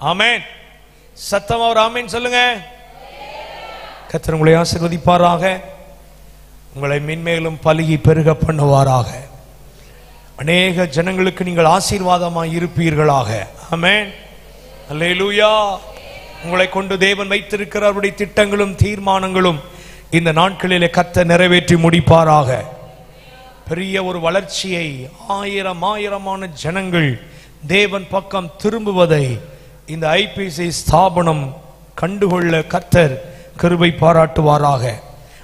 ஆமென். சத்தமா ஒரு ஆமென் சொல்லுங்க. கர்த்தர் உங்களை ஆசீர்வதிப்பாராக, உங்களை மென்மேலும் பலுகி பெருக பண்ணுவாராக, அநேக ஜனங்களுக்கு நீங்கள் ஆசீர்வாதமாய் இருப்பீர்களாக. ஆமென். அல்லேலூயா. உங்களை கொண்டு தேவன் வைத்திருக்கிற அவருடைய திட்டங்களும் தீர்மானங்களும் இந்த நாட்களிலே கர்த்தர் நிறைவேற்றி முடிப்பாராக. பெரிய ஒரு வளர்ச்சியை, ஆயிரமான ஜனங்கள் தேவன் பக்கம் திரும்புவதை இந்த ஐபிசி ஸ்தாபனம் கண்டுகொள்ள கர்த்தர் கிருபை பாராட்டுவாராக.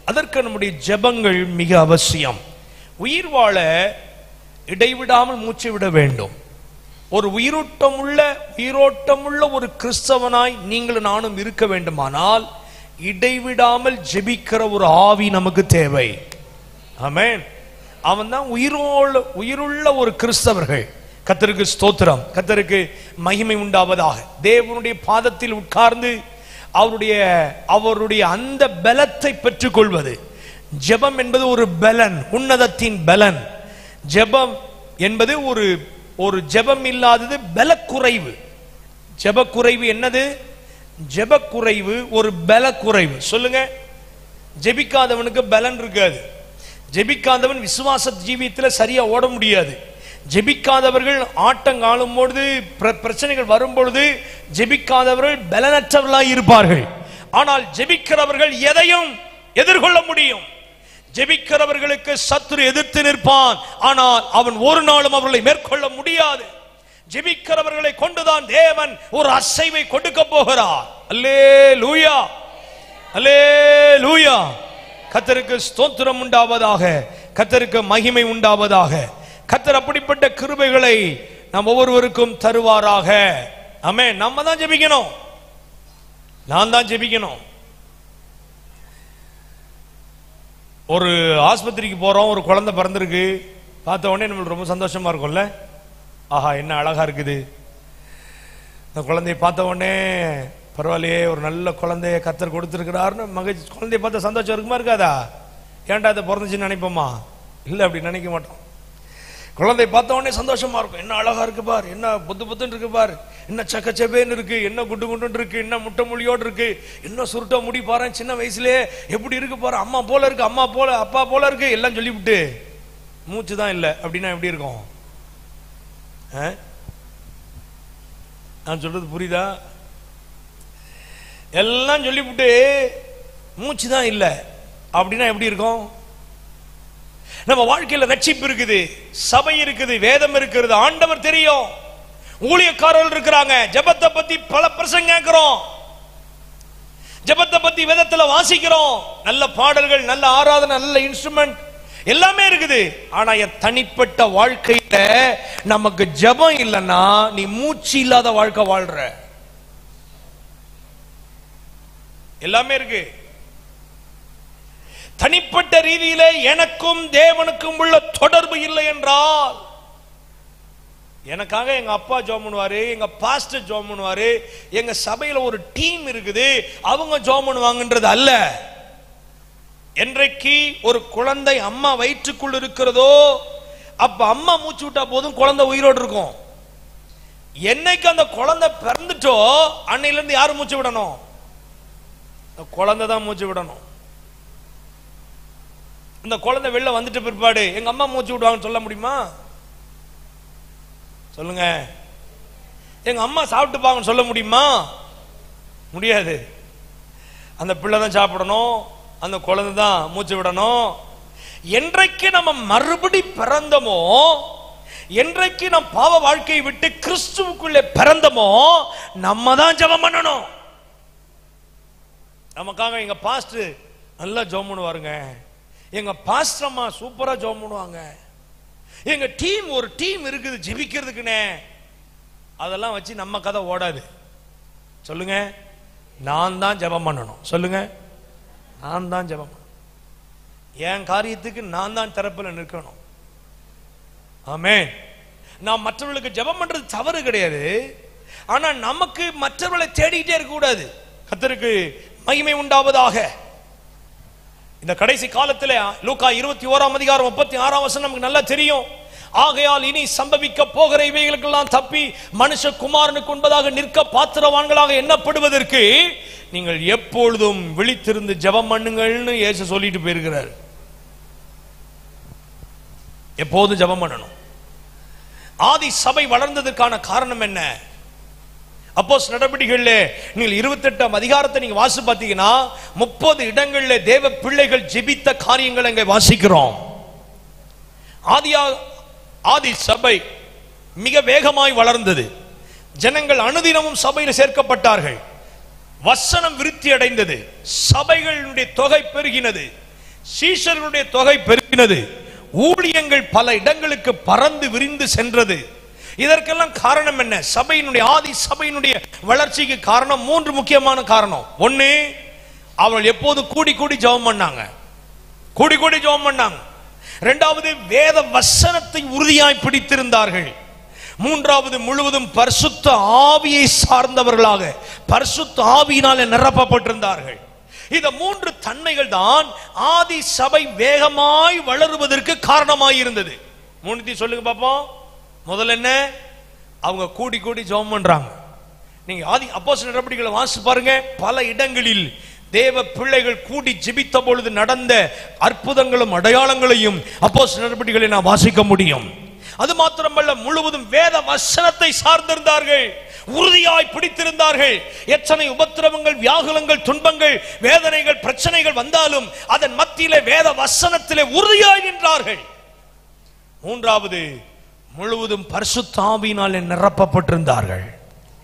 அதற்கு நம்முடைய ஜெபங்கள் மிக அவசியம். உயிர் வாழ இடைவிடாமல் மூச்சு விட வேண்டும். ஒரு உயிரோட்டமுள்ள ஒரு கிறிஸ்தவனாய் நீங்களும் நானும் இருக்க வேண்டுமானால் இடைவிடாமல் ஜெபிக்கிற ஒரு ஆவி நமக்கு தேவை. ஆமென். அவன் தான் உயிருள்ள ஒரு கிறிஸ்தவர்கள். கர்த்தருக்கு ஸ்தோத்திரம், கர்த்தருக்கு மகிமை உண்டாவதாக. தேவனுடைய பாதத்தில் உட்கார்ந்து அவருடைய அந்த பலத்தை பெற்றுக் கொள்வது. ஜெபம் என்பது ஒரு பலன், உன்னதத்தின் பலன். ஜெபம் என்பது ஒரு ஜெபம் இல்லாதது பலக்குறைவு. ஜெபக்குறைவு என்னது? ஜெபக்குறைவு ஒரு பலக்குறைவு. சொல்லுங்க. ஜெபிக்காதவனுக்கு பலன் இருக்காது. ஜெபிக்காதவன் விசுவாச ஜீவியத்தில் சரியா ஓட முடியாது. ஜெபிக்காதவர்கள் ஆட்டங்காலும் பொழுது, பிரச்சனைகள் வரும் பொழுது ஜெபிக்காதவர்கள் பலனற்றவர்களாய் இருப்பார்கள். ஆனால் ஜெபிக்கிறவர்கள் எதையும் எதிர்கொள்ள முடியும். ஜெபிக்கிறவர்களுக்கு சத்துரு எதிர்த்து நிற்பான், ஆனால் அவன் ஒரு நாளும் அவர்களை மேற்கொள்ள முடியாது. ஜெபிக்கிறவர்களை கொண்டுதான் தேவன் ஒரு அசைவை கொடுக்க போகிறார். அல்லேலூயா, அல்லேலூயா. கர்த்தருக்கு ஸ்தோத்திரம் உண்டாவதாக, கர்த்தருக்கு மகிமை உண்டாவதாக. கர்த்தர் அப்படிப்பட்ட கிருபைகளை நாம் ஒவ்வொருவருக்கும் தருவாராக. ஆமென். நம்ம தான் ஜெபிக்கணும், நான் தான் ஜெபிக்கணும். ஒரு ஆஸ்பத்திரிக்கு போறோம், ஒரு குழந்தை பிறந்திருக்கு, பார்த்த உடனே நம்மளுக்கு ரொம்ப சந்தோஷமா இருக்கும்ல. ஆஹா, என்ன அழகா இருக்குது. அந்த குழந்தைய பார்த்த உடனே பரவாயில்லையே, ஒரு நல்ல குழந்தைய கர்த்தர் கொடுத்திருக்கிறாருன்னு மகிழ்ச்சி. குழந்தைய பார்த்த சந்தோஷம் இருக்குமா இருக்காதா? ஏன்டா அதை பிறந்துச்சுன்னு நினைப்போமா? இல்லை, அப்படி நினைக்க மாட்டோம். குழந்தைய பார்த்த உடனே சந்தோஷமா இருக்கும். என்ன அழகா இருக்கு பார், என்ன புத்துன்னு இருக்கு பார், என்ன சக்கச்சபேன்னு இருக்கு, என்ன குண்டு இருக்கு, என்ன முட்டை மொழியோடு இருக்கு, என்ன சுருட்ட முடி பாரு, சின்ன வயசுலயே எப்படி இருக்கு பாரு, அம்மா போல இருக்கு, அம்மா போல அப்பா போல இருக்கு, எல்லாம் சொல்லிவிட்டு மூச்சு தான் இல்லை அப்படின்னா எப்படி இருக்கும்? நான் சொல்றது புரியுதா? எல்லாம் சொல்லிவிட்டு மூச்சு தான் இல்லை அப்படின்னா எப்படி இருக்கும்? நம்ம வாழ்க்கையில ரட்சிப்பு இருக்குது, சபை இருக்குது, வேதம் இருக்கிறது, ஆண்டவர் தெரியும், ஊழியக்காரர்கள் இருக்கிறாங்க, ஜெபத்தை பத்தி பல பிரசங்கம் கேட்கிறோம், ஜெபத்தை பத்தி வேதத்துல வாசிக்கிறோம், நல்ல பாடல்கள், நல்ல ஆராதனை, நல்ல இன்ஸ்ட்ருமெண்ட் எல்லாமே இருக்குது. ஆனா என் தனிப்பட்ட வாழ்க்கையில நமக்கு ஜெபம் இல்லைன்னா நீ மூச்சு இல்லாத வாழ்க்கை வாழ்ற. எல்லாமே இருக்கு. தனிப்பட்ட ரீதியில எனக்கும் தேவனுக்கும் உள்ள தொடர்பு இல்லை என்றால், எனக்காக எங்க அப்பா ஜெபம் பண்ணுவாரு, எங்க பாஸ்டர் ஜெபம் பண்ணுவாரு, எங்க சபையில ஒரு டீம் இருக்குது அவங்க ஜெபம் பண்ணுவாங்கன்றது அல்ல. என்றைக்கு ஒரு குழந்தை அம்மா வயிற்றுக்குள் இருக்கிறதோ அப்ப அம்மா மூச்சு விட்டா போதும் குழந்தை உயிரோடு இருக்கும். என்னைக்கு அந்த குழந்தை பிறந்துட்டோ அன்னையில இருந்து யாரு மூச்சு விடணும்? குழந்தை தான் மூச்சு விடணும். இந்த குழந்தை வெளில வந்துட்டு பிற்பாடு எங்க அம்மா மூச்சு விடுவாங்கன்னு சொல்ல முடியுமா? சொல்லுங்க. எங்க அம்மா சாப்பிட்டுப்பாங்கன்னு சொல்ல முடியுமா? முடியாது. அந்த பிள்ளை தான் சாப்பிடணும், அந்த குழந்தை தான் மூச்சு விடணும். என்றைக்கு நம்ம மறுபடி பிறந்தமோ, என்றைக்கு நம் பாவ வாழ்க்கையை விட்டு கிறிஸ்துவுக்குள்ளே பிறந்தமோ நம்ம தான் ஜெபம் பண்ணணும். நமக்காக எங்க பாஸ்டர் நல்லா ஜெபம் பண்ணுவாருங்க, எங்க பாஸ்டர் அம்மா சூப்பரா ஜெபம் பண்ணுவாங்க, எங்க டீம் ஒரு டீம் இருக்குது ஜெபிக்கிறதுக்குனே, அதெல்லாம் வச்சு நம்ம கதை ஓடாது. சொல்லுங்க. நான் தான் ஜெபம் பண்ணணும். சொல்லுங்க. நான் தான் ஜெபம் பண்ணணும். என் காரியத்துக்கு நான் தான் திறப்புல நிற்கணும். ஆமென். நான் மற்றவர்களுக்கு ஜெபம் பண்றது தவறு கிடையாது. ஆனா நமக்கு மற்றவர்களை தேடிக்கிட்டே இருக்க கூடாது. கர்த்தருக்கு மகிமை உண்டாவதாக. இந்த கடைசி காலத்துல லூக்கா 21 அதிகாரம் 36 நமக்கு நல்லா தெரியும். ஆகையால் இனி சம்பவிக்க போகிற இவைகளுக்கெல்லாம் தப்பி மனுஷகுமாரனுக்கு முன்பதாக நிற்க பாத்திரவான்களாக எண்ணப்படுவதற்கு நீங்கள் எப்பொழுதும் விழித்திருந்து ஜெபம் பண்ணுங்கள்னு இயேசு சொல்லிட்டு போயிருக்கிறார். எப்போதும் ஜெபம் பண்ணணும். ஆதி சபை வளர்ந்ததற்கான காரணம் என்ன? அப்போஸ்தலர் நடபடிகளில் நீங்கள் 28ஆம் அதிகாரத்தை நீங்க வாசி பார்த்தீங்கன்னா 30 இடங்களில் தேவ பிள்ளைகள் ஜெபித்த காரியங்கள் அங்கே வாசிக்கிறோம். ஆதி சபை மிக வேகமாய் வளர்ந்தது. ஜனங்கள் அனுதினமும் சபையில் சேர்க்கப்பட்டார்கள். வசனம் விருத்தி அடைந்தது. சபைகளுடைய தொகை பெருகினது. சீஷர்களுடைய தொகை பெருகினது. ஊழியங்கள் பல இடங்களுக்கு பறந்து விரிந்து சென்றது. இதற்கெல்லாம் காரணம் என்ன? சபையினுடைய ஆதி சபையினுடைய வளர்ச்சிக்கு காரணம் 3 முக்கியமான காரணம். ஒன்னு, அவர்கள் எப்போது கூடி கூடி ஜெபம் பண்ணாங்க. கூடி கூடி ஜெபம் பண்ணாங்க. இரண்டாவது, வேத வசனத்தை உறுதியாய் பிடித்திருந்தார்கள். மூன்றாவது, முழுவதும் பரிசுத்த ஆவியை சார்ந்தவர்களாக பரிசுத்த ஆவியினாலே நிரப்பப்பட்டிருந்தார்கள். இந்த 3 தன்மைகள் தான் ஆதி சபை வேகமாய் வளருவதற்கு காரணமாய் இருந்தது. 3 சொல்லுங்க பாப்போம். முதல்ல என்ன? அவங்க கூடி கூடி ஜெபம் பண்றாங்க. நீங்க ஆதி அப்போஸ்தலர் நடபடிகளை வாசி பாருங்க. பல இடங்களில் தேவ பிள்ளைகள் கூடி ஜெபித்த பொழுது நடந்த அற்புதங்களும் அடையாளங்களையும் அப்போஸ்தலர் நடபடிகளை நான் வாசிக்க முடியும். அது மாத்திரமல்ல, முழுவதும் வேத வசனத்தை சார்ந்திருந்தார்கள். உறுதியாய் பிடித்திருந்தார்கள். எத்தனை உபத்திரவங்கள், வியாகுலங்கள், துன்பங்கள், வேதனைகள், பிரச்சனைகள் வந்தாலும் அதன் மத்தியிலே வேத வசனத்திலே உறுதியாய் நின்றார்கள். மூன்றாவது, முழுவதும் பரிசுத்த ஆவியினாலே நிரப்பப்பட்டிருந்தார்கள்.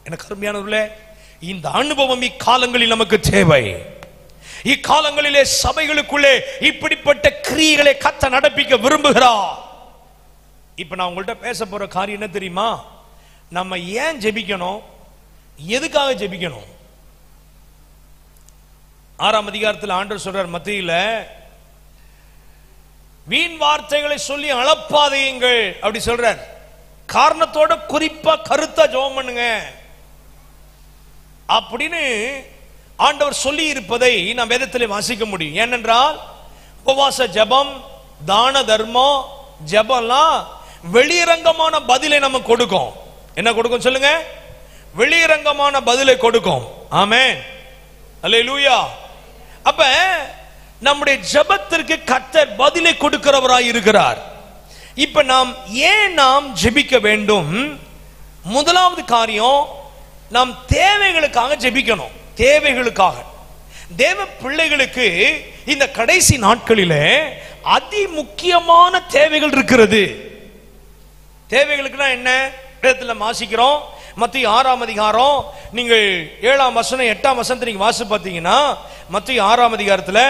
எனக்கு அருமையானவர்களே, இந்த அனுபவம் இக்காலங்களில் நமக்கு தேவை. இக்காலங்களிலே சபைகளுக்குள்ளே இப்படிப்பட்ட கிரியைகளை கர்த்தர் நடப்பிக்க விரும்புகிறார். இப்ப நான் உங்கள்கிட்ட பேச போற காரியம் என்ன தெரியுமா? நம்ம ஏன் ஜெபிக்கணும்? எதுக்காக ஜெபிக்கணும்? 6ஆம் அதிகாரத்தில் ஆண்டவர் சொல்றார் மத்தியில, வீண் வார்த்தைகளை சொல்லி அளப்பாதையுங்கள் அப்படி சொல்றார். காரணத்தோட குறிப்பா கருத்தா ஜெபம் பண்ணுங்க அப்படின்னு ஆண்டவர் சொல்லி இருப்பதை நாம் வேதத்திலே வாசிக்க முடியும். ஏனென்றால் உபவாச ஜெபம், தான தர்மம், ஜெபம்லாம் வெளியரங்கமான பதிலை நம்ம கொடுக்கும். என்ன கொடுக்கும் சொல்லுங்க? வெளியரங்கமான பதிலை கொடுக்கும். ஆமென், அல்லேலூயா. அப்ப நம்முடைய ஜெபத்திற்கு கர்த்தர் பதிலை கொடுக்கிறவராய் இருக்கிறார். இப்ப நாம் ஜெபிக்க வேண்டும்? முதலாவது காரியம், நாம் தேவைகளுக்காக ஜெபிக்கணும். தேவைகளுக்காக. தேவ பிள்ளைகளுக்கு இந்த கடைசி நாட்களிலே அதி முக்கியமான தேவைகள் இருக்கிறது. தேவைகளுக்குனா என்ன? வேதத்தில் வாசிக்கிறோம். மத்திய 6ஆம் அதிகாரம் நீங்கள் 7ஆம் வசனம் 8ஆம் வசனத்தை நீங்க வாசி பார்த்தீங்கன்னா, மத்திய 6ஆம் அதிகாரத்தில்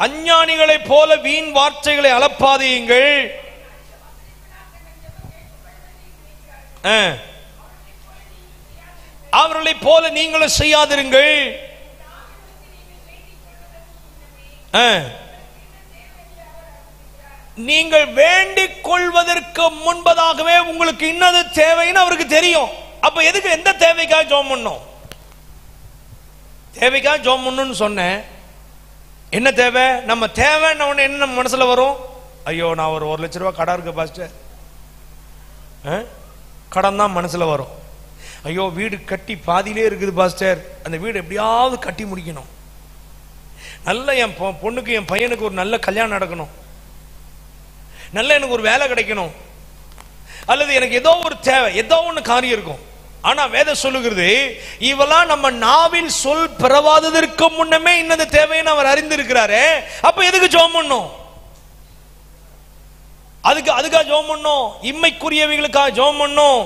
அஞ்ஞானிகளை போல வீண் வார்த்தைகளை அளப்பாதீங்கள், அவர்களை போல நீங்களும் செய்யாதிருங்கள். நீங்கள் வேண்டிக் கொள்வதற்கு முன்பதாகவே உங்களுக்கு இன்னது தேவைன்னு அவருக்கு தெரியும். அப்ப எதுக்கு, எந்த தேவைக்காக ஜெபம் பண்ணணும்? தேவைக்காக ஜெபம் பண்ணணும்னு சொன்னேன். என்ன தேவை? நம்ம தேவைன்னு ஒண்ணு என்ன நம்ம மனசுல வரும்? ஐயோ, நான் ஒரு 1 லட்ச ரூபாய் கடன் இருக்கு பாஸ்டர், கடன் தான் மனசுல வரும். ஐயோ, வீடு கட்டி பாதியிலே இருக்குது பாஸ்டர், அந்த வீடு எப்படியாவது கட்டி முடிக்கணும். நல்ல என் பொண்ணுக்கு என் பையனுக்கு ஒரு நல்ல கல்யாணம் நடக்கணும், நல்ல எனக்கு ஒரு வேலை கிடைக்கணும், அல்லது எனக்கு ஏதோ ஒரு தேவை, ஏதோ ஒன்று காரியம் இருக்கும். ஆனா வேதம் சொல்லுகிறது, இவெல்லாம் நம்ம நாவில் சொல் பிறவாததற்கு முன்னமே இன்னது தேவைன்னு அவர் அறிந்திருக்கிறாரு. அப்ப எதுக்கு ஜெபம் பண்ணணும்? அதுக்காக ஜெபம் பண்ணணும். இம்மைக்குரியவைகளுக்காக ஜெபம் பண்ணணும்.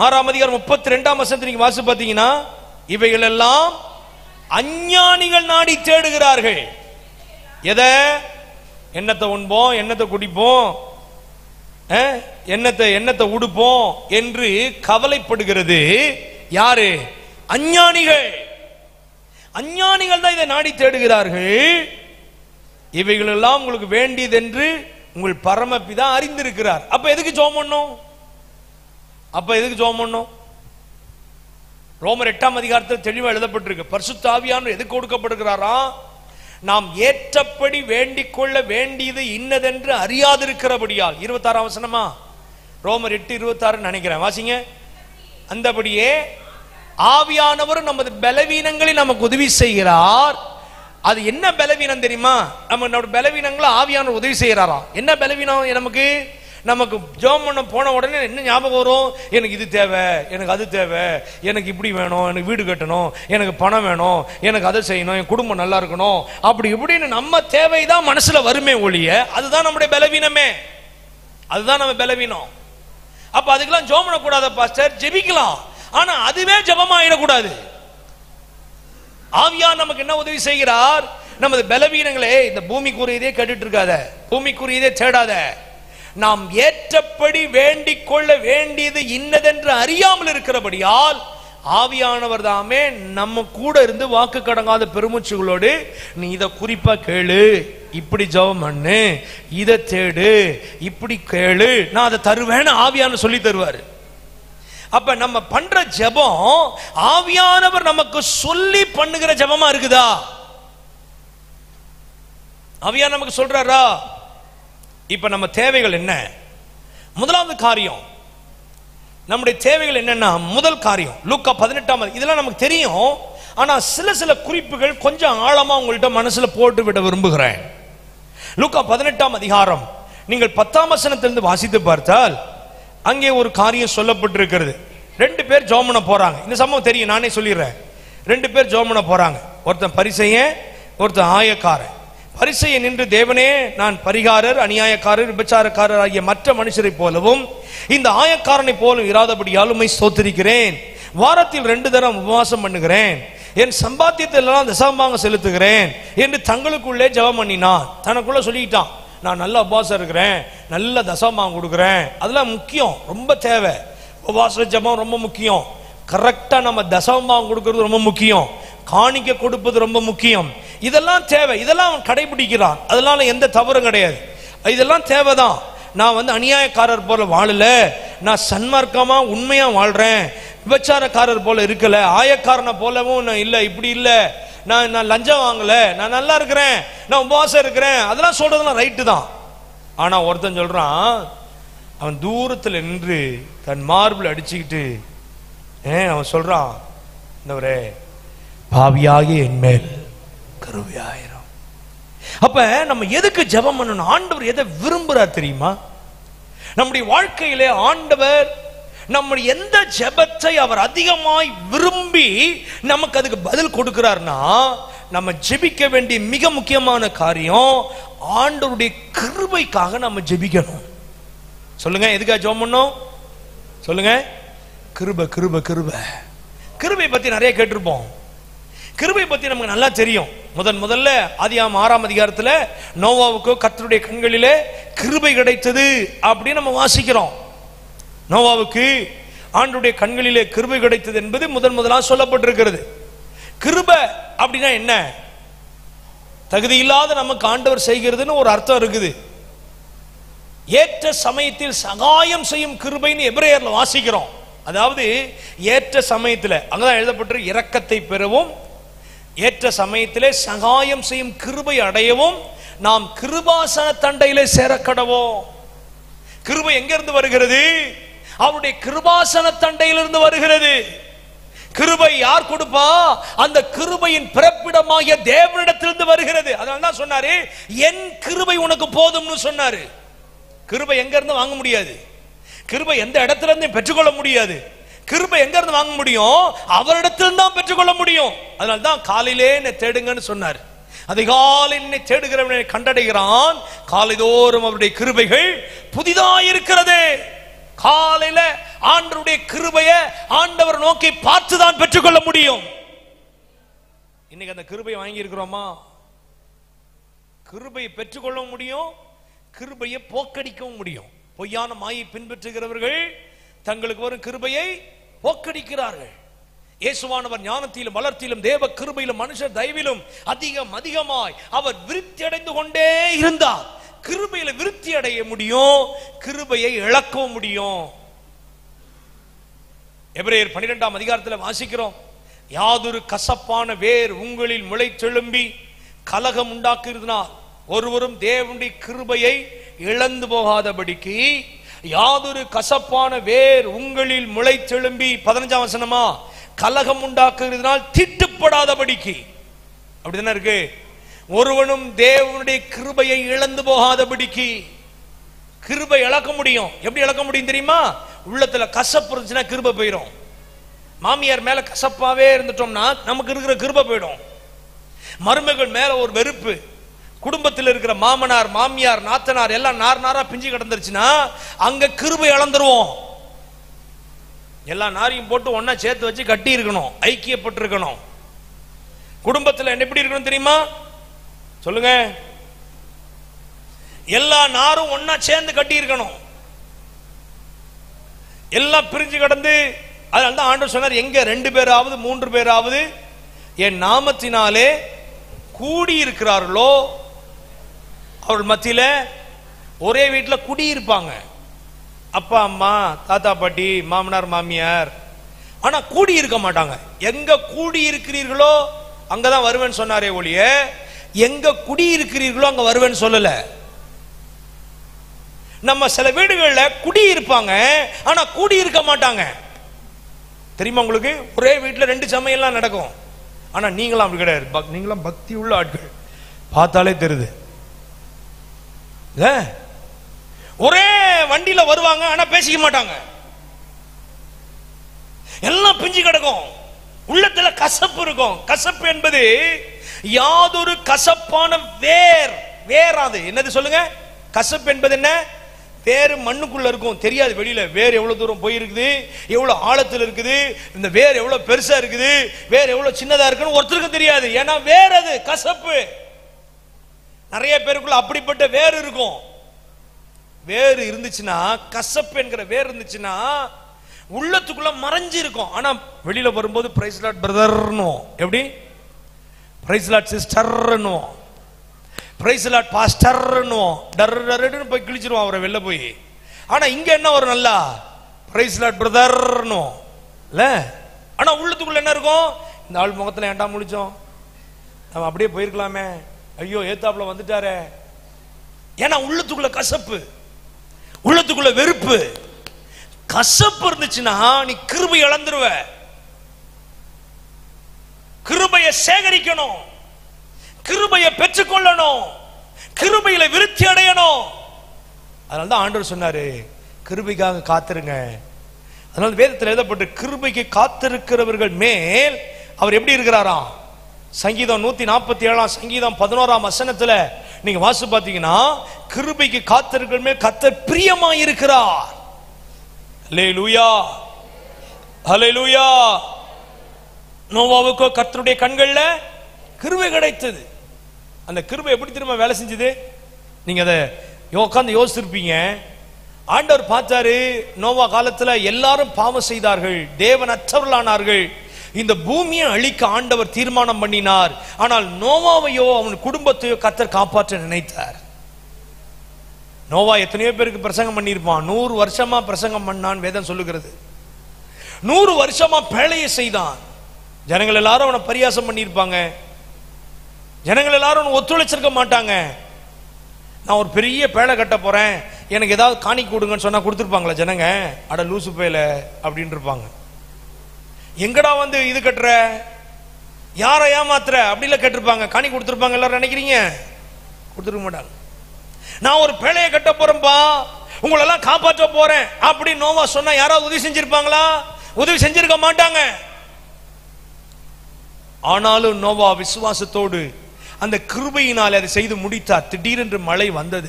6ஆம் அதிகாரம் 32ஆம் வசனத்தை நீங்க வாசி பார்த்தீங்கன்னா, இவைகள் எல்லாம் அஞ்ஞானிகள் நாடி தேடுகிறார்கள். எதை? என்னத்தை உண்போம், என்னத்தை குடிப்போம், என்னத்தை உடுப்போம் என்று கவலைப்படுகிறது யாரு? அஞ்ஞானிகள். அஞ்ஞானிகள் தான் இதை நாடி தேடுகிறார்கள். இவைகள் எல்லாம் உங்களுக்கு வேண்டியது என்று உங்கள் பரமபிதா அறிந்திருக்கிறார். அப்ப எதுக்கு ஜெபம் பண்ணணும்? ரோமர் 8ஆம் அதிகாரத்தில் தெளிவாக எழுதப்பட்டிருக்கு. பரிசுத்த ஆவியானவர் எதுக்கு கொடுக்கப்படுகிறாரா? நாம் ஏற்றபடி வேண்டிக் கொள்ள வேண்டியது இன்னதென்று அறியாதிருக்கிறபடியால். 26 வசனமா, ரோமர் 8:26 நினைக்கிறேன், வாசிங்க. அந்தபடியே ஆவியானவர் நமது பலவீனங்களில் நமக்கு உதவி செய்கிறார். அது என்ன பலவீனம் தெரியுமா? நம்ம பலவீனங்களை ஆவியானவர் உதவி செய்யறாராம். என்ன பலவீனம் நமக்கு? நமக்கு ஜெபம் பண்ண போன உடனே என்ன ஞாபகம் வரும்? எனக்கு இது தேவை, எனக்கு அது தேவை, எனக்கு இப்படி வேணும், எனக்கு வீடு கட்டணும், எனக்கு பணம் வேணும், எனக்கு அதை செய்யணும், என் குடும்பம் நல்லா இருக்கணும், அப்படி இப்படின்னு நம்ம தேவைதான் மனசுல வருமே ஒழிய அதுதான் நம்முடைய பலவீனமே. அதுதான் நம்ம பலவீனம். அப்ப அதுக்கெல்லாம் ஜெபம் பண்ணக்கூடாத பாஸ்டர், ஜெபிக்கலாம், ஆனா அதுவே ஜெபமாயிடக்கூடாது. ஆவியார் நமக்கு என்ன உதவி செய்கிறார்? நமது பலவீனங்களே, இந்த பூமிக்குரியதே கேட்டுட்டு இருக்காத, பூமிக்குரியதே தேடாத, நாம் ஏற்றபடி வேண்டிக் கொள்ள வேண்டியது இன்னதென்று அறியாமல் இருக்கிறபடியால் ஆவியானவர் தாமே நம்ம கூட இருந்து வாக்கு கடங்காத பெருமூச்சுகளோடு, நீ இதை குறிப்பா கேளு, இப்படி ஜெபம் பண்ணு, இதை தேடு, இப்படி கேளு, நான் அதை தருவேன்னு ஆவியானவர் சொல்லி தருவாரு. அப்ப நம்ம பண்ற ஜெபம் ஆவியானவர் நமக்கு சொல்லி பண்ணுகிற ஜெபமா இருக்குதா? ஆவியானவர் நமக்கு சொல்றாரா? இப்ப நம்ம தேவைகள் என்ன? முதலாவது காரியம், நம்முடைய தேவைகள் என்னன்னா, முதல் காரியம் லூக்கா 18 இதெல்லாம் நமக்கு தெரியும், ஆனா சில குறிப்புகள் கொஞ்சம் ஆழமா உங்கள்கிட்ட மனசுல போட்டு விட விரும்புகிறேன். லூக்கா 18 அதிகாரம் நீங்கள் 10ஆம் வசனத்திலிருந்து வாசித்து பார்த்தால் அங்கே ஒரு காரியம் சொல்லப்பட்டிருக்கிறது. 2 பேர் ஜெபம் பண்ண போறாங்க. இந்த சம்பவம் தெரியும், நானே சொல்லிடுறேன். 2 பேர் ஜெபம் பண்ண போறாங்க. ஒருத்தன் பரிசேயன், ஒருத்தன் ஆயக்காரன். பரிசேயன் நின்று, தேவனே, நான் பரிகாரர், அநியாயக்காரர், விபச்சாரக்காரர் ஆகிய மற்ற மனுஷரை போலவும் இந்த ஆயக்காரனை போலும் இராதபடியால் உம்மை ஸ்தோத்திரிக்கிறேன். வாரத்தில் 2 தரம் உபவாசம் பண்ணுகிறேன், என் சம்பாத்தியத்தில் எல்லாம் தசமபாகம் செலுத்துகிறேன் என்று தங்களுக்குள்ளே ஜெபம் பண்ணினான். தனக்குள்ள சொல்லிட்டான், நான் நல்ல உபவாசம் இருக்கிறேன், நல்ல தசமபாகம் கொடுக்கிறேன். அதெல்லாம் முக்கியம், ரொம்ப தேவை. உபவாச ஜெபம் ரொம்ப முக்கியம். கரெக்டா நம்ம தசமபாகம் கொடுக்கிறது ரொம்ப முக்கியம். காணிக்க கொடுப்பது ரொம்ப முக்கியம். இதெல்லாம் தேவை, இதெல்லாம் அவன் கடைபிடிக்கிறான், அதனால எந்த தவறும் கிடையாது, இதெல்லாம் தேவைதான். நான் அநியாயக்காரர் போல வாழல, நான் சன்மார்க்கமா உண்மையா வாழ்றேன், விபச்சாரக்காரர் போல இருக்கல, ஆயக்காரனை போலவும் நான் இல்ல, இப்படி இல்ல, நான் லஞ்சம் வாங்கல, நான் நல்லா இருக்கிறேன், நான் உபவாசம் இருக்கிறேன், அதெல்லாம் சொல்றதுலாம் ரைட்டு தான். ஆனா ஒருத்தன் சொல்றான், அவன் தூரத்தில் நின்று தன் மார்பில் அடிச்சுக்கிட்டு அவன் சொல்றான், இந்தவரே பாவியாகிய என் மேல் கருவியாயிரும். அப்ப நம்ம எதுக்கு ஜெபம் பண்ணணும்? ஆண்டவர் எதை விரும்புறார் தெரியுமா? நம்முடைய வாழ்க்கையிலே ஆண்டவர் நம்முடைய எந்த ஜெபத்தை அவர் அதிகமாய் விரும்பி நமக்கு அதுக்கு பதில் கொடுக்கிறார்னா, நம்ம ஜெபிக்க வேண்டிய மிக முக்கியமான காரியம் ஆண்டவருடைய கிருபைக்காக நம்ம ஜெபிக்கணும். சொல்லுங்க, எதுக்காக ஜெபம் பண்ணணும்? சொல்லுங்க. கிருபை, கிருபை, கிருபை. கிருபை பத்தி நிறைய கேட்டிருப்போம். கிருபை பத்தி நமக்கு நல்லா தெரியும். முதல்ல ஆதியாகமம் 6ஆம் அதிகாரத்துல நோவாவுக்கு கர்த்தருடைய கண்களிலே கிருபை கிடைத்தது அப்படின்னு நம்ம வாசிக்கிறோம். நோவாவுக்கு ஆண்டவருடைய கண்களிலே கிருபை கிடைத்தது என்பது முதலாக சொல்லப்பட்டிருக்கிறது. கிருபை அப்படின்னா என்ன? தகுதி இல்லாத நமக்கு ஆண்டவர் செய்கிறதுன்னு ஒரு அர்த்தம் இருக்குது. ஏற்ற சமயத்தில் சகாயம் செய்யும் கிருபைன்னு எபிரேயர்ல வாசிக்கிறோம். அதாவது ஏற்ற சமயத்தில், அங்கதான் எழுதப்பட்டிருக்கு, இரக்கத்தை பெறவும் ஏற்ற சமயத்திலே சகாயம் செய்யும் கிருபை அடையவும் நாம் கிருபாசன தண்டையிலே சேரக்கடவோம். கிருபை எங்க இருந்து வருகிறது? அவருடைய கிருபாசன தண்டையிலிருந்து வருகிறது. கிருபை யார் கொடுப்பா? அந்த கிருபையின் பிறப்பிடமாகிய தேவனிடத்திலிருந்து வருகிறது. அதனால தான் சொன்னாரு, என் கிருபை உனக்கு போதும்னு சொன்னாரு. கிருபை எங்க இருந்து வாங்க முடியாது, கிருபை எந்த இடத்துல இருந்து பெற்றுக்கொள்ள முடியாது. கிருபை எங்க இருந்து வாங்க முடியும்? அவரிடத்திலிருந்து தான் பெற்றுக்கொள்ள முடியும். அதனால தான் காலையிலே என்னை தேடுங்கன்னு சொன்னார். அதிகாலை என்னை தேடுகிறவனை கண்டடைகிறான், காலைதோறும் அவருடைய கிருபைகள் புதிதாயிருக்கிறது. காலையில ஆண்டவருடைய கிருபையை ஆண்டவர் நோக்கி பார்த்துதான் பெற்றுக்கொள்ள முடியும். இன்னைக்கு அந்த கிருபையை வாங்கி இருக்கிறோமா? கிருபையை பெற்றுக்கொள்ள முடியும், கிருபையை போக்கடிக்கவும் முடியும். பொய்யான மாயை பின்பற்றுகிறவர்கள் தங்களுக்கு வரும் கிருபையை போக்கடிக்கிறார்கள். இயேசுவானவர் ஞானத்திலும் வளர்த்திலும் தேவ கிருபையிலும் மனுஷர் தயவிலும் அதிகமாய் அவர் விருத்தி அடைந்து கொண்டே இருந்தார். கிருபையில விருத்தி அடைய முடியும், கிருபையை இழக்கவும் முடியும். எபிரேயர் 12ஆம் அதிகாரத்தில் வாசிக்கிறோம், யாதொரு கசப்பான வேர் உங்களில் முளைத்தெழும்பி கலகம் உண்டாக்குறதுனால் ஒருவரும் தேவனுடைய கிருபையை இழந்து போகாதபடிக்கு யாதொரு கசப்பான வேர் உங்களில் முளைத்தெழும்பி 15ஆம் வசனமா கலகம் உண்டாக்குறதுனால் தீட்டுப்படாதபடிக்கு. அப்படிதானே இருக்கு. ஒருவனும் தேவனுடைய கிருபையை இழந்து போகாதபடிக்கு. கிருபை இழக்க முடியும். எப்படி இழக்க முடியும் தெரியுமா? உள்ளத்துல கசப்பு இருந்துச்சுன்னா கிருபை போயிடும். மாமியார் மேல கசப்பாவே இருந்துட்டோம்னா நமக்கு இருக்கிற கிருபை போயிடும். மருமகள் மேல ஒரு வெறுப்பு, குடும்பத்தில் இருக்கிற மாமனார் மாமியார் நாத்தனார் எல்லாம் நார் நாரா பிஞ்சு கிடந்துருச்சுன்னா அங்க கிருபை இழந்துருவோம். எல்லா நாரையும் போட்டு ஒன்னா சேர்த்து வச்சு கட்டி இருக்கணும், ஐக்கியப்பட்டு இருக்கணும். குடும்பத்தில் என்ன எப்படி இருக்கணும் தெரியுமா? சொல்லுங்க. எல்லா நாரும் ஒன்னா சேர்ந்து கட்டி இருக்கணும். எல்லாம் பிரிஞ்சு கிடந்து, அதனால்தான் ஆண்டவர் சொன்னார், எங்க 2 பேராவது 3 பேராவது என் நாமத்தினாலே கூடி இருக்கிறார்களோ அவர்கள் மத்தியில ஒரே வீட்டில் குடியிருப்பாங்க. அப்பா அம்மா தாத்தா பாட்டி மாமனார் மாமியார், ஆனா கூடி இருக்க மாட்டாங்க. எங்க கூடி இருக்கிறீர்களோ அங்கதான் வருவேன்னு சொன்னாரே ஒழிய எங்க குடி இருக்கிறீர்களோ அங்க வருவேன்னு சொல்லல. நம்ம சில வீடுகளில் குடி இருப்பாங்க ஆனா கூடி இருக்க மாட்டாங்க. தெரியுமா உங்களுக்கு? ஒரே வீட்டில் 2 சமையல்லாம் நடக்கும். ஆனா நீங்களாம் அப்படி கிடையாது. நீங்களாம் பக்தி உள்ள ஆட்கள், பார்த்தாலே தெரியுது. ஒரே வண்டியில வருவாங்க ஆனா பேசிக்க மாட்டாங்க. எல்லாம் பிஞ்சு கிடக்கும். உள்ளத்துல கசப்பு இருக்கும். கசப்பு என்பது யாதொரு கசப்பான வேர். வேறாது என்னது சொல்லுங்க? கசப்பு என்பது என்ன? வேறு மண்ணுக்குள்ள இருக்கும், தெரியாது வெளியில. வேர் எவ்வளவு தூரம் போயிருக்குது, எவ்வளவு ஆழத்தில் இருக்குது, இந்த வேர் எவ்வளவு பெருசா இருக்குது, வேர் எவ்வளவு சின்னதா இருக்குன்னு ஒருத்தருக்கும் தெரியாது. ஏன்னா வேர் அது கசப்பு. நிறைய பேருக்குள்ள அப்படிப்பட்ட வேர் இருக்கும். வேறு இருந்துச்சுன்னா, கசப்பு என்கிற வேர் இருந்துச்சுன்னா உள்ளத்துக்குள்ள மறைஞ்சு இருக்கும். ஆனா வெளியில வரும்போது பிரைஸ் லார்ட் பிரதர்னோ, எப்படி பிரைஸ் லார்ட் சிஸ்டர்னோ, பிரைஸ் லார்ட் பாஸ்டர்னோ, டர்ன்னு போய் கிழிச்சிருவோம் அவரை வெளில போய். ஆனா இங்க என்ன வரும்? நல்லா பிரைஸ் லார்ட் பிரதர்னோ இல்ல. ஆனா உள்ளத்துக்குள்ள என்ன இருக்கும்? இந்த ஆள் முகத்துல ஏன்டா முழிச்சோம், நம்ம அப்படியே போயிருக்கலாமே, ஐயோ ஏத்தாப்புல வந்துட்டாரே. ஏன்னா உள்ளத்துக்குள்ள கசப்பு, உள்ளத்துக்குள்ள வெறுப்பு. கசப்பு இருந்துச்சுன்னா நீ கிருபை இழந்துருவ. கிருபையை சேகரிக்கணும், கிருபையை பெற்றுக்கொள்ளணும், கிருபையில விருத்தி அடையணும். அதனால்தான் ஆண்டவர் சொன்னாரு கிருபைக்காக காத்திருங்க. அதனால வேதத்தில் எழுதப்பட்டு கிருபைக்கு காத்திருக்கிறவர்கள் மேல் அவர் எப்படி இருக்கிறாராம்? சங்கீதம் 147 சங்கீதம் 11 வசனத்துல நீங்க வாசி பார்த்தீங்கன்னா கிருபைக்கு காத்திருக்கிற மேல் கர்த்தர் பிரியமா இருக்கிறார். ஹல்லேலூயா, ஹல்லேலூயா. நோவாவுக்கு கர்த்தருடைய கண்கள்ல கிருபை கிடைத்தது. அந்த கிருபை எப்படி திரும்ப வேலை செஞ்சது? நீங்க அதை உட்கார்ந்து யோசிச்சிருப்பீங்க. ஆண்டவர் பார்த்தாரு, நோவா காலத்துல எல்லாரும் பாவம் செய்தார்கள், தேவன் அற்றவர்களானார்கள். இந்த பூமியை அழிக்க ஆண்டவர் தீர்மானம் பண்ணினார். ஆனால் நோவாவையோ அவன் குடும்பத்தையோ கர்த்தர் காப்பாற்ற நினைத்தார். நோவா எத்தனையோ பேருக்கு பிரசங்கம் பண்ணியிருப்பான். 100 வருஷமா பிரசங்கம் பண்ணான் வேதம் சொல்லுகிறது. 100 வருஷமா பேழையை செய்தான். ஜனங்கள் எல்லாரும் அவனை பரியாசம் பண்ணியிருப்பாங்க. ஜனங்கள் எல்லாரும் ஒத்துழைச்சிருக்க மாட்டாங்க. நான் ஒரு பெரிய பேழை கட்ட போறேன், எனக்கு ஏதாவது காணி கொடுங்கன்னு சொன்னா கொடுத்துருப்பாங்களா ஜனங்க? அட லூசு பேல அப்படின்னு இருப்பாங்க. எங்கடா வந்து இது கட்டுற, யாரை ஏமாத்துற அப்படிலாம் கேட்டிருப்பாங்க. காணி கொடுத்துருப்பாங்க எல்லாரும் நினைக்கிறீங்க? கொடுத்துருக்க மாட்டாங்க. நான் ஒரு பேழையை கட்ட போறேன்பா, உங்களெல்லாம் காப்பாற்ற போறேன் அப்படின்னு நோவா சொன்னா யாராவது உதவி செஞ்சிருப்பாங்களா? உதவி செஞ்சிருக்க மாட்டாங்க. ஆனாலும் நோவா விசுவாசத்தோடு அந்த கிருபையினால் அதை செய்து முடித்தார். திடீரென்று மழை வந்தது.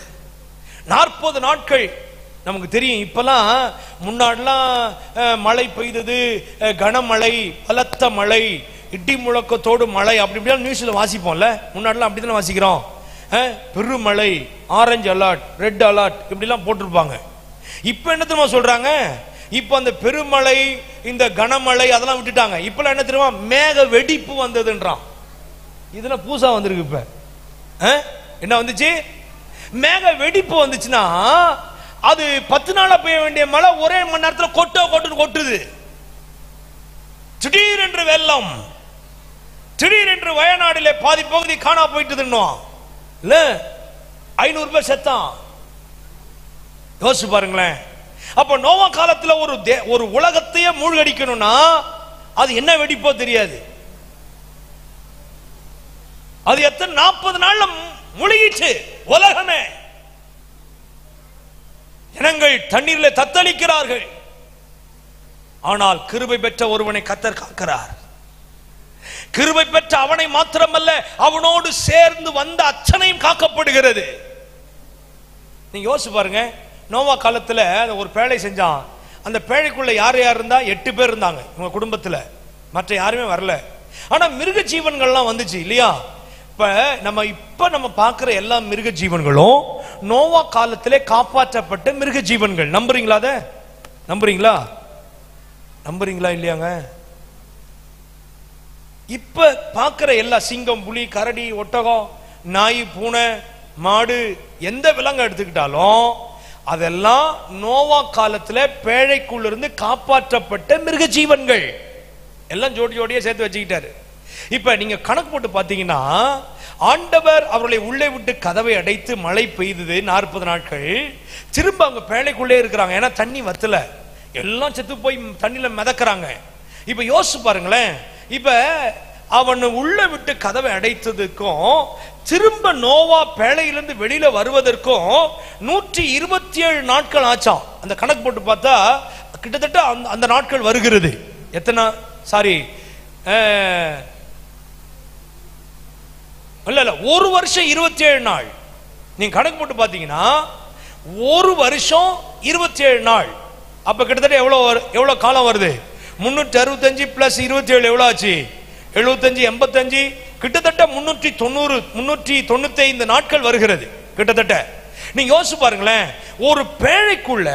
40 நாட்கள். நமக்கு தெரியும், இப்பெல்லாம் முன்னாடிலாம் மழை பெய்தது, கனமழை, பலத்த மழை, இடி முழக்கத்தோடு மழை, அப்படி இப்படிலாம் நியூஸ்ல வாசிப்போம்ல. முன்னாடிலாம் அப்படித்தானே வாசிக்கிறோம். பெருமழை, ஆரஞ்சு அலர்ட், ரெட் அலர்ட் இப்படிலாம் போட்டிருப்பாங்க. இப்ப என்ன தெரியுமா சொல்றாங்க? இப்ப அந்த பெருமழை, இந்த கனமழை அதெல்லாம் விட்டுட்டாங்க. இப்பெல்லாம் என்ன தெரியுமா? மேக வெடிப்பு வந்ததுன்றான். இதுல பூசா வந்திருக்கு. இப்ப என்ன வந்துச்சு? மேக வெடிப்பு வந்துச்சுன்னா அது 10 நாளா பெய்ய வேண்டிய மழை ஒரே மணி நேரத்தில் கொட்டுன்னு கொட்டுது. திடீரென்று வெள்ளம், திடீரென்று வயநாடிலே பாதி பகுதி காணா போயிட்டு இல்ல, 500 பேர் செத்தான். யோசிச்சு பாருங்களேன். அப்ப நோவா காலத்துல ஒரு உலகத்தையே மூழ்கடிக்கணும்னா அது என்ன வெடிப்போ தெரியாது. அது எத்தனை 40 நாள்ல முழுகிச்சு உலகமே. ஜனங்கள் தண்ணீரில் தத்தளிக்கிறார்கள். ஆனால் கிருபை பெற்ற ஒருவனை கர்த்தர் காக்கிறார். கிருபை பெற்ற அவனை மாத்திரமல்ல, அவனோடு சேர்ந்து வந்த அத்தனையும் காக்கப்படுகிறது. நீங்க யோசிச்சு பாருங்க. நோவா காலத்துல ஒரு பேழை செஞ்சான். அந்த பேழைக்குள்ள யார் யார் இருந்தா? 8 பேர் இருந்தாங்க உங்க குடும்பத்துல, மற்ற யாருமே வரல. ஆனா மிருக ஜீவன்கள்லாம் வந்துச்சு இல்லையா? இப்ப நம்ம பார்க்கிற எல்லா மிருக ஜீவன்களும் நோவா காலத்திலே காப்பாற்றப்பட்ட மிருக ஜீவன்கள். நம்புறீங்களா? அத நம்புறீங்களா? நம்புறீங்களா இல்லையாங்க? இப்ப பார்க்கிற எல்லா சிங்கம், புலி, கரடி, ஒட்டகம், நாய், பூனை, மாடு, எந்த விலங்கு எடுத்துக்கிட்டாலும் அதெல்லாம் நோவா காலத்துல பேழைக்குள்ள இருந்து காப்பாற்றப்பட்ட மிருக ஜீவன்கள். எல்லாம் ஜோடி ஜோடியா சேர்த்து வச்சுக்கிட்டாரு. இப்ப நீங்க கணக்கு போட்டு பாத்தீங்கன்னா, ஆண்டவர் அவர்களை உள்ளே விட்டு கதவை அடைத்து மழை பெய்தது 40 நாட்கள். திரும்ப அவங்க பேழைக்குள்ளே இருக்கிறாங்க. ஏன்னா தண்ணி வத்தல, எல்லாம் செத்து போய் தண்ணியில மிதக்கிறாங்க. இப்ப யோசிச்சு பாருங்களேன். இப்ப அவன் உள்ள விட்டு கதவை அடைத்ததுக்கும் திரும்ப நோவா பேழையிலிருந்து வெளியில வருவதற்கும் 127 நாட்கள் ஆச்சாம். அந்த கணக்கு போட்டு பார்த்தா கிட்டத்தட்ட அந்த நாட்கள் வருகிறது. எத்தனை? சாரி, இல்ல 1 வருஷம் 27 நாள். நீங்க கணக்கு போட்டு பாத்தீங்கன்னா 1 வருஷம் 27 நாள். அப்ப கிட்டத்தட்ட எவ்வளவு காலம் வருது? 365 பிளஸ் 27 எவ்வளவு ஆச்சு? 75, 85, கிட்டத்தட்ட 395 நாட்கள் வருகிறது கிட்டத்தட்ட. நீங்க யோசிச்சு பாருங்களேன். ஒரு பேழைக்குள்ள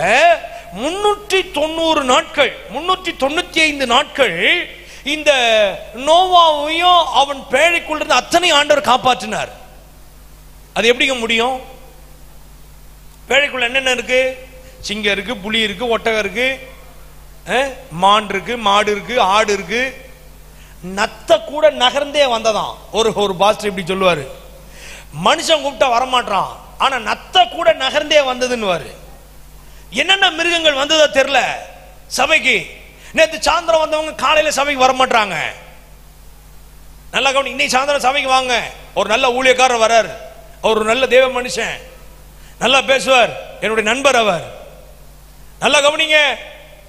390 நாட்கள், 395 நாட்கள் இந்த நோவாவையும் அவன் பேழைக்குள்ள இருந்து அத்தனை ஆண்டவர் காப்பாற்றினார். அது எப்படிங்க முடியும்? பேழைக்குள்ள என்னென்ன இருக்கு? சிங்கம் இருக்கு, புலி இருக்கு, ஒட்டகம் இருக்கு, மான் இருக்கு, மாடு இருக்கு, ஆடு இருக்கு. நத்த கூட நகர்ந்தே வந்ததான். ஒரு பாஸ்டர் இப்படி சொல்லுவாரு, மனுஷன் கூப்பிட்டா வரமாட்டான், ஆனா நத்த கூட நகர்ந்தே வந்ததுன்னு. என்னென்ன மிருகங்கள் வந்ததோ தெரியல சபைக்கு. நேற்று சாயந்தரம் வந்தவங்க காலையில சபைக்கு வர மாட்டாங்க. நல்லா கவனி. இன்னைக்கு சாயந்தரம் சபைக்கு வாங்க. ஒரு நல்ல ஊழியக்காரர் வரார். அவர் ஒரு நல்ல தேவ மனுஷன், நல்லா பேசுவார், என்னுடைய நண்பர் அவர். நல்லா கவனிங்க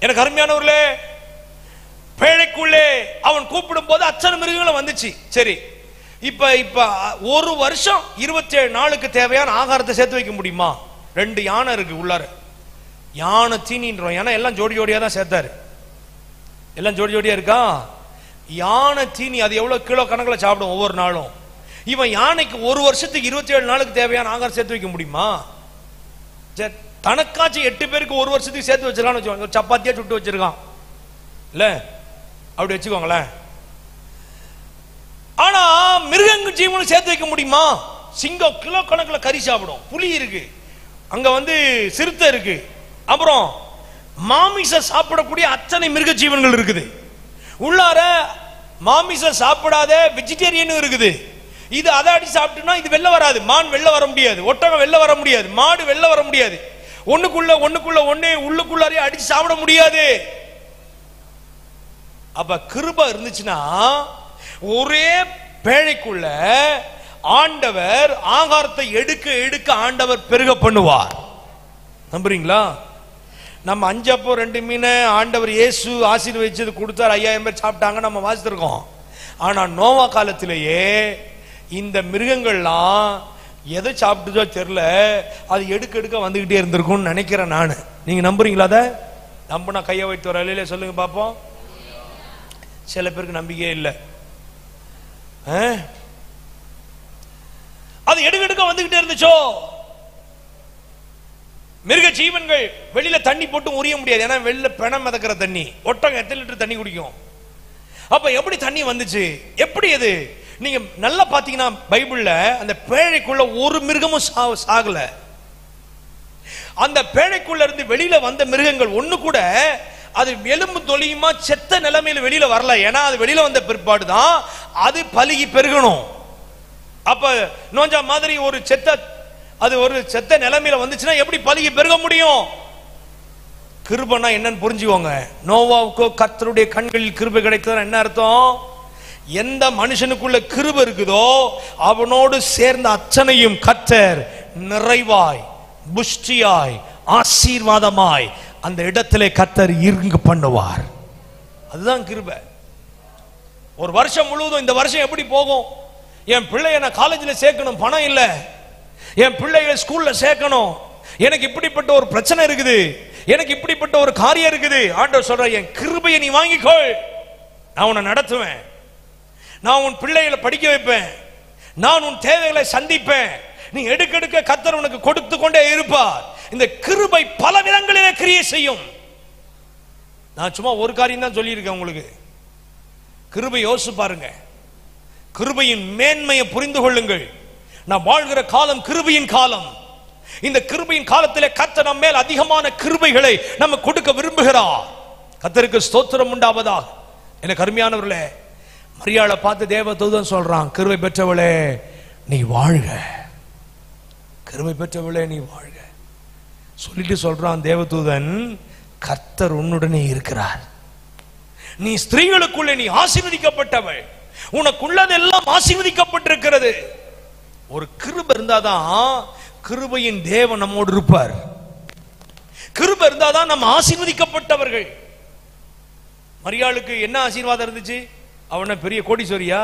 எனக்கு அருமையானவர்களே. பேழைக்குள்ளே அவன் கூப்பிடும் போது அத்தனை மிருகங்களும் வந்துச்சு. சரி, இப்ப 1 வருஷம் 27 நாளுக்கு தேவையான ஆகாரத்தை சேர்த்து வைக்க முடியுமா? 2 யானை இருக்கு உள்ளார. யானை தீனின்றோம். ஏன்னா எல்லாம் ஜோடி ஜோடியா தான் சேர்த்தாரு. எல்லாம் ஜோடி ஜோடியா இருக்கா. யானை தீனி அது எவ்வளவு கிலோ கணக்கில் சாப்பிடும் ஒவ்வொரு நாளும். இவன் யானைக்கு 1 வருஷத்துக்கு 27 நாளுக்கு தேவையான ஆகாரம் சேர்த்து வைக்க முடியுமா? தனக்காச்சும் 8 பேருக்கு 1 வருஷத்துக்கு சேர்த்து வச்சிருக்கான்னு ஒரு சப்பாத்தியா சுட்டு வச்சிருக்கான் இல்ல, அப்படி வச்சுக்கோங்களேன். ஆனா மிருகங்க ஜீவனும் சேர்த்து வைக்க முடியுமா? சிங்கம் கிலோ கணக்கில் கறி சாப்பிடும், புலி இருக்கு, அங்க சிறுத்தை இருக்கு, அப்புறம் மாமிசம் சாப்பிடக்கூடிய அத்தனை மிருக ஜீவன்கள் இருக்குது. உள்ளார மாமிசம் சாப்பிடாத வெஜிடேரியனும் இருக்குது. இது அதை அடி சாப்பிட்டுனா இது வெளில வராது. மான் வெளில வர முடியாது, ஒட்டகம் வெளில வர முடியாது, மாடு வெளில வர முடியாது. ஒண்ணுக்குள்ள ஒண்ணே உள்ளுக்குள்ளாரே அடிச்சு சாப்பிட முடியாது. அப்ப கிருபை இருந்துச்சுன்னா ஒரே பேழைக்குள்ள ஆண்டவர் ஆகாரத்தை எடுக்க எடுக்க ஆண்டவர் பெருக பண்ணுவார். நம்புறீங்களா? நம்ம 5 அப்போ 2 மீன் ஆண்டவர் இயேசு ஆசீர்வதிச்சது கொடுத்தார், 5000 பேர் சாப்பிட்டாங்க, நம்ம வாசித்திருக்கோம். ஆனா நோவா காலத்திலேயே இந்த மிருகங்கள்லாம் எதை சாப்பிட்டுதோ தெரியல, அது எடுக்க எடுக்க வந்துகிட்டே இருந்திருக்கும்னு நினைக்கிறேன் நான். நீங்க நம்புறீங்களா? அதை நம்பினா கையை வைத்து ஒரு அலையில சொல்லுங்க பாப்போம். சில பேருக்கு நம்பிக்கையே இல்லை. அது எடுக்க எடுக்க வந்துகிட்டே இருந்துச்சோ. மிருக ஜீவன்கள் வெளியில தண்ணி போட்டு உரிய முடியாது, ஏன்னா வெளியில பிணம் மிதக்கிற தண்ணி. ஒட்டகம் எத்தனை லிட்டர் தண்ணி குடிக்கும்? அப்ப எப்படி தண்ணி வந்துச்சு? எப்படி? அது நீங்க நல்லா பாத்தீங்கன்னா பைபிள்ல அந்த பேழைக்குள்ள ஒரு மிருகமும் சாகல. அந்த பேழைக்குள்ள இருந்து வெளியில வந்த மிருகங்கள் ஒண்ணு கூட அது எலும்பு தொலியுமா செத்த நிலைமையில வெளியில வரல. ஏன்னா அது வெளியில வந்த பிற்பாடுதான் அது பலுகி பெருகணும். அப்ப நோஞ்சா மாதிரி ஒரு செத்த நிலைமையில வந்துச்சுன்னா எப்படி பலுகி பெருக முடியும்? கிருபைனா என்னன்னு புரிஞ்சுக்கோங்க. நோவாவுக்கோ கர்த்தருடைய கண்களில் கிருபை கிடைத்தது என்ன அர்த்தம்? எந்த மனுஷனுக்குள்ள கிருபை இருக்குதோ அவனோடு சேர்ந்த அத்தனையும் கர்த்தர் நிறைவாய், புஷ்டியாய், ஆசீர்வாதமாய் அந்த இடத்திலே கர்த்தர் இறங்கு பண்ணுவார். அதுதான் கிருபை. ஒரு வருஷம் முழுவதும் இந்த வருஷம் எப்படி போகும்? என் பிள்ளைய நான் காலேஜில் சேர்க்கணும், பணம் இல்லை. என் பிள்ளைகளை ஸ்கூல்ல சேர்க்கணும், எனக்கு இப்படிப்பட்ட ஒரு பிரச்சனை இருக்குது, எனக்கு இப்படிப்பட்ட ஒரு காரியம் இருக்குது. ஆண்டவர் சொல்ற, என் கிருபையை நீ வாங்கிக்கொள், நான் உன்னை நடத்துவேன், நான் உன் பிள்ளைகளை படிக்க வைப்பேன், நான் உன் தேவைகளை சந்திப்பேன், நீ எடுக்க கர்த்தர் உனக்கு கொடுத்து கொண்டே இருப்பார். இந்த கிருபை பல விதங்களிலே கிரியை செய்யும். நான் சும்மா ஒரு காரியம் தான் சொல்லியிருக்கேன் உங்களுக்கு. கிருபை யோசிச்சு பாருங்க, கிருபையின் மேன்மையை புரிந்து கொள்ளுங்கள். நான் வாழ்கிற காலம் கிருபையின் காலம். இந்த கிருபையின் காலத்திலே கர்த்தர் நம்ம மேல் அதிகமான கிருபைகளை நம்ம கொடுக்க விரும்புகிறார். கர்த்தருக்கு ஸ்தோத்திரம் உண்டாவதாக. எனக்கு அருமையானவர்களே, மரியாளை பார்த்து தேவதூதன் சொல்றான், கிருபை பெற்றவளே நீ வாழ்க, கிருபை பெற்றவளே நீ வாழ்க. சொல்லிட்டு சொல்றான் தேவதூதன், கர்த்தர் உன்னுடனே இருக்கிறார், நீ ஸ்திரீகளுக்குள்ளே நீ ஆசீர்வதிக்கப்பட்டவள், உனக்குள்ளதெல்லாம் ஆசீர்வதிக்கப்பட்டிருக்கிறது. ஒரு கிருபை இருந்தாதான் கிருபையின் தேவன் நம்மோடு இருப்பார். கிருபை இருந்தாதான் நம்ம ஆசீர்வதிக்கப்பட்டவர்கள். மரியாளுக்கு என்ன ஆசீர்வாதம் இருந்துச்சு? அவன பெரிய கோடீஸ்வரியா?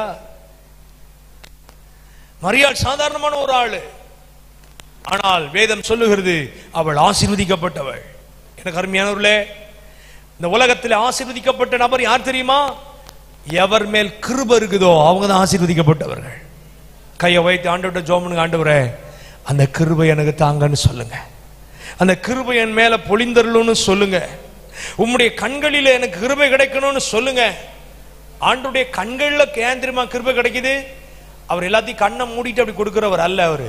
மரியாள் சாதாரணமான ஒரு ஆளு. ஆனால் வேதம் சொல்லுகிறது அவள் ஆசீர்வதிக்கப்பட்டவள். எனக்கு அருமையானவர்களே, இந்த உலகத்தில் ஆசீர்வதிக்கப்பட்ட நபர் யார் தெரியுமா? எவர் மேல் கிருபை இருக்குதோ அவங்க தான் ஆசீர்வதிக்கப்பட்டவர்கள். கையை வைத்து ஆண்டவர்கிட்ட ஜெபம் பண்ணுங்க, ஆண்டவரே அந்த கிருபை எனக்கு தாங்கன்னு சொல்லுங்க, அந்த கிருபை என் மேல பொழிந்தருளுன்னு சொல்லுங்க, உம்முடைய கண்களில எனக்கு கிருபை கிடைக்கணும்னு சொல்லுங்க. ஆண்டவருடைய கண்கள்ல ஏன் தெரியுமா கிருபை கிடைக்குது? அவர் எல்லாத்தையும் கண்ணை மூடிட்டு அப்படி கொடுக்கிறவர் அல்ல. அவரு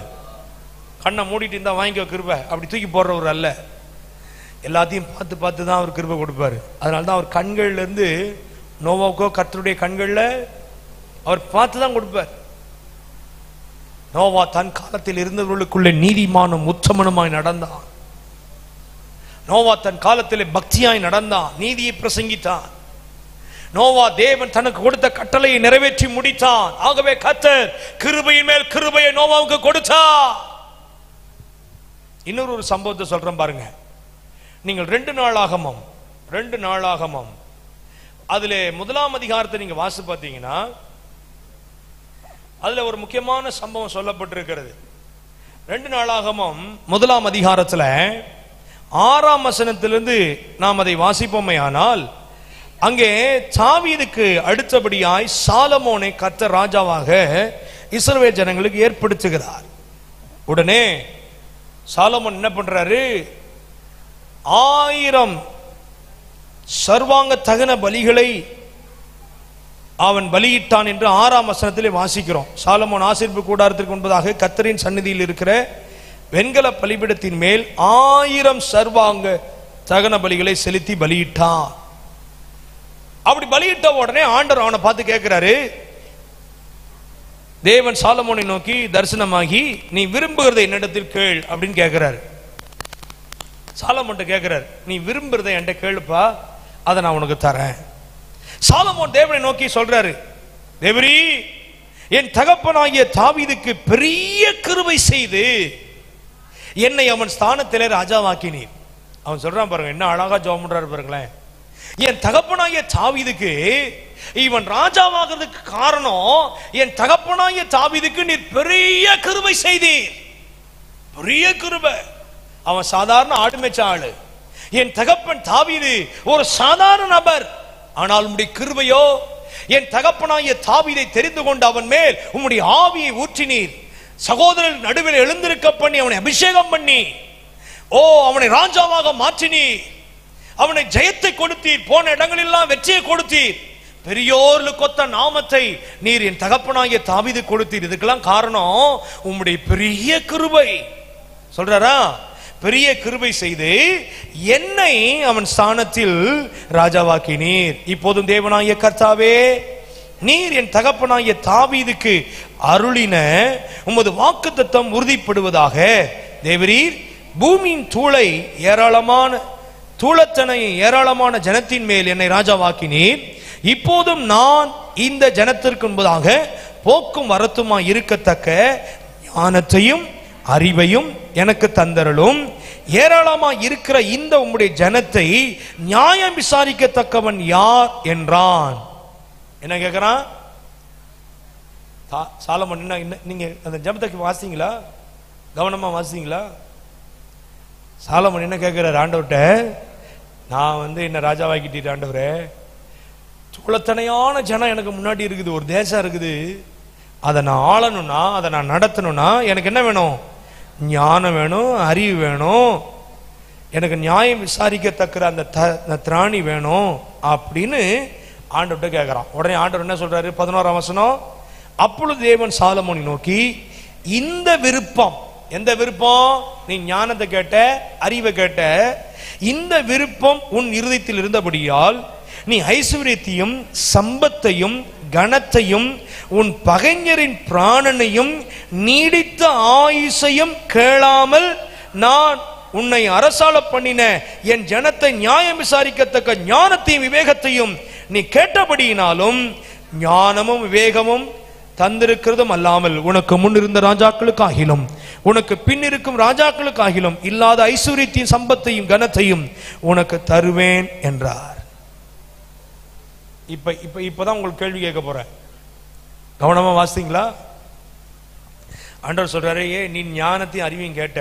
கண்ணை மூடிட்டு இருந்தா வாங்கிக்க கிருபை அப்படி தூக்கி போடுறவர் அல்ல. எல்லாத்தையும் பார்த்து பார்த்து தான் அவர் கிருபை கொடுப்பாரு. அதனால்தான் அவர் கண்கள்ல இருந்து நோவாவுக்கோ கர்த்தருடைய கண்கள்ல அவர் பார்த்து தான் கொடுப்பார். நோவா தன் காலத்தில் இருந்தவர்களுக்குள்ளே நீதிமானும் உத்தமனுமாய் நடந்தான். நோவா தன் காலத்தில் பக்தியாய் நடந்தான், நீதியை பிரசங்கித்தான். நோவா தேவன் தனக்கு கொடுத்த கட்டளையை நிறைவேற்றி முடித்தான். ஆகவே கர்த்தர் கிருபையின் மேல் கிருபையை நோவாவுக்கு கொடுத்தார். இன்னொரு சம்பவத்தை சொல்றேன் பாருங்க. நீங்கள் 2 நாளாகமம் அதுல 1ஆம் அதிகாரத்தை நீங்க வாசி பார்த்தீங்கன்னா அதுல ஒரு முக்கியமான சம்பவம் சொல்லப்பட்டிருக்கிறது. 2 நாளாகமம் 1ஆம் அதிகாரத்துல 6ஆம் வசனத்திலிருந்து நாம் அதை வாசிப்போமே ஆனால் அங்கே தாவீதுக்கு அடுத்தபடியாய் சாலமோனை கர்த்தர் ராஜாவாக இஸ்ரவேல் ஜனங்களுக்கு ஏற்படுத்துகிறார். உடனே சாலமோன் என்ன பண்றாரு? 1000 சர்வாங்க தகன பலிகளை அவன் பலியிட்டான் என்று 6ஆம் வசனத்திலே வாசிக்கிறோம். சாலமோன் ஆசீர்ப்பு கூடாரத்திற்கு முன்பதாக கர்த்தரின் சந்நிதியில் இருக்கிற வெண்கல பலிபீடத்தின் மேல் 1000 சர்வாங்க தகன பலிகளை செலுத்தி பலியிட்டான். அப்படி பலியிட்ட உடனே ஆண்டவர் அவனை பார்த்து கேட்கிறாரு. தேவன் சாலமோனை நோக்கி தரிசனமாகி நீ விரும்புகிறதை என்னிடத்தில் கேள் அப்படின்னு கேட்கிறாரு. சாலமோன் கேட்கிறார், நீ விரும்புறதை என்கிட்ட கேளுப்பா, அதை நான் உனக்கு தரேன். சாலமோன் தேவனை நோக்கி சொல்றாரு, தேவரீ என் தகப்பனாகிய தாவீதுக்கு பெரிய கிருபை செய்து என்னை அவன் ஸ்தானத்திலே ராஜாவாக்கினீர். அவன் சொல்றான் பாருங்க, என்ன அழகா ஜெபம் பண்றாரு பாருங்களேன். என் தகப்பனாகிய தாவீதுக்கு இவன் ராஜாவாகிறதுக்கு காரணம் என் தகப்பனாகிய தாவீதுக்கு நீர் பெரிய கிருபை செய்தீர். பெரிய கிருபை. அவன் சாதாரண ஆடு மேய்ச்ச ஆளு. என் தகப்பன் தாவீது ஒரு சாதாரண நபர். ஆனால் உம்முடைய கிருபையோ என் தகப்பனாகிய தாவீதை தெரிந்து கொண்டு அவன் மேல் உம்முடைய ஆவியை ஊற்றினீர். சகோதரர் நடுவில் எழுந்திருக்க பண்ணி அவனை அபிஷேகம் பண்ணி அவனை ராஜாவாக மாற்றினீர். அவனை ஜெயத்தை கொடுத்தீர், போன இடங்களெல்லாம் வெற்றியை கொடுத்தீர். பெரியோர்களுக்கொத்த நாமத்தை நீர் என் தகப்பனாகிய தாவீது கொடுத்தீர். இதுக்கெல்லாம் காரணம் உம்முடைய பெரிய கிருபை. சொல்றாரா? பெரிய கிருபை செய்து என்னை அவன் ஸ்தானத்தில் ராஜாவாக்கினீர். இப்போதும் தேவனாகிய கர்த்தாவே நீர் என் தகப்பனாகிய தாவீதுக்கு அருளின உமது வாக்குத்தத்தம் உறுதிப்படுவதாக. தேவரீர் பூமியின் தூளை ஏராளமான தூளத்தனை ஏராளமான ஜனத்தின் மேல் என்னை ராஜாவாக்கினீர். இப்போதும் நான் இந்த ஜனத்திற்கு முன்பதாக போக்கும் வரத்துமாய் இருக்கத்தக்க ஞானத்தையும் அறிவையும் எனக்கு தந்தருளும். ஏராளமாய் இருக்கிற இந்த உம்முடைய ஜனத்தை நியாயம் விசாரிக்கத்தக்கவன் யார் என்றான். என்ன கேட்கிறான் சாலமோன்? நீங்க அந்த ஜெபத்தை வாசிங்களா? கவனமா வாசிங்களா? சாலமோன் என்ன கேட்கிறார் ஆண்டவர்கிட்ட? நான் என்ன ராஜாவாக்கிட்டீர் ஆண்டவரே, தூளத்தனையான ஜனம் எனக்கு முன்னாடி இருக்குது, ஒரு தேசம் இருக்குது, அதை நான் ஆளணும்னா, அதை நான் நடத்தணும்னா எனக்கு என்ன வேணும்? ஞானம் வேணும், அறிவு வேணும், எனக்கு நியாயம் விசாரிக்கத்தக்கிற அந்த திராணி வேணும் அப்படின்னு ஆண்டவர்கிட்ட கேட்கிறான். உடனே ஆண்டவர் என்ன சொல்றாரு? 11ஆம் வசனம். அப்பொழுது தேவன் சாலமோனை நோக்கி, இந்த விருப்பம், எந்த விருப்பம்? நீ ஞானத்தை கேட்ட, அறிவை கேட்ட, இந்த விருப்பம் உன் இருதயத்தில் இருந்தபடியால் நீ ஐஸ்வர்யத்தையும் சம்பத்தையும் கனத்தையும் உன் பகைஞரின் பிராணனையும் நீடித்த ஆயுசையும் கேளாமல் நான் உன்னை அரசாள பண்ணின என் ஜனத்தை நியாயம் விசாரிக்கத்தக்க ஞானத்தையும் விவேகத்தையும் நீ கேட்டபடியினாலும் ஞானமும் விவேகமும் தந்திருக்கிறதும் அல்லாமல் உனக்கு முன் இருந்த ராஜாக்களுக்காகிலும் உனக்கு பின் இருக்கும் ராஜாக்களுக்காகிலும் இல்லாத ஐஸ்வர்யத்தையும் சம்பத்தையும் கனத்தையும் உனக்கு தருவேன் என்றார். இப்பதான் உங்களுக்கு கேள்வி கேட்க போறேன். கவனமா வாசிங்களா? ஆண்டவர் சொல்றாரு, நீ ஞானத்தையும் அறிவையும் கேட்ட,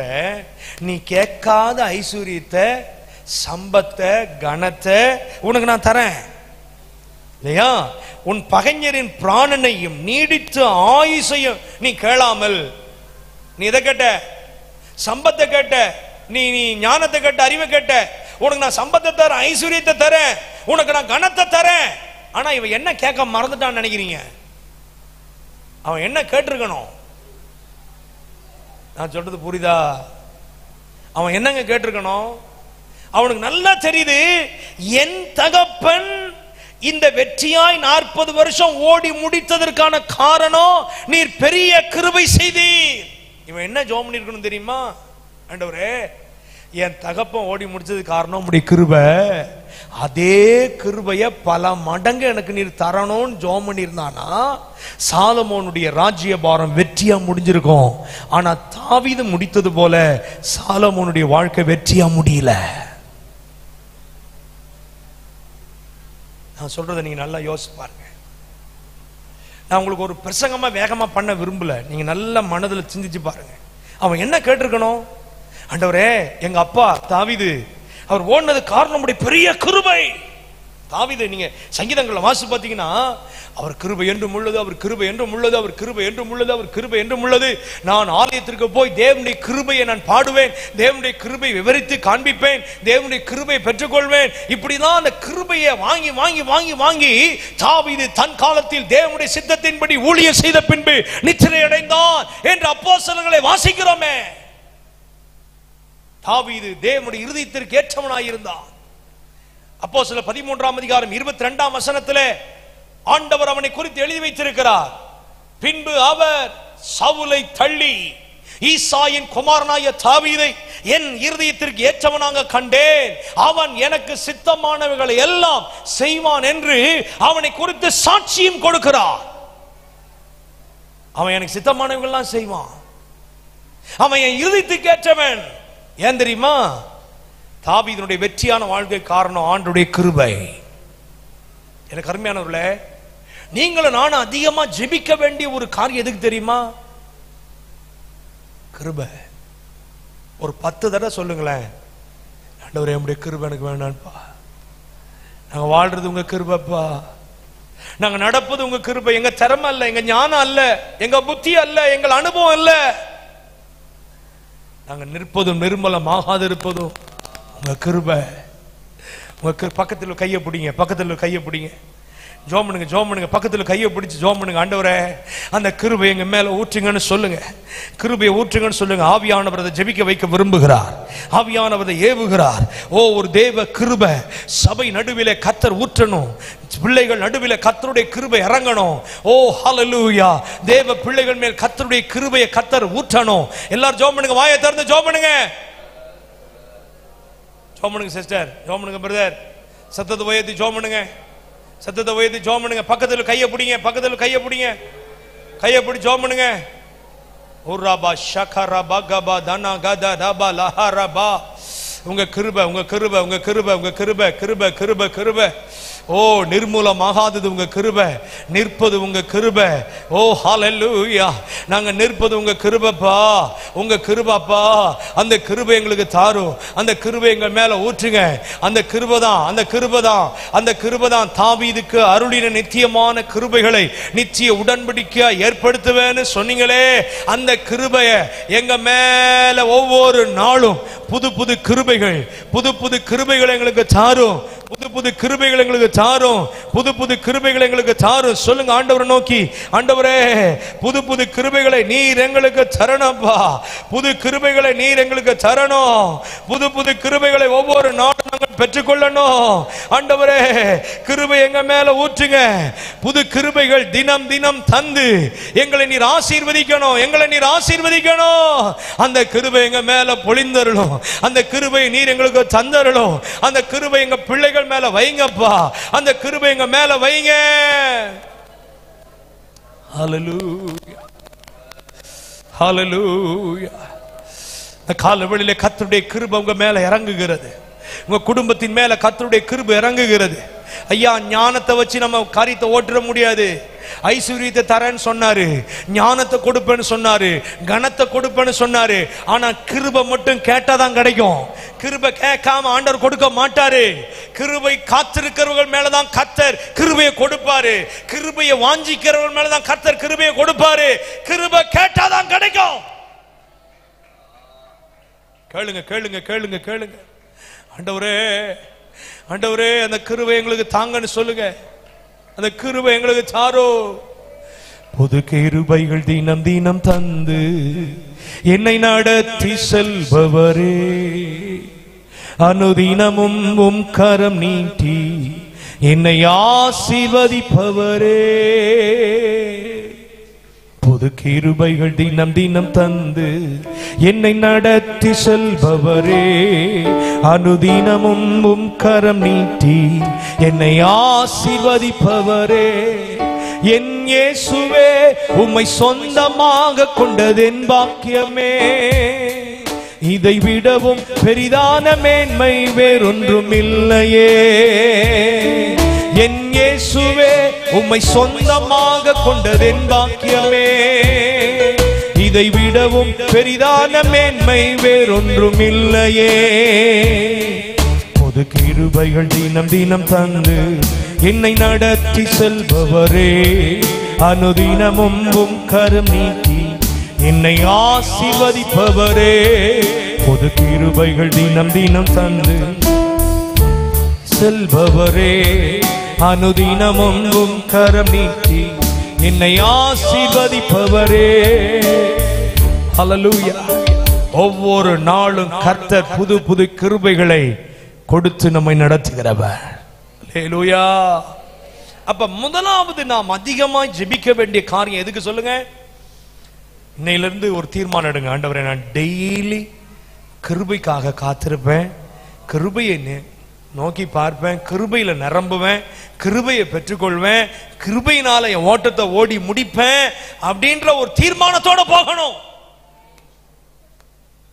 நீ கேட்காத ஐஸ்வர்யத்தை சம்பத்தை கனத்தை உனக்கு நான் தரேன் இல்லையா? உன் பகைஞரின் பிராணனையும் நீடித்த ஆயுசையும் நீ கேளாமல், நீ இதை கேட்ட, சம்பத்தை கேட்ட, நீ ஞானத்தை கேட்ட, அறிவை கேட்ட, உனக்கு நான் சம்பத்தை தரேன், ஐஸ்வர்யத்தை தரேன், உனக்கு நான் கனத்தை தரேன். ஆனா இவன் என்ன கேட்க மறந்துட்டான்னு நினைக்கிறீங்க? அவன் என்ன கேட்டிருக்கணும்? நான் சொல்றது புரியுதா? அவன் என்னங்க கேட்டிருக்கணும்? அவனுக்கு நல்லா தெரியுது, என் தகப்பன் இந்த வெற்றியாய் 40 வருஷம் ஓடி முடித்ததற்கான காரணம் நீர் பெரிய கிருபை செய்தீர். இவன் என்ன ஜெபம் பண்ணிருக்கணும் தெரியுமா? ஆண்டவரே, என் தகப்பன் ஓடி முடிச்சது காரணம் உம்முடைய கிருபை, அதே கிருபைய பல மடங்கு எனக்கு நீர் தரணும்னு ஜெபம் பண்ணியிருந்தானா சாலமோனுடைய ராஜ்ய பாரம் வெற்றியா முடிஞ்சிருக்கும். ஆனா தாவீது முடித்தது போல சாலமோனுடைய வாழ்க்கை வெற்றியா முடியல. நான் சொல்றதை நீங்க நல்லா யோசிச்சு பாருங்க. நான் உங்களுக்கு ஒரு பிரசங்கமா வேகமா பண்ண விரும்பல, நீங்க நல்ல மனதில் சிந்திச்சு பாருங்க. அவன் என்ன கேட்டிருக்கணும்? ஆண்டவரே, எங்க அப்பா தாவீது அவர் ஓடுனது காரணம் உம்முடைய பெரிய கிருபை. தாவீது நீங்க சங்கீதங்களை வாசி பார்த்தீங்கன்னா, அவர் கிருபை என்றும் உள்ளது, அவர் கிருபை என்றும் உள்ளது, அவர் கிருபை என்றும் உள்ளது, அவர் கிருபை என்றும் உள்ளது. நான் ஆலயத்திற்கு போய் தேவனுடைய கிருபையை நான் பாடுவேன், தேவனுடைய கிருபை விவரித்து காண்பிப்பேன், தேவனுடைய கிருபையை பெற்றுக்கொள்வேன். இப்படிதான் அந்த கிருபையை வாங்கி வாங்கி வாங்கி வாங்கி தாவீது தன் காலத்தில் தேவனுடைய சித்தத்தின்படி ஊழியம் செய்த பின்பு நித்திரை அடைந்தான் என்று அப்போஸ்தலர்களை வாசிக்கிறோமே. தாவீது தேவனுடைய இருதயத்திற்கு ஏற்றவனாயிருந்தான். அப்போஸ்தலர் 13ஆம் அதிகாரம் 22ஆம் வசனத்திலே ஆண்டவர் அவனை குறித்து எழுதி வைத்திருக்கிறார். பின்பு அவர் சவுலை தள்ளி ஈசாயின் குமாரனாய தாவீதை என் இருதயத்திற்கு ஏற்றவனாக கண்டேன், அவன் எனக்கு சித்தமானவைகளை எல்லாம் செய்வான் என்று அவனை குறித்து சாட்சியும் கொடுக்கிறார். அவன் எனக்கு சித்தமானவைகள் எல்லாம் செய்வான், அவன் என் இருதயத்துக்கு ஏற்றவன். ஏன் தெரியுமா? தாவீதுடைய வெற்றியான வாழ்க்கை காரணம் ஆண்டவருடைய கிருபை. எனக்கு அருமையானவர்களே, நீங்களும் நானும் அதிகமா ஜெபிக்க வேண்டிய ஒரு காரியம் எதுக்கு தெரியுமா? கிருபை. ஒரு 10 தடவை சொல்லுங்களேன், ஆண்டவரே உம்முடைய கிருபை எனக்கு வேணாம்ப்பா, நாங்க வாழ்றது உங்க கிருபைப்பா, நாங்க நடப்பது உங்க கிருபை, எங்க திறமை அல்ல, எங்க ஞானம் அல்ல, எங்க புத்தி அல்ல, எங்கள் அனுபவம் அல்ல, நாங்க நிற்பதும் நிர்மலமாகாது இருப்பதும் உங்க கிருபை. உங்க பக்கத்தில் கையை பிடிங்க, பக்கத்தில் கையை பிடிங்க, ஜோம் பண்ணுங்க, ஜோம் பண்ணுங்க, பக்கத்தில் கையை பிடிச்சு ஜோம் பண்ணுங்க. ஆண்டவரே, அந்த கிருபை எங்க மேல ஊற்றுங்கன்னு சொல்லுங்க, கிருபையை ஊற்றுங்கன்னு சொல்லுங்க. ஆவியானவர் அதை ஜெபிக்க வைக்க விரும்புகிறார், ஆவியானவர் அதை ஏவுகிறார். ஓ, ஒரு தேவ கிருபை சபை நடுவிலே கர்த்தர் ஊற்றணும், பிள்ளைகள் நடுவில் கர்த்தருடைய கிருபை இறங்கணும். ஓ ஹல்லேலூயா. தேவ பிள்ளைகள் மேல் கர்த்தருடைய கிருபையை கர்த்தர் ஊற்றணும். எல்லாரும் ஜெபம் பண்ணுங்க, வாயை திறந்து ஜெபம் பண்ணுங்க. ஜெபம் பண்ணுங்க சிஸ்டர், ஜெபம் பண்ணுங்க பிரதர். சத்தத்தை உயர்த்தி ஜெபம் பண்ணுங்க, சத்தத்தை உயர்த்தி ஜெபம் பண்ணுங்க. பக்கத்துல கையை பிடிங்க, பக்கத்துல கையை பிடிங்க, கையை பிடி ஜெபம் பண்ணுங்க. உர்ரபா ஷகரபா கபா தனா கதா ரபா லஹரபா. உங்க கிருபை, உங்க கிருபை, உங்க கிருபை, உங்க கிருபை, கிருபை கிருபை கிருபை. ஓ நிர்மூலமாகாதது உங்க கிருபை, நிற்பது உங்க கிருபை. ஓ ஹல்லேலூயா. நாங்க நிற்பது உங்க கிருபைப்பா, உங்க கிருபைப்பா. அந்த கிருபை எங்களுக்கு தாரும், அந்த கிருபை எங்கள் மேல ஊற்றுங்க. அந்த கிருபை தான், அந்த கிருபை தான், அந்த கிருபை தான் தாவீதுக்கு அருளின நித்தியமான கிருபைகளை நித்திய உடன்படிக்கையா ஏற்படுத்துவேன்னு சொன்னீங்களே. அந்த கிருபைய எங்க மேல ஒவ்வொரு நாளும் புது புது கிருபைகள், புது புது கிருபைகள் எங்களுக்கு தாரும், புது புது கிருபைகள் எங்களுக்கு தாரும், புது புது கிருபைகள் எங்களுக்கு தாரும். சொல்லுங்க ஆண்டவரை நோக்கி, ஆண்டவரே புது புது கிருபைகளை நீர் எங்களுக்கு தரணும்பா, புது கிருபைகளை நீர் எங்களுக்கு தரணும், புது புது கிருபைகளை ஒவ்வொரு நாளும் நாங்கள் பெற்றுக்கொள்ளணும். ஆண்டவரே கிருபை எங்க மேல ஊற்றுங்க, புது கிருபைகள் தினம் தினம் தந்து எங்களை நீர் ஆசீர்வதிக்கணும், எங்களை நீர் ஆசீர்வதிக்கணும். அந்த கிருபை எங்க மேல பொழிந்தருளும், அந்த கிருபை நீர் எங்களுக்கு தந்தருளும். அந்த கிருபை எங்க பிள்ளைகள் மேல வைங்கப்பா, அந்த கிருபை எங்க மேல வைங்க. ஹல்லேலூயா, ஹல்லேலூயா. இந்த காலவெளியிலே கர்த்தருடைய கிருபை உங்க மேல இறங்குகிறது, உங்க குடும்பத்தின் மேல கர்த்தருடைய கிருபை இறங்குகிறது. ஐயா ஞானத்தை வச்சு நம்ம காரியத்தை ஓட்டுற முடியாது. ஐஸ்வர்யத்தை தரேன்னு சொன்னாரு, ஞானத்தை கொடுப்பேன்னு சொன்னாரு, கனத்தை கொடுப்பேன்னு சொன்னாரு. ஆனா கிருபை மட்டும் கேட்டாதான் கிடைக்கும். கிருபை கேட்காம ஆண்டவர் கொடுக்க மாட்டாரு. கிருபை காத்திருக்கிறவர்கள் மேலதான் கர்த்தர் கிருபையை கொடுப்பாரு. கிருபையை வாஞ்சிக்கிறவர்கள் மேலதான் கர்த்தர் கிருபையை கொடுப்பாரு. கிருபை கேட்டாதான் கிடைக்கும். கேளுங்க கேளுங்க கேளுங்க கேளுங்க. ஆண்டவரே ஆண்டவரே அந்த கிருபை எங்களுக்கு தாங்கன்னு சொல்லுங்க, அந்த கிருபை எங்களுக்கு தாரோ. புது கிருபைகள் தினம் தினம் தந்து என்னை நடத்தி செல்பவரே, அனுதினமும் உம் கரம் நீட்டி என்னை ஆசீர்வதிப்பவரே. புது கிருபைகள் தினம் தினம் தந்து என்னை நடத்தி செல்பவரே, அனுதினமும் உம் கரம் நீட்டி என்னை ஆசீர்வதிப்பவரே. என் இயேசுவே உம்மை சொந்தமாக கொண்டதென் பாக்கியமே, இதை விடவும் பெரிதான மேன்மை வேறொன்றும் இல்லையே. என் இயேசுவே உம்மை சொந்தமாக கொண்டதென் பாக்கியமே, இதை விடவும் பெரிதான மேன்மை வேறொன்றும் இல்லையே. புது கிருபைகள் தினம் தினம் தந்து என்னை நடத்தி செல்பவரே, அனுதினமும் உம் கரம் நீட்டி என்னை ஆசீர்வதிப்பவரே. புது கிருபைகள் தினம் தினம் தந்து செல்பவரே, அனுதினமும் உம் கரம் நீட்டி என்னை ஆசீர்வதிப்பவரே. ஹல்லேலூயா. ஒவ்வொரு நாளும் கர்த்தர் புது புது கிருபைகளை கொடுத்து நம்மை நடத்துகிறவர். ஹல்லேலூயா. அப்ப முதலாவது நாம் அதிகமாய் ஜெபிக்க வேண்டிய காரியம் எதுக்கு சொல்லுங்க? இன்னையிலிருந்து ஒரு தீர்மானம் எடுங்க. ஆண்டவரே நான் டெய்லி கிருபைக்காக காத்திருப்பேன், கிருபையை நோக்கி பார்ப்பேன், கிருபையில நிரம்புவேன், கிருபையை பெற்றுக்கொள்வேன், கிருபையினால என் ஓட்டத்தை ஓடி முடிப்பேன் அப்படின்ற ஒரு தீர்மானத்தோட போகணும்.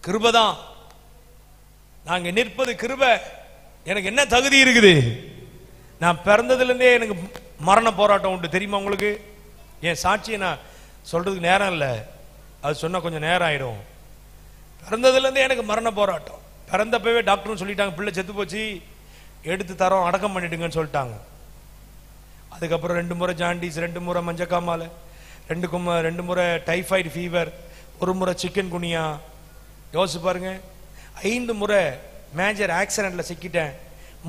கிருபைதான். நாங்க நிற்பது கிருபை. எனக்கு என்ன தகுதி இருக்குது? நான் பிறந்ததுல இருந்தே எனக்கு மரண போராட்டம் உண்டு, தெரியுமா உங்களுக்கு? என் சாட்சியை நான் சொல்றதுக்கு நேரம் இல்லை, அது சொன்னா கொஞ்சம் நேரம் ஆயிடும். பிறந்ததுல இருந்தே எனக்கு மரண போராட்டம். பிறந்தப்பவே டாக்டர்னு சொல்லிட்டாங்க, பிள்ளை செத்து போச்சு, எடுத்து தரோம், அடக்கம் பண்ணிடுங்கன்னு சொல்லிட்டாங்க. அதுக்கப்புறம் 2 முறை ஜாண்டிஸ், 2 முறை மஞ்சக்காமால, 2 முறை டைஃபாய்டு ஃபீவர், 1 முறை சிக்கன் குனியா. யோசிச்சு பாருங்க. 5 முறை மேஜர் ஆக்சிடென்ட்ல சிக்கிட்டேன்,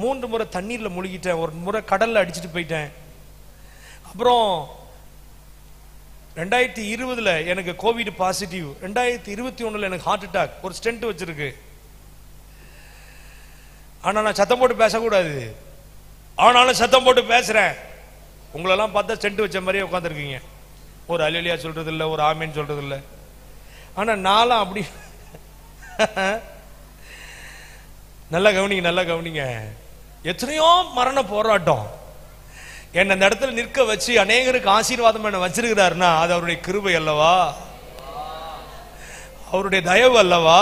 3 முறை தண்ணீர்ல முழுகிட்டேன், 1 முறை கடல்ல அடிச்சுட்டு போயிட்டேன். அப்புறம் 2020 எனக்கு கோவிட் பாசிட்டிவ், 2021 எனக்கு ஹார்ட் அட்டாக், ஒரு ஸ்டென்ட் வச்சிருக்கு. ஆனா நான் சத்தம் போட்டு பேசக்கூடாது. ஆனாலும் சத்தம் போட்டு பேசுறேன். உங்களெல்லாம் பார்த்தா சென்ட் வச்ச மாதிரியே உட்காந்துருக்கீங்க. ஒரு அல்லேலூயா சொல்றது இல்லை, ஒரு ஆமேன் சொல்றது இல்லை. ஆனா நானும் அப்படி நல்லா கவனிங்க, நல்லா கவனிங்க. எத்தனையோ மரண போராட்டம் என்ன இந்த இடத்துல நிற்க வச்சு அநேகருக்கு ஆசீர்வாதம் என்ன வச்சிருக்கிறாருன்னா அது அவருடைய கிருபை அல்லவா, அவருடைய தயவு அல்லவா.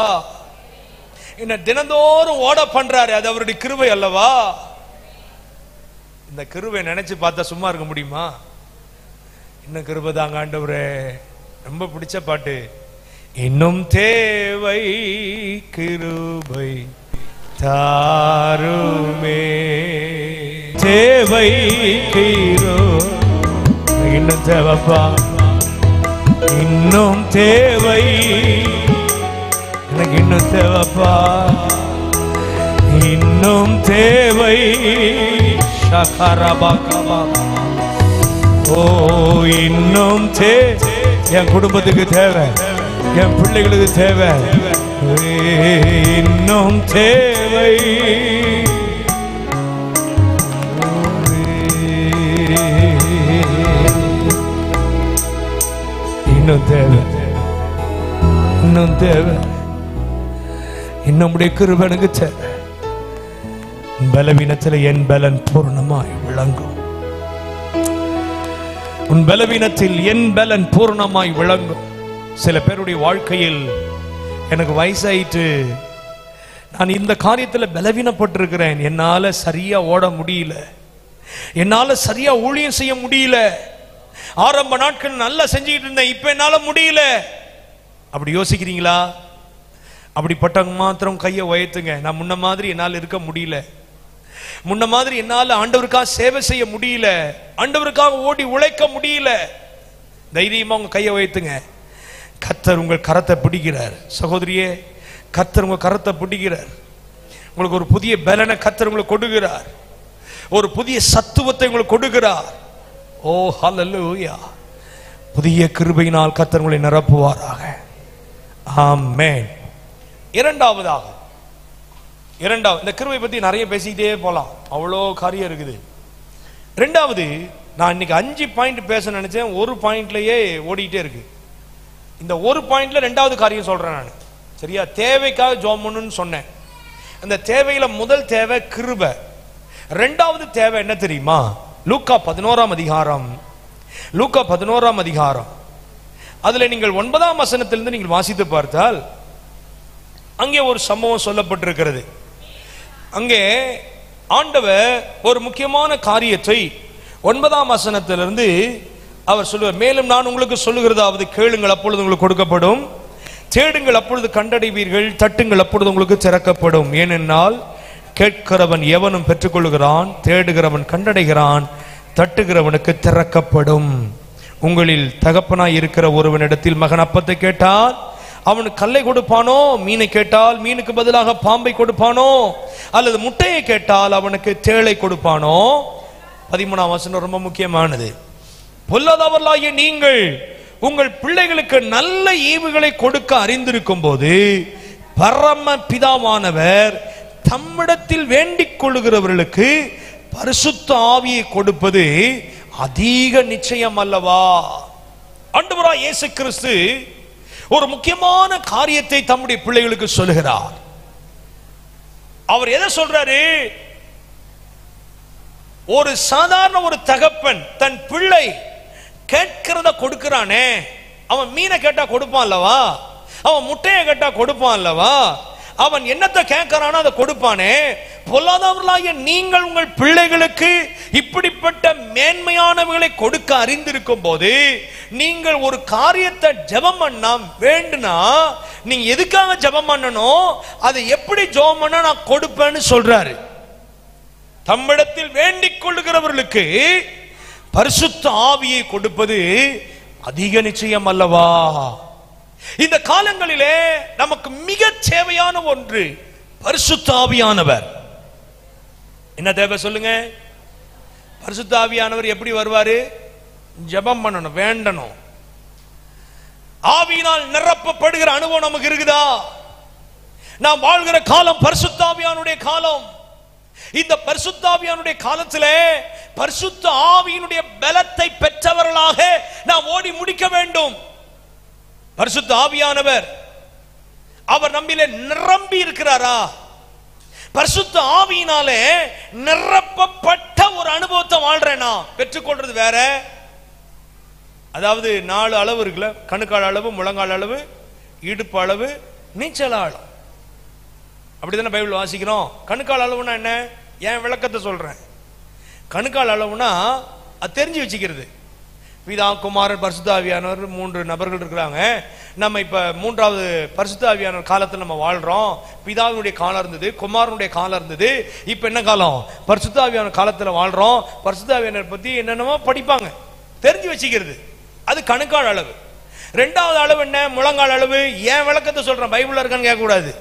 என்ன தினந்தோறும் ஓட பண்றாரு, அது அவருடைய கிருபை அல்லவா. இந்த கிருபை நினைச்சு பார்த்தா சும்மா இருக்க முடியுமா? இன்னும் கிருபை தாங்க ஆண்டவரே. ரொம்ப பிடிச்ச பாட்டு, இன்னும் தேவை கிருபை தாருமே, தேவை இன்னும் தேவைப்பா, இன்னும் தேவை எனக்கு, இன்னும் தேவைப்பா, இன்னும் தேவை. ஓ இன்னும் என் குடும்பத்துக்கு தேவை, என் பிள்ளைகளுக்கு தேவை, இன்னும் தேவை. இன்னும் தேவை, இன்னும் தேவை, இன்னும் கிருபை எனக்கு தேவை. பலவீனத்தில் என் பலன் பூர்ணமாய் விளங்கும், உன் பலவீனத்தில் என் பலன் பூர்ணமாய் விளங்கும். சில பேருடைய வாழ்க்கையில் எனக்கு வயசாயிட்டு, நான் இந்த காரியத்தில் பலவீனப்பட்டிருக்கிறேன், என்னால சரியா ஓட முடியல, என்னால சரியா ஊழியம் செய்ய முடியல, ஆரம்ப நாட்கள் நல்லா செஞ்சுக்கிட்டு இருந்தேன், இப்ப என்னால முடியல. அப்படி யோசிக்கிறீங்களா? அப்படிப்பட்டவங்க மாத்திரம் கையை உயர்த்துங்க. நான் முன்ன மாதிரி என்னால் இருக்க முடியல, முன்ன மாதிரி என்னால் ஆண்டவருக்காக சேவை செய்ய முடியல, ஆண்டவருக்காக ஓடி உழைக்க முடியல. தைரியமா உங்க கையை உயர்த்துங்க. கர்த்தர் உங்கள் கரத்தை பிடிக்கிறார். சகோதரியே, கர்த்தர் உங்க கரத்தை பிடிக்கிறார். உங்களுக்கு ஒரு புதிய பலனை கர்த்தர் உங்களுக்கு கொடுக்கிறார், ஒரு புதிய சத்துவத்தை உங்களுக்கு கொடுக்கிறார். ஓ ஹல்லேலூயா. புதிய கிருபையினால் கர்த்தர் உங்களை நிரப்புவாராக. ஆமென். இரண்டாவது இந்த கிருபை பத்தி நிறைய பேசிக்கிட்டே போலாம், அவ்வளோ காரியம் இருக்குது. ரெண்டாவது, நான் இன்னைக்கு 5 பாயிண்ட் பேச நினைச்சேன், ஒரு பாயிண்ட்லயே ஓடிக்கிட்டே இருக்கு. இந்த ஒரு பாயிண்ட்ல ரெண்டாவது காரியம் சொல்றேன் நான். சரியா? தேவைக்காக ஜெபம் பண்ணணும்னு சொன்னேன். அந்த தேவையில முதல் தேவை கிருபை. ரெண்டாவது தேவை என்ன தெரியுமா? லூக்கா 11ஆம் அதிகாரம், லூக்கா 11ஆம் அதிகாரம், அதுல நீங்கள் 9ஆம் வசனத்திலிருந்து நீங்கள் வாசித்து பார்த்தால் அங்கே ஒரு சம்பவம் சொல்லப்பட்டிருக்கிறது. அங்கே ஆண்டவர் ஒரு முக்கியமான காரியத்தை 9ஆம் வசனத்திலிருந்து அவர் சொல்லுவார். மேலும் நான் உங்களுக்கு சொல்லுகிறதாவது, கேளுங்கள் அப்பொழுது உங்களுக்கு கொடுக்கப்படும், தேடுங்கள் அப்பொழுது கண்டடைவீர்கள், தட்டுங்கள் அப்பொழுது உங்களுக்கு திறக்கப்படும். ஏனென்றால் கேட்கிறவன் எவனும் பெற்றுக்கொள்கிறான், தேடுகிறவன் கண்டடைகிறான், தட்டுகிறவனுக்கு திறக்கப்படும். உங்களில் தகப்பனாய் இருக்கிற ஒருவனிடத்தில் மகன் அப்பத்தை கேட்டால் அவனுக்கு கல்லை கொடுப்பானோ? மீனை கேட்டால் மீனுக்கு பதிலாக பாம்பை கொடுப்பானோ? அல்லது முட்டையை கேட்டால் அவனுக்கு தேளை கொடுப்பானோ? 13ஆம் வசனம் ரொம்ப முக்கியமானது. பொல்லாதவர்களாகிய நீங்கள் உங்கள் பிள்ளைகளுக்கு நல்ல ஈவுகளை கொடுக்க அறிந்திருக்கும் போது பரம பிதாவானவர் தம்மிடத்தில் வேண்டிக் கொள்ளுகிறவர்களுக்கு பரிசுத்த ஆவியை கொடுப்பது அதிக நிச்சயம் அல்லவா? ஆண்டவராகிய இயேசு கிறிஸ்து ஒரு முக்கியமான காரியத்தை தம்முடைய பிள்ளைகளுக்கு சொல்லுகிறார். அவர் எதை சொல்றாரு? ஒரு சாதாரண ஒரு தகப்பன் தன் பிள்ளை கேட்கிறத கொடுக்கிறானே, அவன் மீனை கேட்டா கொடுப்பான் அல்லவா, அவன் முட்டையை கேட்டா கொடுப்பான் அல்லவா, அவன் என்னத்தை கேட்கிறானோ அதை கொடுப்பானே. பொல்லாதவர்களாகிய நீங்கள் உங்கள் பிள்ளைகளுக்கு இப்படிப்பட்ட மேன்மையானவர்களை கொடுக்க அறிந்திருக்கும் போது நீங்கள் ஒரு காரியத்தை ஜெபம் பண்ணா வேண்டுனா நீங்க எதுக்காக ஜெபம் பண்ணணும், அதை எப்படி ஜெபம் பண்ணா நான் கொடுப்பேன்னு சொல்றாரு. தம்மிடத்தில் வேண்டிக் கொள்ளுகிறவர்களுக்கு பரிசுத்த ஆவியை கொடுப்பது அதிக நிச்சயம் அல்லவா? இந்த காலங்களிலே நமக்கு மிக தேவையான ஒன்று பரிசுத்த ஆவியானவர். என்ன தேவை சொல்லுங்க? பரிசுத்த ஆவியானவர் எப்படி வருவாரு? ஜெபம் பண்ணணும், வேண்டணும். ஆவியினால் நிரப்பப்படுகிற அனுபவம் நமக்கு இருக்குதா? நாம் வாழ்கிற காலம் பரிசுத்த ஆவியானுடைய காலம். இந்த பரிசுத்த ஆவியானுடைய காலத்திலே பரிசுத்த ஆவியினுடைய பலத்தை பெற்றவர்களாக நாம் ஓடி முடிக்க வேண்டும். பரிசுத்த ஆவியானவர் அவர் நம்மிலே நிரம்பி இருக்கிறாரா? பரிசுத்த ஆவியினாலே நிரப்பப்பட்ட ஒரு அனுபவத்தை வாழ்றேனா? பெற்றுக்கொள்றது வேற. அதாவது 4 அளவு இருக்குல்ல, கணுக்கால் அளவு, முழங்கால் அளவு, இடுப்பு அளவு, நீச்சல் ஆழம். அப்படித்தானே பைபிள் வாசிக்கிறோம். கணுக்கால் அளவுனா என்ன? ஏன் விளக்கத்தை சொல்றேன். கணுக்கால் அளவுனா அது தெரிஞ்சு வச்சுக்கிறது. பிதா, குமாரன், பரிசுத்த ஆவியானவர் 3 நபர்கள் இருக்கிறாங்க. நம்ம இப்ப 3வது பரிசுத்த ஆவியானவர் காலத்தில் நம்ம வாழ்றோம். பிதாவினுடைய காலம் இருந்தது, குமாரனுடைய காலம் இருந்தது. இப்ப என்ன காலம்? பரிசுத்த ஆவியானவர் காலத்தில் வாழ்றோம். பரிசுத்த ஆவியானவர் பத்தி என்னென்னமோ படிப்பாங்க, தெரிஞ்சு வச்சுக்கிறது. அது கணுக்கால் அளவு. 2வது அளவு என்ன? முழங்கால் அளவு. ஏன் விளக்கத்தை சொல்றேன், பைபிள்ல இருக்கான்னு கேட்க கூடாது.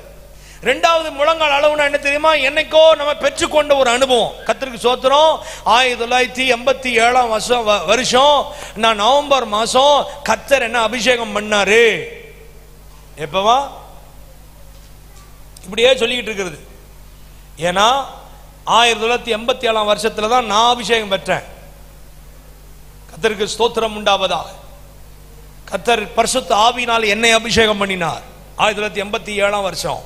2வது முழங்கால் அளவுனா என்ன தெரியுமா? என்னைக்கோ நம்ம பெற்றுக்கொண்ட ஒரு அனுபவம். கர்த்தருக்கு ஸ்தோத்திரம். 1987 வருஷம் நான் நவம்பர் மாசம் கர்த்தர் என்ன அபிஷேகம் பண்ணாரு. எப்பவா? இப்படியே சொல்லிக்கிட்டு இருக்கிறது. ஏன்னா 1987 வருஷத்துல தான் நான் அபிஷேகம் பெற்றேன். கர்த்தருக்கு ஸ்தோத்திரம் உண்டாவதாக. கர்த்தர் பரிசுத்த ஆவியினால் என்னை அபிஷேகம் பண்ணினார் 1987 வருஷம்.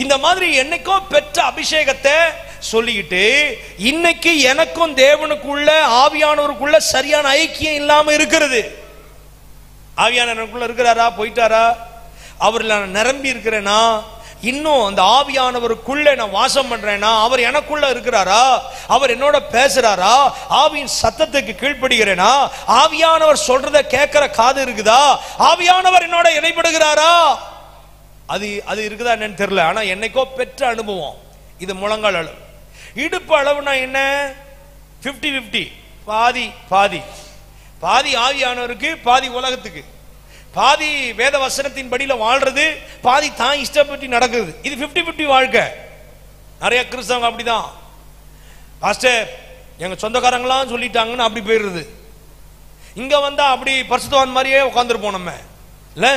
இந்த மாதிரி என்னைக்கோ பெற்ற அபிஷேகத்தை சொல்லிக்கிட்டு இன்னைக்கு எனக்கும் தேவனுக்குள்ள ஆவியானவருக்குள்ள சரியான ஐக்கியம் இல்லாம இருக்கிறது. ஆவியானவருக்குள்ள இருக்கிறாரா? போயிட்டாரா? அவர்ல நான் நிரம்பி இருக்கிறேனா? இன்னும் அந்த ஆவியானவருக்குள்ள நான் வாசம் பண்றேனா? அவர் எனக்குள்ள இருக்கிறாரா? அவர் என்னோட பேசுறாரா? ஆவியின் சத்தத்துக்கு கீழ்ப்படுகிறேனா? ஆவியானவர் சொல்றத கேட்கிற காது இருக்குதா? ஆவியானவர் என்னோட இணைப்படுகிறாரா? அது இருக்குதா என்னன்னு தெரியல. ஆனா என்னைக்கோ பெற்ற அனுபவம். இது முழங்கால் அளவு. இடுப்பு அளவுனா என்ன? 50-50, பாதி பாதி. பாதி ஆவியானவருக்கு, பாதி உலகத்துக்கு. பாதி வேத வசனத்தின் படியில வாழ்றது, பாதி தான் இஷ்டப்பட்டு நடக்குது. இது 50-50 வாழ்க்கை. நிறைய கிறிஸ்தவங்க அப்படிதான். பாஸ்டர் எங்க சொந்தக்காரங்களாம் சொல்லிட்டாங்கன்னு அப்படி போயிடுறது. இங்க வந்தா அப்படி பரிசுத்தவான் மாதிரியே உட்கார்ந்துருப்போம் நம்ம இல்ல.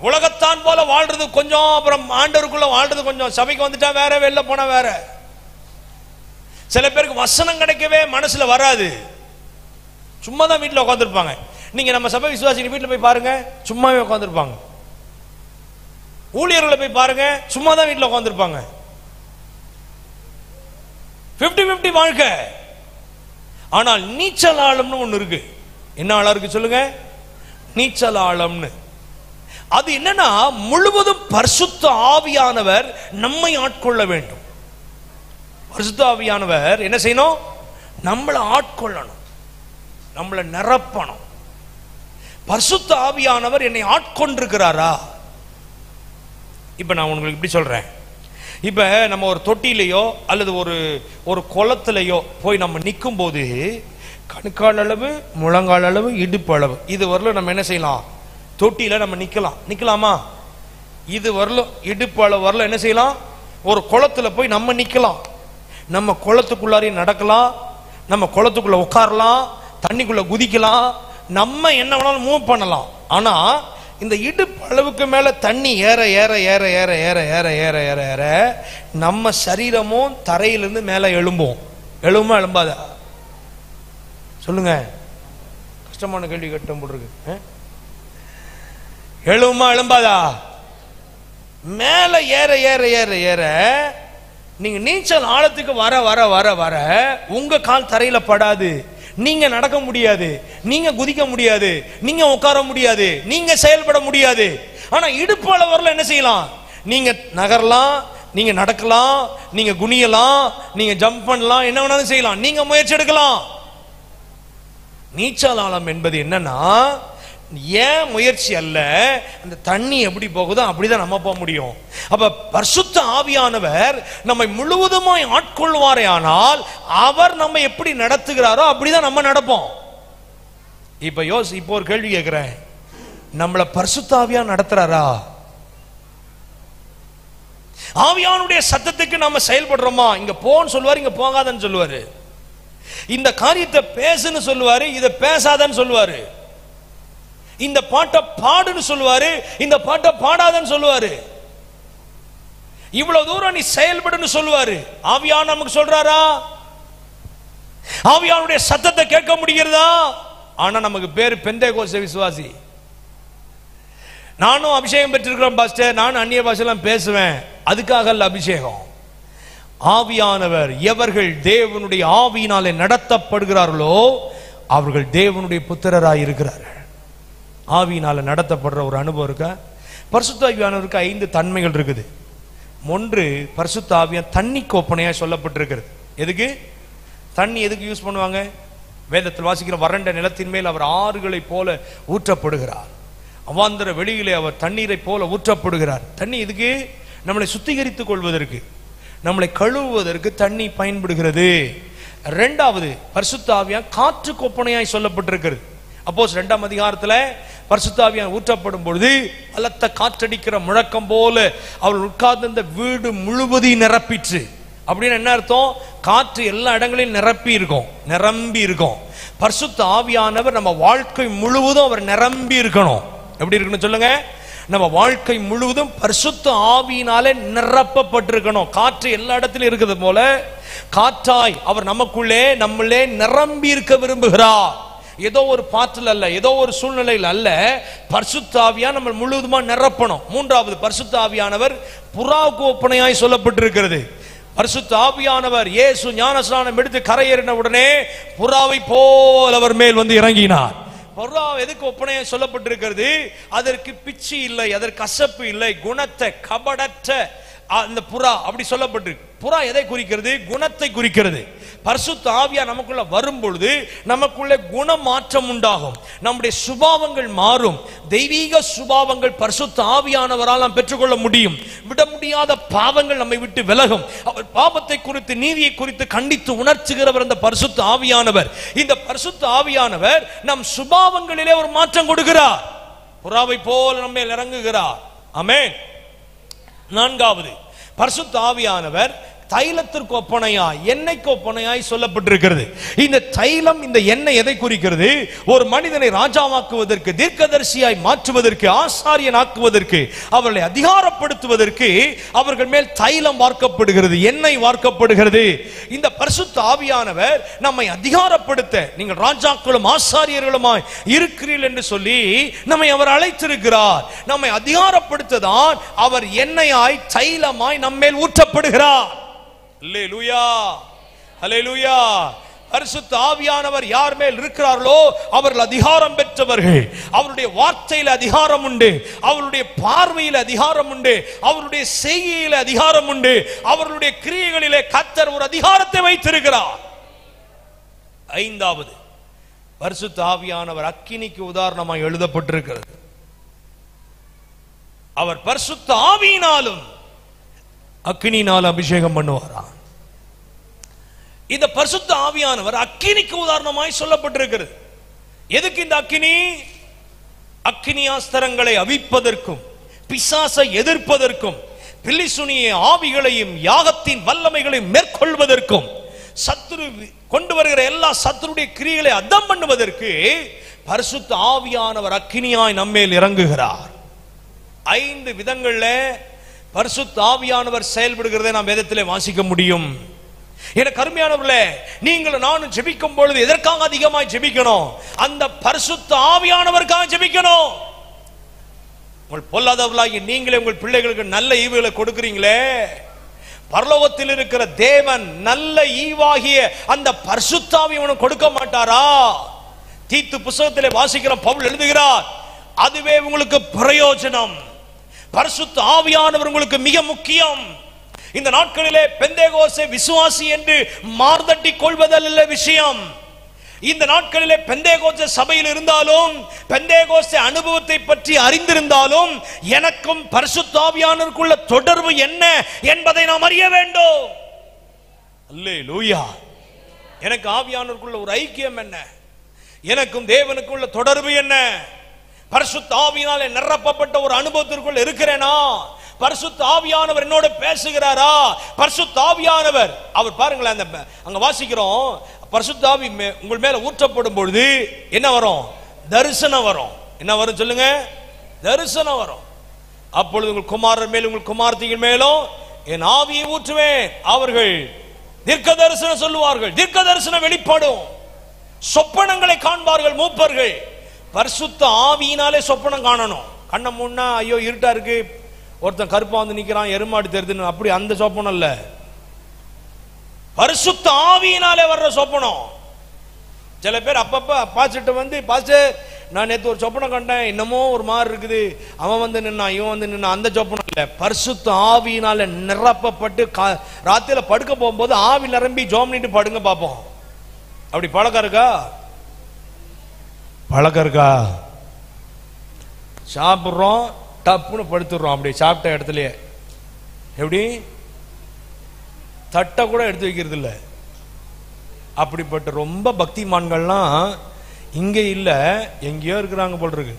உலகத்தான் போல வாழ்றது கொஞ்சம், அப்புறம் ஆண்டவருக்குள்ள வாழ்றது கொஞ்சம். சபைக்கு வந்துட்டா வேற, வெளில போனா வேற. சில பேருக்கு வசனம் கிடைக்கவே மனசுல வராது, சும்மா தான் வீட்டில் உட்காந்துருப்பாங்க. நீங்க நம்ம சபை விசுவாசி வீட்டில் போய் பாருங்க, சும்மாவே உட்காந்துருப்பாங்க. ஊழியர்களை போய் பாருங்க, சும்மா தான் வீட்டில் உட்காந்துருப்பாங்க. 50-50 வாழ்க்கை. ஆனால் நீச்சல் ஆழம்னு ஒண்ணு இருக்கு. என்ன ஆழம் இருக்கு சொல்லுங்க? நீச்சல் ஆழம்னு. அது என்னன்னா முழுவதும் பரிசுத்த ஆவியானவர் நம்மை ஆட்கொள்ள வேண்டும். பரிசுத்த ஆவியானவர் என்ன செய்யணும்? நம்மளை ஆட்கொள்ளணும், நம்மளை நிரப்பணும். பரிசுத்த ஆவியானவர் என்னை ஆட்கொண்டிருக்கிறாரா? இப்ப நான் உங்களுக்கு இப்படி சொல்றேன். இப்ப நம்ம ஒரு தொட்டிலையோ அல்லது ஒரு குளத்திலையோ போய் நம்ம நிற்கும் போது கணுக்கால் அளவு, முழங்கால் அளவு, இடுப்பு அளவு இது வரல நம்ம என்ன செய்யலாம்? தொட்டியில நம்ம நிக்கலாமா? இது வரலும் இடுப்பு அளவு வரல என்ன செய்யலாம்? ஒரு குளத்துல போய் நம்ம நிக்கலாம். நம்ம குளத்துக்குள்ளாரே நடக்கலாம், நம்ம குளத்துக்குள்ள உட்காரலாம், தண்ணிக்குள்ள குதிக்கலாம், நம்ம என்ன வேணாலும் மூவ் பண்ணலாம். ஆனா இந்த இடுப்பு அளவுக்கு மேல தண்ணி ஏற ஏற ஏற ஏற ஏற ஏற ஏற ஏற ஏற நம்ம சரீரமும் தரையிலிருந்து மேல எழும்புமா எழும்பாதா? சொல்லுங்க. கஷ்டமான கேள்வி கேட்டும் போட்டுருக்கு. எழும்புமா எழும்பாதா? மேல ஏற ஏற ஏற ஏற நீங்க நீச்சல் ஆழத்துக்கு வர வர வர வர உங்க கால் தரையில படாது, நீங்க நடக்க முடியாது, நீங்க குதிக்க முடியாது, நீங்க உட்கார முடியாது, நீங்க செயல்பட முடியாது. ஆனா இடுப்பு அளவுல என்ன செய்யலாம்? நீங்க நகரலாம், நீங்க நடக்கலாம், நீங்க குனியலாம், நீங்க ஜம்ப் பண்ணலாம், என்ன வேணாலும் செய்யலாம், நீங்க முயற்சி எடுக்கலாம். நீச்சல் ஆழம் என்பது என்னன்னா ஏன் முயற்சி அல்ல, அந்த தண்ணி எப்படி போகுதோ அப்படிதான் நம்ம போக முடியும். அப்ப பரிசுத்த ஆவியானவர் நம்மை முழுவதுமாய் ஆட்கொள்வாரே ஆனால் அவர் நம்ம எப்படி நடத்துகிறாரோ அப்படிதான் நம்ம நடப்போம். இப்போ ஒரு கேள்வி கேட்கிறேன், நம்மளை பரிசுத்த ஆவியா நடத்துறாரா? ஆவியானுடைய சத்தத்துக்கு நம்ம செயல்படுறோமா? இங்க போன்னு சொல்லுவாரு, இங்க போகாதன்னு சொல்லுவாரு, இந்த காரியத்தை பேசுன்னு சொல்லுவாரு, இதை பேசாதன்னு சொல்லுவாரு, இந்த பாட்டை பாடுன்னு சொல்லுவாரு, இந்த பாட்டை பாடாதன்னு சொல்லுவாரு. இவ்வளவு தூரம் நீ செயல்படுன்னு சொல்லுவாரு. ஆவியான நமக்கு சொல்றாரா? ஆவியானுடைய சத்தத்தை கேட்க முடிகிறதா? ஆனா நமக்கு பேரு பெந்தேகோஸ்தே விசுவாசி. நானும் அபிஷேகம் பெற்றிருக்கிறேன் பாஸ்டர், நானும் அந்நிய பாஷையெல்லாம் பேசுவேன், அதுக்காக அல்ல அபிஷேகம். ஆவியானவர் எவர்கள் தேவனுடைய ஆவியினாலே நடத்தப்படுகிறார்களோ அவர்கள் தேவனுடைய புத்திரராய் இருக்கிறார்கள். ஆவியினால நடத்தப்படுற ஒரு அனுபவம் இருக்கா? பரிசுத்த ஆவியானவருக்கு 5 தன்மைகள் இருக்குது. ஒன்று, பரிசுத்த ஆவியான் தண்ணி கோப்பனையா சொல்லப்பட்டிருக்கிறது. எதுக்கு தண்ணி எதுக்கு யூஸ் பண்ணுவாங்க? வேதத்தில் வாசிக்கிற வறண்ட நிலத்தின் மேல் அவர் ஆறுகளை போல ஊற்றப்படுகிறார். அவாந்தர வெளியிலே அவர் தண்ணீரை போல ஊற்றப்படுகிறார். தண்ணி எதுக்கு? நம்மளை சுத்திகரித்துக் கொள்வதற்கு, நம்மளை கழுவுவதற்கு தண்ணி பயன்படுகிறது. இரண்டாவது, பரிசுத்த ஆவியான் காற்று கொப்பனையாய் சொல்லப்பட்டிருக்கிறது. அப்போஸ் 2ஆம் அதிகாரத்தில் பரிசுத்த ஆவியான் ஊற்றப்படும் பொழுது பலத்த காற்றடிக்கிற முழக்கம் போல அவள் உட்கார்ந்த வீடு முழுவதையும் நிரப்பிற்று. அப்படின்னு என்ன அர்த்தம்? காற்று எல்லா இடங்களிலும் நிரம்பி இருக்கும். பரிசுத்த ஆவியானவர் நம்ம வாழ்க்கை முழுவதும் அவர் நிரம்பி இருக்கணும். எப்படி இருக்குன்னு சொல்லுங்க? நம்ம வாழ்க்கை முழுவதும் பரிசுத்த ஆவியினாலே நிரப்பப்பட்டிருக்கணும். காற்று எல்லா இடத்திலும் இருக்குது போல காற்றாய் அவர் நம்மளே நிரம்பி இருக்க விரும்புகிறார். ஏதோ ஒரு பாற்றில் அல்ல, ஏதோ ஒரு சூழ்நிலையில் அல்ல, பரிசுத்த ஆவியான் நம்ம முழுவதுமா நிரப்பணும். மூன்றாவது, பரிசுத்த ஆவியானவர் புறா கோப்பனையாய் சொல்லப்பட்டிருக்கிறது. பரிசுத்த ஆவியானவர் இயேசு ஞானஸ்நானம் எடுத்து கரையேறின உடனே புறாவை போல் அவர் மேல் வந்து இறங்கினார். புறா எதுக்கு ஒப்பனையா சொல்லப்பட்டிருக்கிறது? அதற்கு பிச்சு இல்லை, அதற்கு கசப்பு இல்லை, குணத்தை கபடற்ற அந்த புறா அப்படி சொல்லப்பட்டிருக்கு. புறா எதை குறிக்கிறது? குணத்தை குறிக்கிறது. பரிசுத்த ஆவியா நமக்குள்ள வரும் பொழுது நமக்குள்ள குணமாற்றம் உண்டாகும், நம்முடைய சுபாவங்கள் மாறும். தெய்வீக சுபாவங்கள் பரிசுத்த ஆவியானவரால் நாம் பெற்றுக்கொள்ள முடியும். விட முடியாத பாவங்கள் நம்மை விட்டு விலகும். அவர் பாவத்தை குறித்து நீதியை குறித்து கண்டித்து உணர்த்துகிறவர் அந்த பரிசுத்த ஆவியானவர். இந்த பரிசுத்த ஆவியானவர் நம் சுபாவங்களிலே ஒரு மாற்றம் கொடுக்கிறார். புறாவை போல நம்ம இறங்குகிறார். ஆமென். நான்காவது, பரிசுத்த ஆவியானவர் தைலத்திற்கு ஒப்பனையாய், எண்ணெய்க்கு ஒப்பனையாய் சொல்லப்பட்டிருக்கிறது. இந்த தைலம், இந்த எண்ணெய் எதை குறிக்கிறது? ஒரு மனிதனை ராஜாவாக்குவதற்கு, தீர்க்கதரிசியாய் மாற்றுவதற்கு, ஆசாரியனாக்குவதற்கு, அவர்களை அதிகாரப்படுத்துவதற்கு அவர்கள் மேல் தைலம் வார்க்கப்படுகிறது, எண்ணெய் வார்க்கப்படுகிறது. இந்த பரிசுத்த ஆவியானவர் நம்மை அதிகாரப்படுத்த, நீங்கள் ராஜாக்களும் ஆசாரியர்களுமாய் இருக்கிறீர்கள் என்று சொல்லி நம்மை அவர் அழைத்திருக்கிறார். நம்மை அதிகாரப்படுத்ததான் அவர் எண்ணெயாய் தைலமாய் நம்மேல் ஊற்றப்படுகிறார். அல்லேலூயா, அல்லேலூயா. பரிசுத்த ஆவியானவர் யார் மேல் இருக்கிறார்களோ அவர்கள் அதிகாரம் பெற்றவர்கள். அவருடைய வார்த்தையில் அதிகாரம் உண்டு, அவருடைய பார்வையில் அதிகாரம் உண்டு, அவருடைய செய்கையில் அதிகாரம் உண்டு, அவர்களுடைய கிரியைகளிலே கர்த்தர் ஒரு அதிகாரத்தை வைத்திருக்கிறார். ஐந்தாவது, பரிசுத்த ஆவியானவர் அக்கினிக்கு உதாரணமாய் எழுதப்பட்டிருக்கிறது. அவர் பரிசுத்த ஆவியினாலும் அக்கினியினால் அபிஷேகம் பண்ணுவாராம். இந்த பரிசுத்த ஆவியானவர் அக்கினிக்கு உதாரணமாய் சொல்லப்பட்டிருக்கிறது. எதுக்கு இந்த அக்கினி? அக்கினியாஸ்திரங்களை அவிப்பதற்கும், பிசாசை எதிர்ப்பதற்கும், பில்லிசுனிய ஆவிகளையும் யாகத்தின் வல்லமைகளையும் மேற்கொள்வதற்கும், சத்துரு கொண்டு வருகிற எல்லா சத்துருடைய கிரியைகளை அர்த்தம் பண்ணுவதற்கு பரிசுத்த ஆவியானவர் அக்கினியாய் நம்மேல் இறங்குகிறார். 5 விதங்கள்ல பரிசுத்த ஆவியானவர் செயல்படுகிறதை நாம் வேதத்திலே வாசிக்க முடியும். எனக்கு அருமையானவர்களே, நீங்கள் நானும் ஜெபிக்கும் பொழுது எதற்காக அதிகமாய் ஜெபிக்கணும்? அந்த பரிசுத்த ஆவியானவருக்காக ஜெபிக்கணும். உங்கள் பொல்லாதவர்களாகி நீங்களே உங்கள் பிள்ளைகளுக்கு நல்ல ஈவுகளை கொடுக்கிறீங்களே, பரலோகத்தில் இருக்கிற தேவன் நல்ல ஈவாகிய அந்த பரிசுத்த ஆவியை கொடுக்க மாட்டாரா? தீத்து புத்தகத்திலே வாசிக்கிற பவுல் எழுதுகிறார், அதுவே உங்களுக்கு பிரயோஜனம். பரிசுத்த ஆவியானவர் உங்களுக்கு மிக முக்கியம். இந்த நாட்களிலே பெந்தேகோஸ்தே விசுவாசி என்று மார்தட்டி கொள்வதல்ல விஷயம். இந்த நாட்களிலே பெந்தேகோஸ்தே சபையில் இருந்தாலும், பெந்தேகோஸ்தே அனுபவத்தை பற்றி அறிந்திருந்தாலும், எனக்கும் பரிசுத்த ஆவியானவருக்குள்ள தொடர்பு என்ன என்பதை நாம் அறிய வேண்டும். அல்லேலூயா. எனக்கு ஆவியானவருக்குள்ள ஒரு ஐக்கியம் என்ன? எனக்கும் தேவனுக்குள்ள தொடர்பு என்ன? பரிசுத்த ஆவியினாலே நிரப்பப்பட்ட ஒரு அனுபவத்திற்குள் இருக்கிறேனா? பரிசுத்த ஆவியானவர் என்னோட பேசுகிறாரா? பரிசுத்த ஆவியானவர் அவர் பாருங்களேன், அங்க வாசிக்கிறோம், பரிசுத்த ஆவி உங்கள் மேல ஊற்றப்படும் பொழுது என்ன வரும்? தரிசனம் வரும். என்ன வரும் சொல்லுங்க? தரிசனம் வரும். அப்பொழுது உங்கள் குமாரர் மேலும் உங்கள் குமாரத்திகள் மேலும் என் ஆவியை ஊற்றுவேன், அவர்கள் தீர்க்க தரிசனம் சொல்லுவார்கள், தீர்க்க தரிசனம் வெளிப்படும், சொப்பனங்களை காண்பார்கள் மூப்பர்கள். பரிசுத்த ஆவியினாலே சொப்பனம் காணணும். கண்ண முன்னா ஐயோ இருட்டா இருக்கு, ஒருத்தன் கருப்பா வந்து நிக்கிறான், எருமாடு தெரியுதுன்னு, அப்படி அந்த சொப்பனம் இல்ல, பரிசுத்த ஆவியினாலே வர்ற சொப்பனம். சில பேர் அப்பப்ப பாஸ்டர்ட்ட வந்து, பாஸ்டர் நான் நேற்று ஒரு சொப்பனம் கண்டேன், இன்னமும் ஒரு மாதிரி இருக்குது, அவன் வந்து நின்னா இவன் வந்து நின்னா, அந்த சொப்பனம் இல்ல. பரிசுத்த ஆவியினால நிரப்பப்பட்டு ராத்திரில படுக்க போகும்போது ஆவி நிரம்பி ஜோம் பண்ணிட்டு படுங்க பார்ப்போம். அப்படி பழக்கம் இருக்கா? பழக்கம் இருக்கா? சாப்பிட்றோம், டப்புன்னு படுத்துடுறோம், அப்படி சாப்பிட்ட இடத்துலயே. எப்படி? தட்டை கூட எடுத்து வைக்கிறது இல்லை. அப்படிப்பட்ட ரொம்ப பக்திமான்கள்லாம் இங்க இல்ல, எங்கேயோ இருக்கிறாங்க போல் இருக்கு.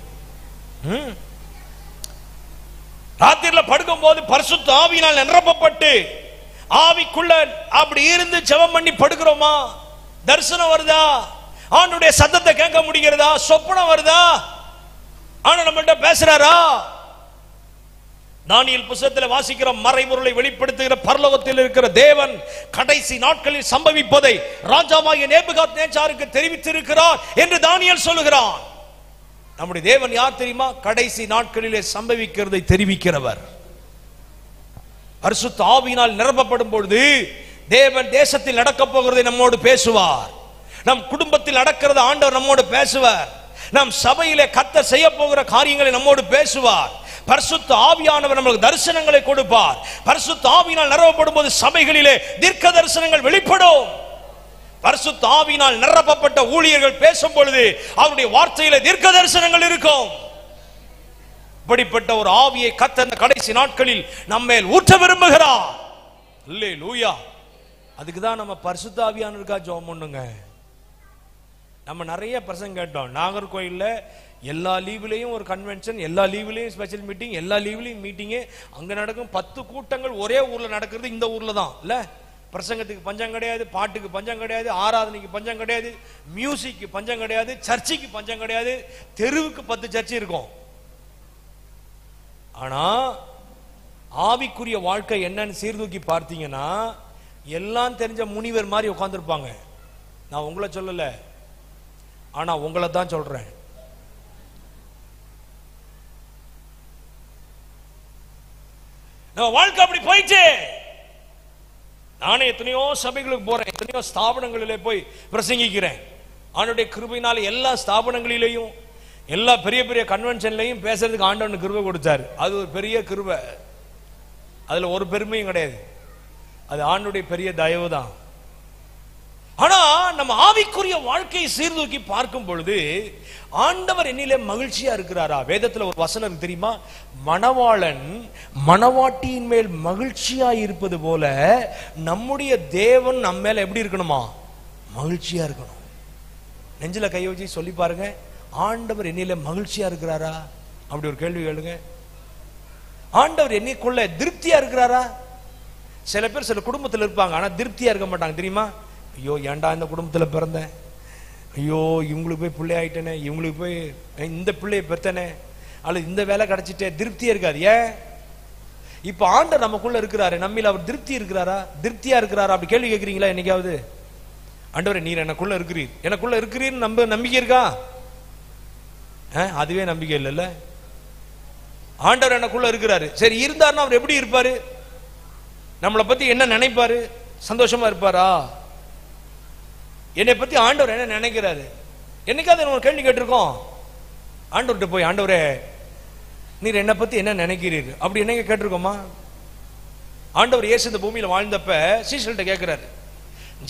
ராத்திரில படுக்கும் போது பரிசுத்த ஆவியினால் நிரப்பப்பட்டு ஆவிக்குள்ள அப்படி இருந்து ஜெபம் பண்ணி படுக்கிறோமா? தரிசனம் வருதா? ஆண்டவருடைய சத்தத்தை கேட்க முடிகிறதா? சொப்பனம் வருதா? ஆண்டவர் நம்மகிட்ட பேசுறாரா? தானியேல் புத்தகத்தில் வாசிக்கிற மறைபொருளை வெளிப்படுத்துகிற பரலோகத்தில் இருக்கிற தேவன் கடைசி நாட்களில் சம்பவிப்பதை ராஜாவாகிய நேபுகாத்நேச்சாருக்கு தெரிவித்திருக்கிறார் என்று தானியேல் சொல்லுகிறான். நம்முடைய தேவன் யார் தெரியுமா? கடைசி நாட்களிலே சம்பவிக்கிறதை தெரிவிக்கிறவர். பரிசுத்த ஆவியினால் நிரப்பப்படும் பொழுது தேவன் தேசத்தில் நடக்க போகிறதை நம்மோடு பேசுவார். நம் குடும்பத்தில் நடக்கிறது ஆண்டவர் நம்மோடு பேசுவார். நம் சபையிலே கர்த்தர் செய்ய போகிற காரியங்களை நம்மோடு பேசுவார். பரிசுத்த ஆவியானவர் நமக்கு தரிசனங்களை கொடுப்பார். பரிசுத்த ஆவியினால் நிரப்பப்படும் போது சபைகளிலே தீர்க்க தரிசனங்கள் வெளிப்படும். பரிசுத்த ஆவியினால் நிரப்பப்பட்ட ஊழியர்கள் பேசும் பொழுது அவருடைய வார்த்தையிலே தீர்க்க தரிசனங்கள் இருக்கும். இப்படிப்பட்ட ஒரு ஆவியை கர்த்தர் கடைசி நாட்களில் நம்மேல் ஊற்ற விரும்புகிறார். அல்லேலூயா. அதுக்கு தான் நம்ம பரிசுத்த ஆவியானவருக்கா ஜெபம் பண்ணுங்க. நம்ம நிறைய பிரசங்கம் கேட்டோம். நாகர்கோயில்ல எல்லா லீவ்லையும் ஒரு கன்வென்ஷன், எல்லா லீவ்லையும் ஸ்பெஷல் மீட்டிங், எல்லா லீவ்லையும் மீட்டிங்கு. அங்க நடக்கும் 10 கூட்டங்கள் ஒரே ஊர்ல நடக்கிறது இந்த ஊர்ல தான் இல்ல. பிரசங்கத்துக்கு பஞ்சம் கிடையாது, பாட்டுக்கு பஞ்சம் கிடையாது, ஆராதனைக்கு பஞ்சம் கிடையாது, மியூசிக்கு பஞ்சம் கிடையாது, சர்ச்சுக்கு பஞ்சம் கிடையாது. தெருவுக்கு 10 சர்ச்சு இருக்கும். ஆனா ஆவிக்குரிய வாழ்க்கை என்னன்னு சீர்தூக்கி பார்த்தீங்கன்னா எல்லாம் தெரிஞ்ச முனிவர் மாதிரி உட்கார்ந்துருப்பாங்க. நான் உங்களை சொல்லல, ஆனா உங்களை தான் சொல்றேன். நம்ம வாழ்க்கை அப்படி போயிடுச்சு. நானே எத்தனையோ சபைகளுக்கு போறேன், எத்தனையோ ஸ்தாபனங்களிலே போய் பிரசங்கிக்கிறேன். ஆண்டவருடைய கிருபையினால எல்லா ஸ்தாபனங்களிலேயும் எல்லா பெரிய பெரிய கன்வென்ஷன்லையும் பேசுறதுக்கு ஆண்டவனுக்கு கிருபை கொடுத்தாரு. அது ஒரு பெரிய கிருபை, அதுல ஒரு பெருமையும் கிடையாது. அது ஆண்டவருடைய பெரிய தயவு தான். ஆனா நம்ம ஆவிக்குரிய வாழ்க்கையை சீர்தூக்கி பார்க்கும் பொழுது ஆண்டவர் என்னிலே மகிழ்ச்சியா இருக்கிறாரா? வேதத்துல ஒரு வசனம் தெரியுமா? மணவாளன் மணவாட்டியின் மேல் மகிழ்ச்சியா இருப்பது போல நம்முடைய தேவன் நம்ம மேல எப்படி இருக்கணுமா? மகிழ்ச்சியா இருக்கணும். நெஞ்சில கை வச்சு சொல்லி பாருங்க, ஆண்டவர் என்னிலே மகிழ்ச்சியா இருக்கிறாரா? அப்படி ஒரு கேள்வி கேளுங்க. ஆண்டவர் என்னைக்குள்ள திருப்தியா இருக்கிறாரா? சில பேர் சில குடும்பத்தில் இருப்பாங்க, ஆனா திருப்தியா இருக்க மாட்டாங்க தெரியுமா? ஐயோ ஏன்டா இந்த குடும்பத்தில் பிறந்தேன், ஐயோ இவங்களுக்கு போய் பிள்ளை ஆயிட்டேனே, இவங்களுக்கு போய் இந்த பிள்ளையை பெத்தனே, அல்லது இந்த வேலை கிடைச்சிட்டே, திருப்தியா இருக்காது. ஏன்? இப்ப ஆண்டவர் நமக்குள்ள இருக்கிறாரு, நம்மில் அவர் திருப்தி இருக்கிறாரா? திருப்தியா இருக்கிறாரா? அப்படி கேள்வி கேட்கிறீங்களா என்னைக்காவது? ஆண்டவரே நீர் எனக்குள்ள இருக்கிறீர், எனக்குள்ள இருக்கிறீர் நம்பிக்கை இருக்கா? அதுவே நம்பிக்கை இல்லைல்ல. ஆண்டவர் எனக்குள்ள இருக்கிறாரு, சரி இருந்தாருன்னா அவர் எப்படி இருப்பாரு? நம்மளை பத்தி என்ன நினைப்பாரு? சந்தோஷமா இருப்பாரா? என்னை பத்தி ஆண்டவர் என்ன நினைக்கிறாரு? என்னைக்காவது ஒரு கேள்வி கேட்டிருக்கோம் ஆண்டவர்கிட்ட போய், ஆண்டவரே நீர் என்னை பத்தி என்ன நினைக்கிறீர் அப்படி என்னங்க கேட்டிருக்கோமா? ஆண்டவர் இயேசு இந்த பூமியில வாழ்ந்தப்ப சீஷர்கள்ட்ட கேட்கிறாரு,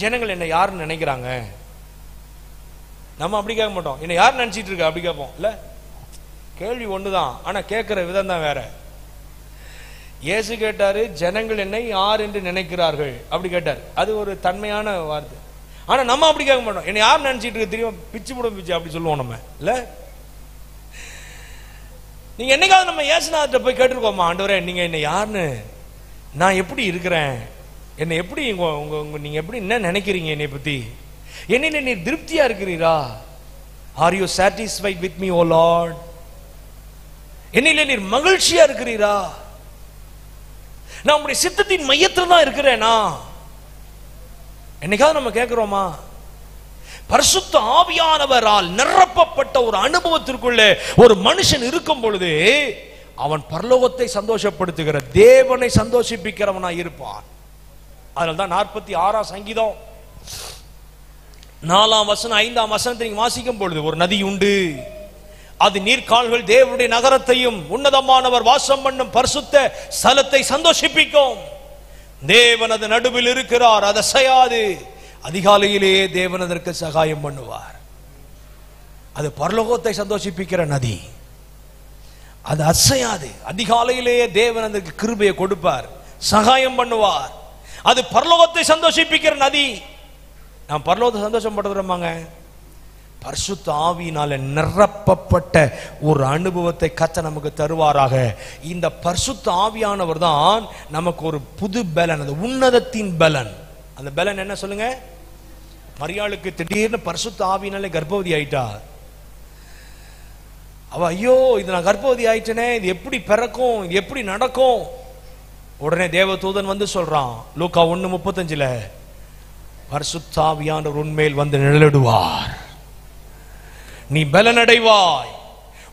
ஜனங்கள் என்ன யாருன்னு நினைக்கிறாங்க? நம்ம அப்படி கேட்க மாட்டோம், என்ன யார் நினைச்சிட்டு இருக்க அப்படி கேட்போம் இல்ல. கேள்வி ஒண்ணுதான், ஆனா கேட்கிற விதம் தான் வேற. இயேசு கேட்டாரு, ஜனங்கள் என்னை யார் என்று நினைக்கிறார்கள் அப்படி கேட்டார். அது ஒரு தன்மையான வார்த்தை. ஆனா நம்ம அப்படி கேட்க மாட்டோம், என்ன யார் நினைச்சிட்டு இருக்க தெரியும், பிச்சு போடும் பிச்சு அப்படி சொல்லுவோம் நம்ம இல்ல. நீங்க என்னைக்காவது நம்ம இயேசுநாதர்ட்ட போய் கேட்டிருக்கோமா, ஆண்டவரே நீங்க என்ன யாருன்னு, நான் எப்படி இருக்கிறேன், என்னை எப்படி நீங்க எப்படி என்ன நினைக்கிறீங்க என்னை பத்தி, என்ன நீ திருப்தியா இருக்கிறீரா? Are you satisfied with me O lord? என்னிலே நீர் மகிழ்ச்சியா இருக்கிறீரா? நான் உங்களுடைய சித்தத்தின் மையத்தில் தான் இருக்கிறேனா? என்னைக்காவது நம்ம கேட்கிறோமா? பரிசுத்த ஆவியானவரால் நிரப்பப்பட்ட ஒரு அனுபவத்திற்குள்ளே ஒரு மனுஷன் இருக்கும் பொழுது அவன் பரலோகத்தை சந்தோஷப்படுத்துகிற தேவனை சந்தோஷிப்பிக்கிறவனா இருப்பான். அதனால்தான் 46ஆம் சங்கீதம் 4ஆம் வசனம் 5ஆம் வசனத்தை நீங்க வாசிக்கும் பொழுது, ஒரு நதி உண்டு, அது நீர்க்கால்கள் தேவனுடைய நகரத்தையும் உன்னதமானவர் வாசம் பண்ணும் பரிசுத்த ஸ்தலத்தை சந்தோஷிப்பிக்கும். தேவன் அது நடுவில் இருக்கிறார், அது அசையாது. அதிகாலையிலேயே தேவன் அதற்கு சகாயம் பண்ணுவார். அது பரலோகத்தை சந்தோஷிப்பிக்கிற நதி, அது அசையாது. அதிகாலையிலேயே தேவன் அதற்கு கிருபையை கொடுப்பார், சகாயம் பண்ணுவார். அது பரலோகத்தை சந்தோஷிப்பிக்கிற நதி. நாம் பரலோகத்தை சந்தோஷப்படுறோமாங்க? பரிசுத்த ஆவியினால நிரப்பப்பட்ட ஒரு அனுபவத்தை கர்த்தர் நமக்கு தருவாராக. இந்த பரிசுத்த ஆவியானவர் தான் நமக்கு ஒரு புது பலன், அது உன்னதத்தின் பலன். அந்த பலன் என்ன சொல்லுங்க? மரியாளுக்கு திடீர்னு பரிசுத்த ஆவியினாலே கர்ப்பவதி ஆயிட்டா. அவ ஐயோ, இது நான் கர்ப்பவதி ஆயிட்டனே, இது எப்படி பிறக்கும், இது எப்படி நடக்கும்? உடனே தேவதூதன் வந்து சொல்றான், லூக்கா 1:35, பரிசுத்த ஆவியானவர் உன்மேல் வந்து நிழலிடுவார், நீ பலனடைவாய்,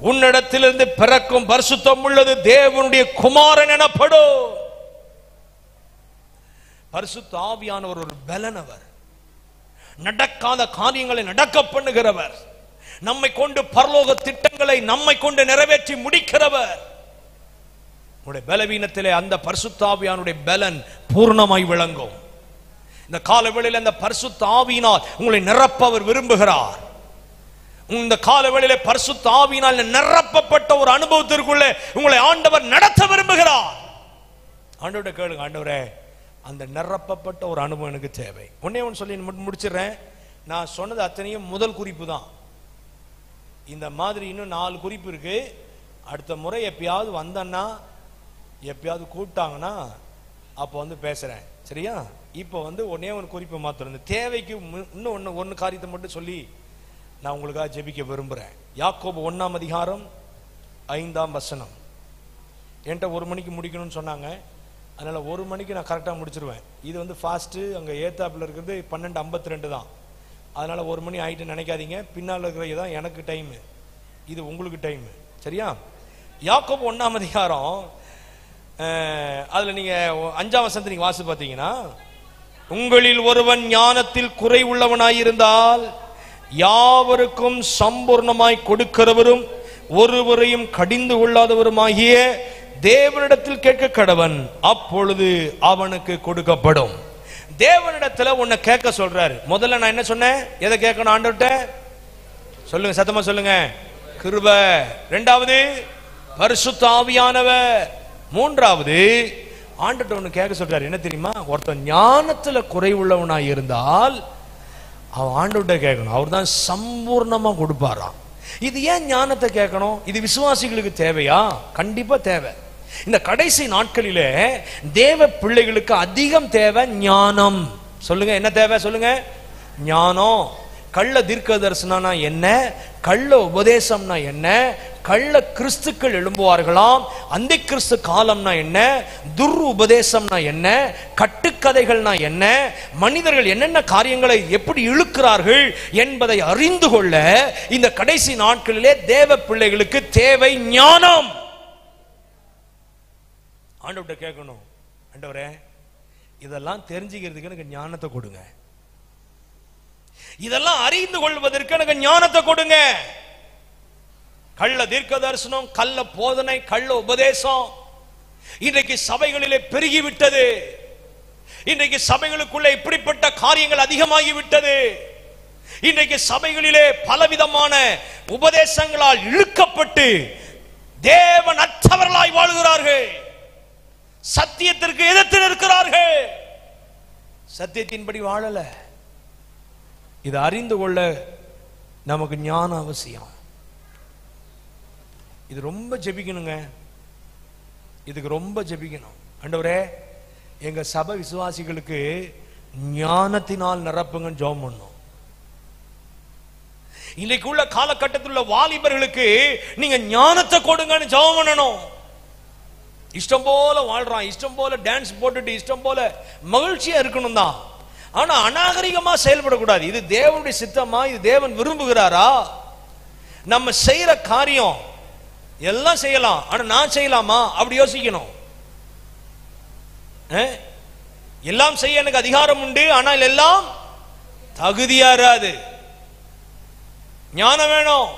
உன்னிடத்திலிருந்து பிறக்கும் பரிசுத்தம் உள்ளது தேவனுடைய குமாரன் எனப்படும். பரிசுத்த ஆவியானவர் ஒரு பலனவர், நடக்காத காரியங்களை நடக்க பண்ணுகிறவர், நம்மை கொண்டு பரலோக திட்டங்களை நம்மை கொண்டு நிறைவேற்றி முடிக்கிறவர். உங்களுடைய பலவீனத்திலே அந்த பரிசுத்த ஆவியானுடைய பலன் பூர்ணமாய் விளங்கும். இந்த காலவேளையில் அந்த பரிசுத்த ஆவியினால் உங்களை நிரப்ப அவர் விரும்புகிறார். இந்த காலவேளையிலே பரிசுத்த ஆவியினால் நிரப்பப்பட்ட ஒரு அனுபவத்திற்குள்ளே உங்களை ஆண்டவர் நடத்த விரும்புகிறார். ஆண்டவரை கேளுங்க, ஆண்டவரே அந்த நிரப்பப்பட்ட ஒரு அனுபவம் எனக்கு தேவை. ஒன்னே ஒன்று சொல்லி முடிச்சிடறேன். நான் சொன்னது அத்தனையும் முதல் குறிப்பு தான். இந்த மாதிரி இன்னும் 4 குறிப்பு இருக்கு. அடுத்த முறை எப்பயாவது வந்தேன்னா, எப்பயாவது கூப்பிட்டாங்கன்னா அப்போ வந்து பேசுறேன், சரியா? இப்போ வந்து ஒன்னே ஒன்று குறிப்பு மாத்திரம், இந்த தேவைக்கு இன்னும் ஒன்று காரியத்தை மட்டும் சொல்லி நான் உங்களுக்காக ஜெபிக்க விரும்புகிறேன். யாக்கோபு 1ஆம் அதிகாரம் 5ஆம் வசனம். என்கிட்ட 1 மணிக்கு முடிக்கணும்னு சொன்னாங்க, அதனால் 1 மணிக்கு நான் கரெக்டாக முடிச்சிருவேன். இது வந்து ஃபாஸ்ட்டு, அங்கே ஏத்தாப்பில் இருக்கிறது 12:52 தான். அதனால் 1 மணி ஆகிட்டு நினைக்காதீங்க. பின்னால் இருக்கிறது தான் எனக்கு டைமு, இது உங்களுக்கு டைமு, சரியா? யாக்கோபு 1ஆம் அதிகாரம் அதில் நீங்கள் 5ஆம் வசனத்தை நீங்கள் வாசி பார்த்தீங்கன்னா, உங்களில் ஒருவன் ஞானத்தில் குறை உள்ளவனாயிருந்தால் யாவருக்கும் சம்பூர்ணமாய் கொடுக்கிறவரும் ஒருவரையும் கடிந்து கொள்ளாதவருமாகிய தேவனிடத்தில் கேட்க கடவன், அப்பொழுது அவனுக்கு கொடுக்கப்படும். தேவனிடத்துல உன்னை கேட்க சொல்றாரு. முதல்ல நான் என்ன சொன்னேன்? எதை கேட்கணும் ஆண்டவர்கிட்ட? சொல்லுங்க, சத்தமா சொல்லுங்க. கிருபை. 2வது பரிசுத்த ஆவியானவர். 3வது ஆண்டவர்கிட்ட ஒன்னு கேட்க சொல்றாரு. என்ன தெரியுமா? ஒருத்தன் ஞானத்துல குறைவுள்ளவனாய் இருந்தால் அவன் ஆண்டவர்கிட்ட கேட்கணும், அவர் தான் சம்பூர்ணமா கொடுப்பாராம். இது ஏன் ஞானத்தை கேட்கணும்? இது விசுவாசிகளுக்கு தேவையா? கண்டிப்பா தேவை. இந்த கடைசி நாட்களிலே தேவ பிள்ளைகளுக்கு அதிகம் தேவை ஞானம். சொல்லுங்க, என்ன தேவை? சொல்லுங்க, ஞானம். கள்ள தீர்க்க தரிசனம்னா என்ன? கள்ள உபதேசம்னா என்ன? கள்ள கிறிஸ்துக்கள் எழும்புவார்களாம். அந்த கிறிஸ்து காலம்னா என்ன? துர் உபதேசம்னா என்ன? கட்டுக்கதைகள்னா என்ன? மனிதர்கள் என்னென்ன காரியங்களை எப்படி இழுக்கிறார்கள் என்பதை அறிந்து கொள்ள இந்த கடைசி நாட்களிலே தேவ பிள்ளைகளுக்கு தேவை ஞானம். ஆண்டவர்கிட்ட கேட்கணும், ஆண்டவரே இதெல்லாம் தெரிஞ்சுக்கிறதுக்கு எனக்கு ஞானத்தை கொடுங்க, இதெல்லாம் அறிந்து கொள்வதற்கு எனக்கு ஞானத்தை கொடுங்க. கள்ள தீர்க்க தரிசனம், கள்ள போதனை, கள்ள உபதேசம் இன்றைக்கு சபைகளிலே பெருகிவிட்டது. இன்றைக்கு சபைகளுக்குள்ள இப்படிப்பட்ட காரியங்கள் அதிகமாகிவிட்டது. இன்றைக்கு சபைகளிலே பலவிதமான உபதேசங்களால் இழுக்கப்பட்டு தேவன் அற்றவர்களாய் வாழ்கிறார்கள். சத்தியத்திற்கு எதிர்த்து நிற்கிறார்கள். சத்தியத்தின்படி வாழல. இதை அறிந்து கொள்ள நமக்கு ஞானம் அவசியம். இது ரொம்ப ஜெபிக்கணுங்க. இதுக்கு ரொம்ப ஜெபிக்கணும். ஆண்டவரே எங்க சபை விசுவாசிகளுக்கு ஞானத்தினால் நிரப்புங்கன்னு ஜெபம் பண்ணணும். இன்னைக்கு உள்ள காலகட்டத்தில் உள்ள வாலிபர்களுக்கு நீங்க ஞானத்தை கொடுங்கன்னு ஜெபம் பண்ணணும். இஷ்டம் போல வாழ்றான், இஷ்டம் போல டான்ஸ் போட்டுட்டு இஷ்டம் போல மகிழ்ச்சியா இருக்கணும் தான். ஆனா அநாகரிகமா செயல்படக்கூடாது. இது தேவனுடைய சித்தமா? இது தேவன் விரும்புகிறாரா? நம்ம செய்யற காரியம் எல்லாம் செய்யலாம், ஆனா நான் செய்யலாமா அப்படி யோசிக்கணும். எல்லாம் செய்ய எனக்கு அதிகாரம் உண்டு, ஆனால் எல்லாம் தகுதியாராது. ஞானம் வேணும்,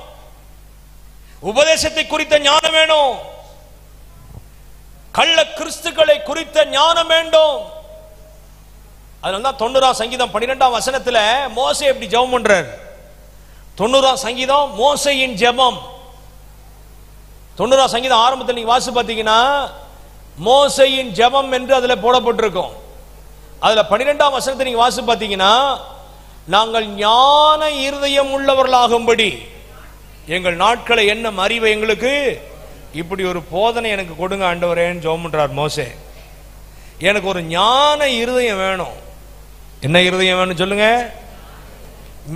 உபதேசத்தை குறித்த ஞானம் வேணும், கள்ள கிறிஸ்துக்களை குறித்த ஞானம் வேண்டும். அதனால்தான் 90ஆம் சங்கீதம் 12ஆம் வசனத்துல மோசே எப்படி ஜெபம் பண்றார். 90ஆம் சங்கீதம் மோசேயின் ஜெபம். 90ஆம் சங்கீதம் ஆரம்பத்தில் நீங்க வாசி பார்த்தீங்கன்னா மோசேயின் ஜெபம் என்று அதுல போடப்பட்டிருக்கும். அதுல 12ஆம் வசனத்தை நீங்க வாசி பார்த்தீங்கன்னா, நாங்கள் ஞான இருதயம் உள்ளவர்களாகும்படி எங்கள் நாட்களை என்ன அறிவை எங்களுக்கு இப்படி ஒரு போதனை எனக்கு கொடுங்க ஆண்டவரேன்னு ஜெபம் பண்றார் மோசே. எனக்கு ஒரு ஞான இருதயம் வேணும். என்ன இருதயம் வேணும் சொல்லுங்க?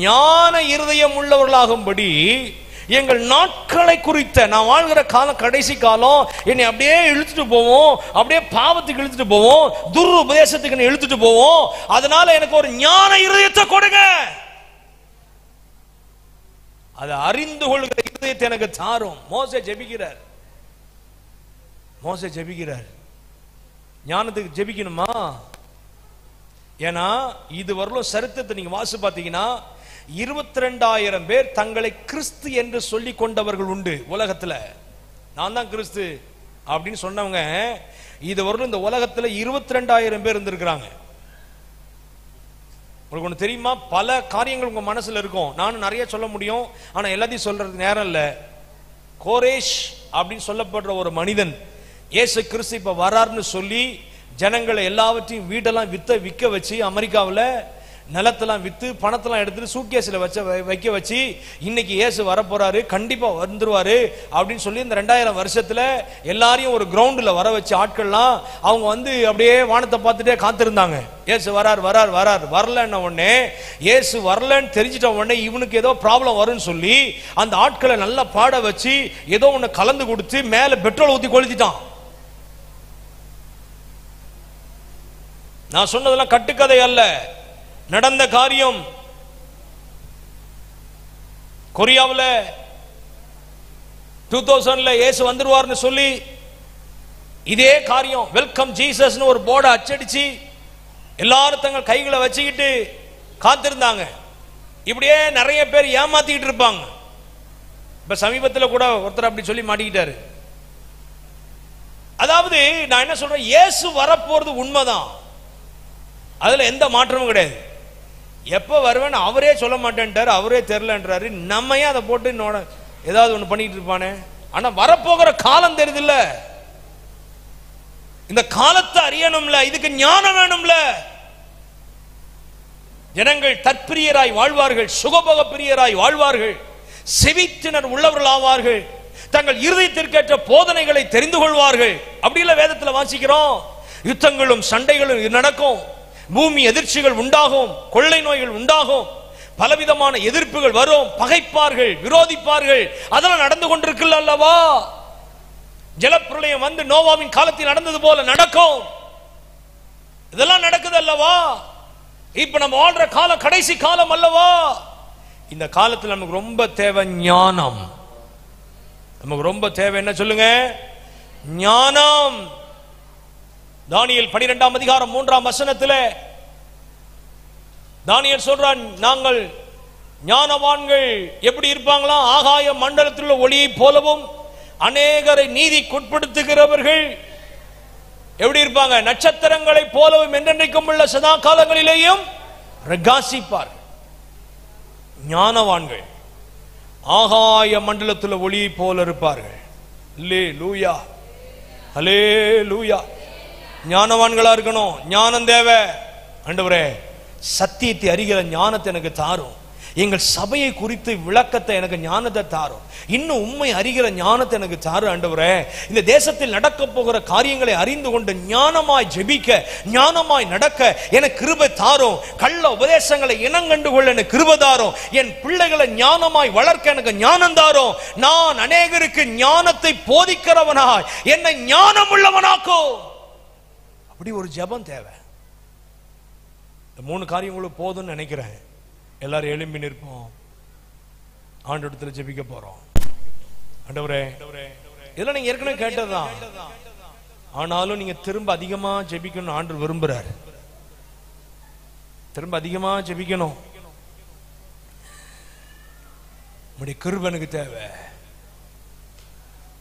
ஞான இருதயம் உள்ளவர்களாகும்படி எங்கள் நாட்களை குறித்த, நான் வாழ்கிற காலம் கடைசி காலம், என்னை அப்படியே இழுத்துட்டு போவோம், அப்படியே பாவத்துக்கு இழுத்துட்டு போவோம், துர் உபதேசத்துக்கு இழுத்துட்டு போவோம். அதனால எனக்கு ஒரு ஞான இருதயத்தை கொடுங்க, அதை அறிந்து கொள்கிற இருதயத்தை எனக்கு தாரும். மோசே ஜெபிக்கிறார். மோசே ஜெபிக்கிறார். ஞானத்துக்கு ஜெபிக்கணுமா? ஏன்னா இது வரலும் சரித்திரத்தை நீங்க வாசி பார்த்தீங்கன்னா 22,000 பேர் தங்களை கிறிஸ்து என்று சொல்லி கொண்டவர்கள் உண்டு உலகத்துல. நான் தான் கிறிஸ்து அப்படின்னு சொன்னவங்க இது வரலும் இந்த உலகத்துல 22,000 பேர் இருந்திருக்கிறாங்க. உங்களுக்கு ஒன்று தெரியுமா? பல காரியங்கள் உங்க மனசுல இருக்கும், நானும் நிறைய சொல்ல முடியும், ஆனா எல்லாத்தையும் சொல்றதுக்கு நேரம் இல்லை. கோரேஷ் அப்படின்னு சொல்லப்படுற ஒரு மனிதன் இயேசு கிறிஸ்து இப்ப வராருன்னு சொல்லி ஜனங்களை எல்லாவற்றையும் வீடெல்லாம் விற்க வச்சு, அமெரிக்காவில் நிலத்தெல்லாம் வித்து பணத்தெல்லாம் எடுத்துட்டு சூட்கேஸ்ல வைக்க வச்சு, இன்னைக்கு இயேசு வரப்போறாரு, கண்டிப்பா வந்துருவாரு அப்படின்னு சொல்லி இந்த 2000 வருஷத்துல எல்லாரையும் ஒரு கிரவுண்ட்ல வர வச்சு ஆட்கள்லாம் அவங்க வந்து அப்படியே வானத்தை பார்த்துட்டே காத்திருந்தாங்க. இயேசு வரார் வரார் வரார். வரலன்ன உடனே, இயேசு வரலன்னு தெரிஞ்சிட்ட உடனே இவனுக்கு ஏதோ ப்ராப்ளம் வரும்னு சொல்லி அந்த ஆட்களை நல்லா பாட வச்சு ஏதோ ஒண்ணு கலந்து கொடுத்து மேல பெட்ரோல் ஊத்தி கொளுத்திட்டான். நான் சொன்னதெல்லாம் கட்டுக்கதை அல்ல, நடந்த காரியம். கொரியாவில் 2000ல இயேசு வந்துருவார்னு சொல்லி இதே காரியம், வெல்கம் ஜீசஸ்னு ஒரு போர்டை அச்சடிச்சு எல்லாரும் தங்கள் கைகளை வச்சுக்கிட்டு காத்திருந்தாங்க. இப்படியே நிறைய பேர் ஏமாத்திக்கிட்டு இருப்பாங்க. இப்ப சமீபத்தில் கூட ஒருத்தர் அப்படி சொல்லி மாட்டிக்கிட்டாரு. அதாவது நான் என்ன சொல்றேன், இயேசு வரப்போறது உண்மைதான், அதுல எந்த மாற்றமும் கிடையாது. எப்ப வருவேன்னு அவரே சொல்ல மாட்டேன்ட்டாரு, அவரே தெரியலன்றாரு. நம்ம அதை போட்டு ஏதாவது ஒண்ணு பண்ணிட்டு இருப்பானே. ஆனா வரப்போகிற காலம் தெரியுது இல்ல, இந்த காலத்தை அறியணும்ல, இதுக்கு ஞானம் வேணும்ல. ஜனங்கள் தற்பிரியராய் வாழ்வார்கள், சுகபோக பிரியராய் வாழ்வார்கள், செவித்தினர் உள்ளவர்கள் ஆவார்கள், தங்கள் இருதயத்திற்கேற்ற போதனைகளை தெரிந்து கொள்வார்கள். அப்படி இல்ல வேதத்துல வாசிக்கிறோம், யுத்தங்களும் சண்டைகளும் நடக்கும், பூமி எதிர்ச்சிகள் உண்டாகும், கொள்ளை நோய்கள் உண்டாகும், பலவிதமான எதிர்ப்புகள் வரும், பகைப்பார்கள், விரோதிப்பார்கள். அதெல்லாம் நடந்து கொண்டிருக்கல அல்லவா? ஜலப்பிரளயம் வந்து நோவாவின் காலத்தில் நடந்தது போல நடக்கும். இதெல்லாம் நடக்குது அல்லவா? இப்ப நம்ம வாழ்ற காலம் கடைசி காலம் அல்லவா? இந்த காலத்தில் நமக்கு ரொம்ப தேவை ஞானம். நமக்கு ரொம்ப தேவை என்ன சொல்லுங்க? ஞானம். தானியேல் 12ஆம் அதிகாரம் 3ஆம் வசனத்தில் தானியேல் சொல்றான், நாங்கள் ஞானவான்கள் எப்படி இருப்பாங்களா? ஆகாய மண்டலத்தில் உள்ள ஒளியை போலவும் அநேகரை நீதிக்குட்படுத்துகிறவர்கள் எப்படி இருப்பாங்க? நட்சத்திரங்களை போலவும் என்றென்றைக்கும் உள்ள சதா காலங்களிலேயும் பிரகாசிப்பார். ஞானவான்கள் ஆகாய மண்டலத்தில் ஒளியை போல இருப்பார்கள். அல்லேலூயா, அல்லேலூயா. ஞானவான்களா இருக்கணும். ஞானம் தேவை. ஆண்டவரே, சத்தியத்தை அறிகிற ஞானத்தை எனக்கு தாரும். எங்கள் சபையை குறித்து விளக்கத்தை எனக்கு ஞானத்தை தாரும். இன்னும் உண்மை அறிகிற ஞானத்தை எனக்கு தாரு ஆண்டவரே. இந்த தேசத்தில் நடக்க போகிற காரியங்களை அறிந்து கொண்டு ஞானமாய் ஜெபிக்க, ஞானமாய் நடக்க எனக்கு கிருபை தாரும். கள்ள உபதேசங்களை இனங்கண்டு கொள்ள எனக்கு கிருபை தாரும். என் பிள்ளைகளை ஞானமாய் வளர்க்க எனக்கு ஞானம் தாரும். நான் அநேகருக்கு ஞானத்தை போதிக்கிறவனாய் என்னை ஞானம் உள்ளவனாக்கோ. அப்படி ஒரு ஜெபம் தேவை. இந்த 3 காரியங்களும் போதும்னு நினைக்கிறேன். எல்லாரும் எழும்பி நிற்போம். ஆண்டவரிடத்தில் ஜெபிக்க போறோம். ஆண்டவரே, இதெல்லாம் நீங்க ஏற்கனவே கேட்டதுதான். ஆனாலும் நீங்க திரும்ப அதிகமா ஜெபிக்கணும் ஆண்டவர் விரும்புறாரு. திரும்ப அதிகமா ஜெபிக்கணும். உம்முடைய கிருபை எனக்கு தேவை.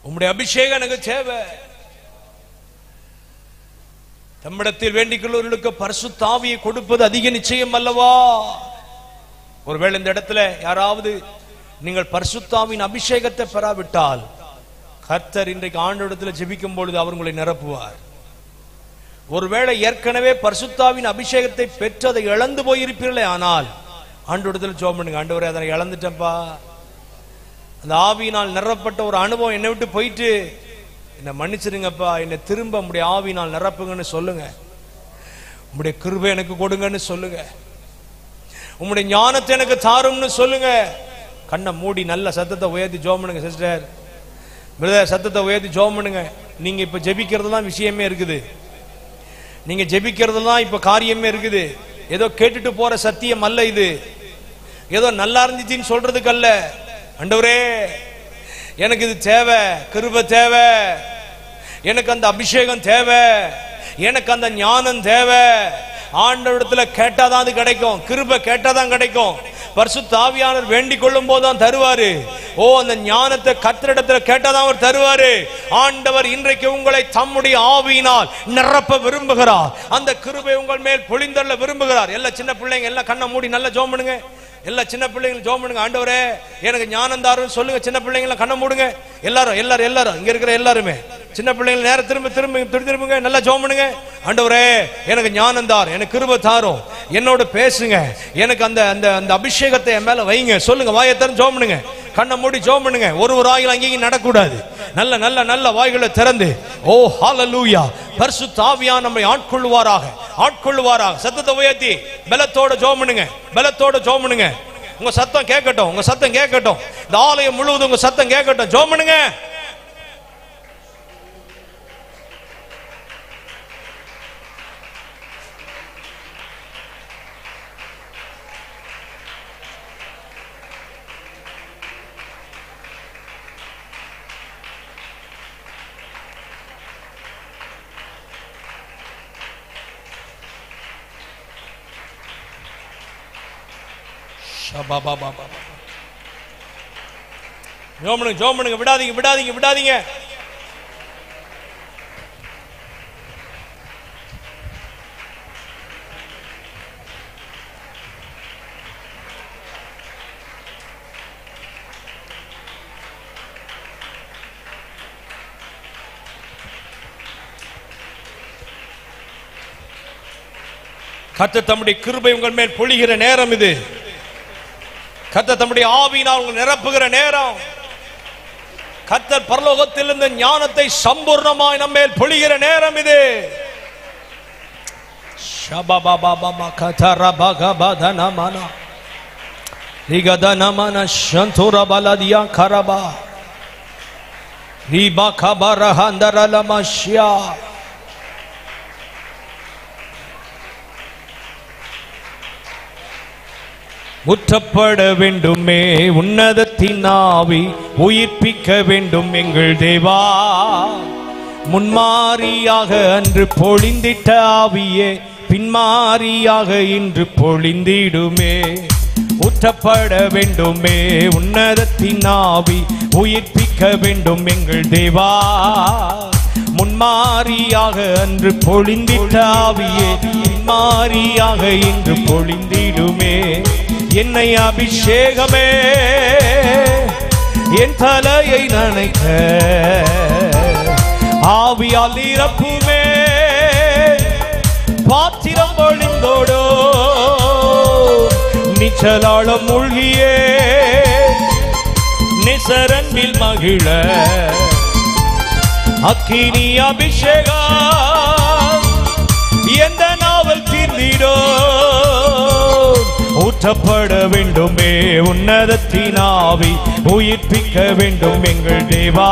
உம்முடைய அபிஷேகம் எனக்கு தேவை. தம்மிடத்தில் வேண்டிக் கொள்ளுவர்களுக்கு பரிசுத்த ஆவியை கொடுப்பது அதிக நிச்சயம் அல்லவா? ஒருவேளை இந்த இடத்துல யாராவது நீங்கள் பரிசுத்த ஆவியின் அபிஷேகத்தை பெறாவிட்டால், கர்த்தர் இன்றைக்கு ஆண்டவரிடத்தில் ஜெபிக்கும் பொழுது அவர் உங்களை நிரப்புவார். ஒருவேளை ஏற்கனவே பரிசுத்த ஆவியின் அபிஷேகத்தை பெற்றதை இழந்து போயிருப்பீர்களே, ஆனால் ஆண்டவரிடத்தில் ஜெபம் பண்ணுங்க. ஆண்டவரே, அதை இழந்துட்டேன்ப்பா, அந்த ஆவியினால் நிரப்பப்பட்ட ஒரு அனுபவம் என்னை விட்டு போயிட்டு, என்னை மன்னிச்சிருங்கப்பா, என்னை திரும்ப உம்முடைய ஆவியினால் நிரப்புங்கன்னு சொல்லுங்க. உம்முடைய கிருபை எனக்கு கொடுங்கன்னு சொல்லுங்க. உம்முடைய ஞானத்தை எனக்கு தாரும்னு சொல்லுங்க. கண்ணை மூடி நல்ல சத்தத்தை உயர்த்தி ஜெபம் பண்ணுங்க. சிஸ்டர், பிரதர், சத்தத்தை உயர்த்தி ஜெபம் பண்ணுங்க. நீங்க இப்ப ஜெபிக்கிறது தான் விஷயமே இருக்குது. நீங்க ஜெபிக்கிறது தான் இப்ப காரியமே இருக்குது. ஏதோ கேட்டுட்டு போற சத்தியம் அல்ல இது. ஏதோ நல்லா இருந்துச்சுன்னு சொல்றதுக்கு அல்ல. ஆண்டவரே, எனக்கு இது தேவை, கிருபை தேவை, எனக்கு அந்த அபிஷேகம் தேவை, எனக்கு அந்த ஞானம் தேவை. ஆண்டவரிடத்துல கேட்டாதான் அது கிடைக்கும். கிருபை கேட்டாதான் கிடைக்கும். பரிசுத்த ஆவியானவர் வேண்டிக் கொள்ளும் போதுதான் தருவாரு. ஓ, அந்த ஞானத்தை கர்த்தரிடத்துல கேட்டாதான் அவர் தருவாரு. ஆண்டவர் இன்றைக்கு உங்களை தம்முடைய ஆவியினால் நிரப்ப விரும்புகிறார். அந்த கிருபை உங்கள் மேல் பொழிந்தள்ள விரும்புகிறார். எல்லா சின்ன பிள்ளைங்க எல்லாம் கண்ணை மூடி நல்லா ஜெபம் பண்ணுங்க. எல்லா சின்ன பிள்ளைங்களும் ஜெபம் பண்ணுங்க. ஆண்டவரே, எனக்கு ஞானம் தாருன்னு சொல்லுங்க. சின்ன பிள்ளைங்க கண்ணை மூடுங்க. எல்லாரும் இங்க இருக்கிற எல்லாருமே சின்ன பிள்ளைங்க நேரம் திரும்புங்க. நல்லா ஜெபம் பண்ணுங்க. ஆண்டவரே, எனக்கு ஞானம் தார், எனக்கு கிருபை தாரும், என்னோட பேசுங்க, எனக்கு அந்த அந்த அபிஷேகத்தை என் மேல வைங்க சொல்லுங்க. வாயை திறந்து ஜெபம் பண்ணுங்க. கண்ணை மூடி ஜெபம் பண்ணுங்க. ஒரு ஆயில் அங்கேயும் நடக்கூடாது. நல்ல நல்ல நல்ல வாய்களை திறந்து, ஓ ஹல்லேலூயா, பரிசுத்த ஆவியானவர் நம்மை ஆட்கொள்ளுவாராக. சத்தத்தை உயர்த்தி பலத்தோட ஜெபம் பண்ணுங்க. பலத்தோட ஜெபம் பண்ணுங்க. உங்க சத்தம் கேட்கட்டும். உங்க சத்தம் கேட்கட்டும். இந்த ஆலயம் முழுவதும் உங்க சத்தம் கேட்கட்டும். ஜெபம் பண்ணுங்க. ஜெபம் பண்ணுங்க. விடாதீங்க. கர்த்தர் தம்முடைய கிருபை உங்கள் மேல் பொழிகிற நேரம் இது. கர்த்தர் தம்முடைய ஆவியினால் உங்களை நிரப்புகிற நேரம். கர்த்தர் பரலோகத்திலிருந்து ஞானத்தை சம்பூர்ணமாய் நம்மேல் பொழிகிற நேரம் இது. ஷபபபபம கதரபகபதனமன ரிகதனமன ஷந்துரபலதியா கரபா ரிபகபரஹந்தரலமஷ்யா. ஊற்றப்பட வேண்டுமே உன்னதத்தின் ஆவி, உயிர்ப்பிக்க வேண்டும் எங்கள் தேவா. முன்மாரியாக அன்று பொழிந்திட்ட ஆவியே பின்மாரியாக இன்று பொழிந்திடுமே. ஊற்றப்பட வேண்டுமே உன்னதத்தின் ஆவி, உயிர்ப்பிக்க வேண்டும் எங்கள் தேவா. முன்மாரியாக அன்று பொழிந்திட்ட ஆவியே பின்மாரியாக இன்று பொழிந்திடுமே. என்னை அபிஷேகமே என் தலையை நனைக்க, ஆவியால் நிரப்புமே பாத்திரம் பொழிந்தோடோ. நிச்சலாளம் மூழ்கியே நிசரன்பில் மகிழ அக்கினி அபிஷேகா எந்த நாவல் தீர்ந்திடோ ஊற்றப்பட வேண்டுமே உன்னதத்தின் ஆவி உயிர்ப்பிக்க வேண்டும் எங்கள் தேவா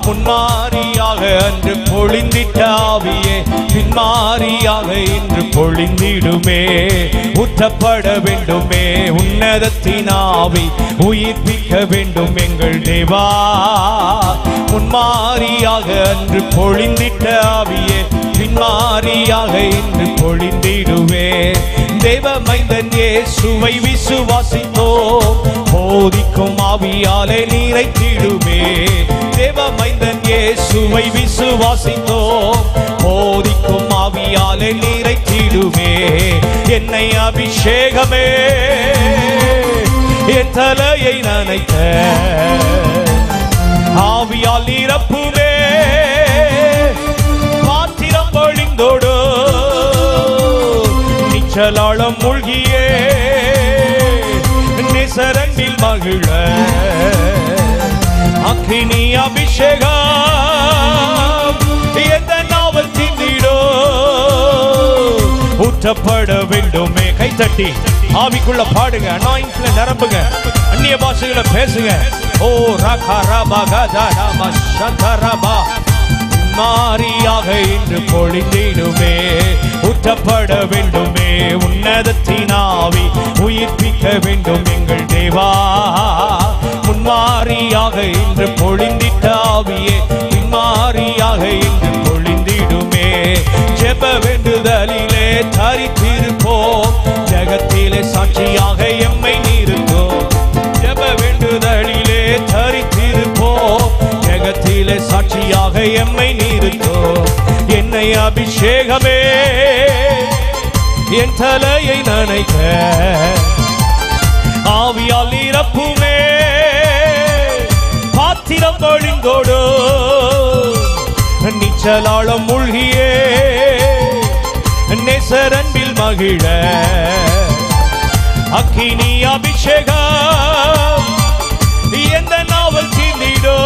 முன்மாரியாக அன்று பொழிந்திட்ட ஆவியே பின்மாரியாக இன்று பொழிந்திடுமே ஊற்றப்பட வேண்டுமே உன்னதத்தின் ஆவி உயிர்ப்பிக்க வேண்டும் எங்கள் தேவா முன்மாரியாக அன்று பொழிந்திட்ட ஆவியே பின்மாரியாக இன்று பொழிந்திடுவே தேவ மைந்தன் இயேசுவை விசுவாசித்தோம் போதிக்கும் ஆவியாலே நிறைத்திடுமே தேவ மைந்தன் இயேசுவை விசுவாசித்தோம் போதிக்கும் ஆவியாலே நிறைத்திடுமே என்னை அபிஷேகமே என் தலையை நனைத்த ஆவியால் நிரப்புமே பாத்திரம் பொழிந்தோடு நிச்சலாளம் மூழ்கியே நிசரன்பில் மகிழ அக்கினி அபிஷேகம் எந்த நாவல் தீர்ந்திடோ ஊற்றப்பட வேண்டுமே கைத்தட்டி ஆவிக்குள்ள பாடுங்க அனாயின்ட்ல நிரம்புங்க அந்நிய பாஷைகளை பேசுங்க ஓ ரகா ரபா கதா ரபா சதா ரபா மாரியாக இன்று பொழிந்திடுமே ஊற்றப்பட வேண்டுமே உன்னதத்தின் ஆவி உயிர்ப்பிக்க வேண்டும் எங்கள் தேவா முன்மாரியாக இன்று பொழிந்திட்ட ஆவியே பின்மாரியாக இன்று பொழிந்திடுமே ஜெப வேண்டுதலிலே தரித்திருப்போம் ஜகத்திலே சாட்சியாக எம்மை நிறுத்தோம் ஜெப வேண்டுதலிலே தரித்திருப்போம் ஜகத்திலே சாட்சியாக எம்மை நிறுத்தோம் என்னை அபிஷேகமே என் தலையை நனைக்க ஆவியால் நிரப்புமே பாத்திரம் பொழிந்தோடு நிச்சலாளம் மூழ்கியே நேசரன்பில் மகிழ அக்கினி அபிஷேகம் எந்த நாவல் தீர்ந்திடோ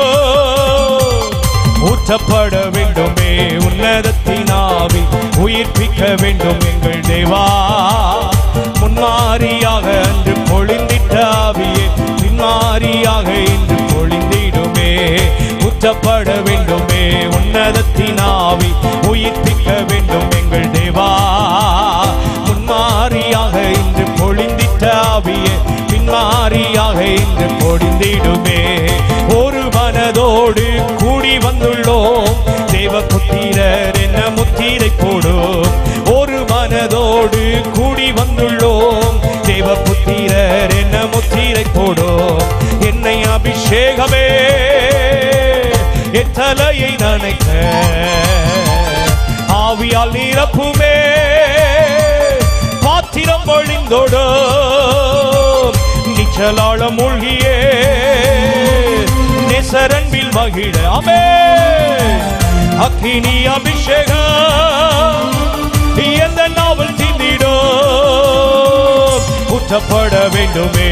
ஊற்றப்பட வேண்டுமே உன்னதத்தின் ஆவி உயிர்ப்பிக்க வேண்டும் எங்கள் தேவா முன்மாரியாக அன்று பொழிந்திட்ட ஆவியே பின்மாரியாக இன்று பொழிந்திடுமே ஊற்றப்பட வேண்டுமே உன்னதத்தின் ஆவி உயிர்ப்பிக்க வேண்டும் எங்கள் தேவா முன்மாரியாக இன்று பொழிந்திட்ட ஆவியே பின்மாரியாக இன்று பொழிந்திடுமே ஒரு மனதோடு கூடி வந்துள்ளோம் தேவ புத்திரர் என்ன முத்திரை போடும் ஒரு மனதோடு கூடி வந்துள்ளோம் தேவ புத்திரர் என்ன முத்திரை போடும் என்னை அபிஷேகமே என் தலையை நனைக்க ஆவியால் நிரப்புமே பாத்திரம் பொழிந்தோடு நிச்சலாளம் மூழ்கியே நேசரன்பில் மகிழ ஆமென் அக்கினி அபிஷேகம் எந்த நாவல் தீர்ந்திடோ ஊற்றப்பட வேண்டுமே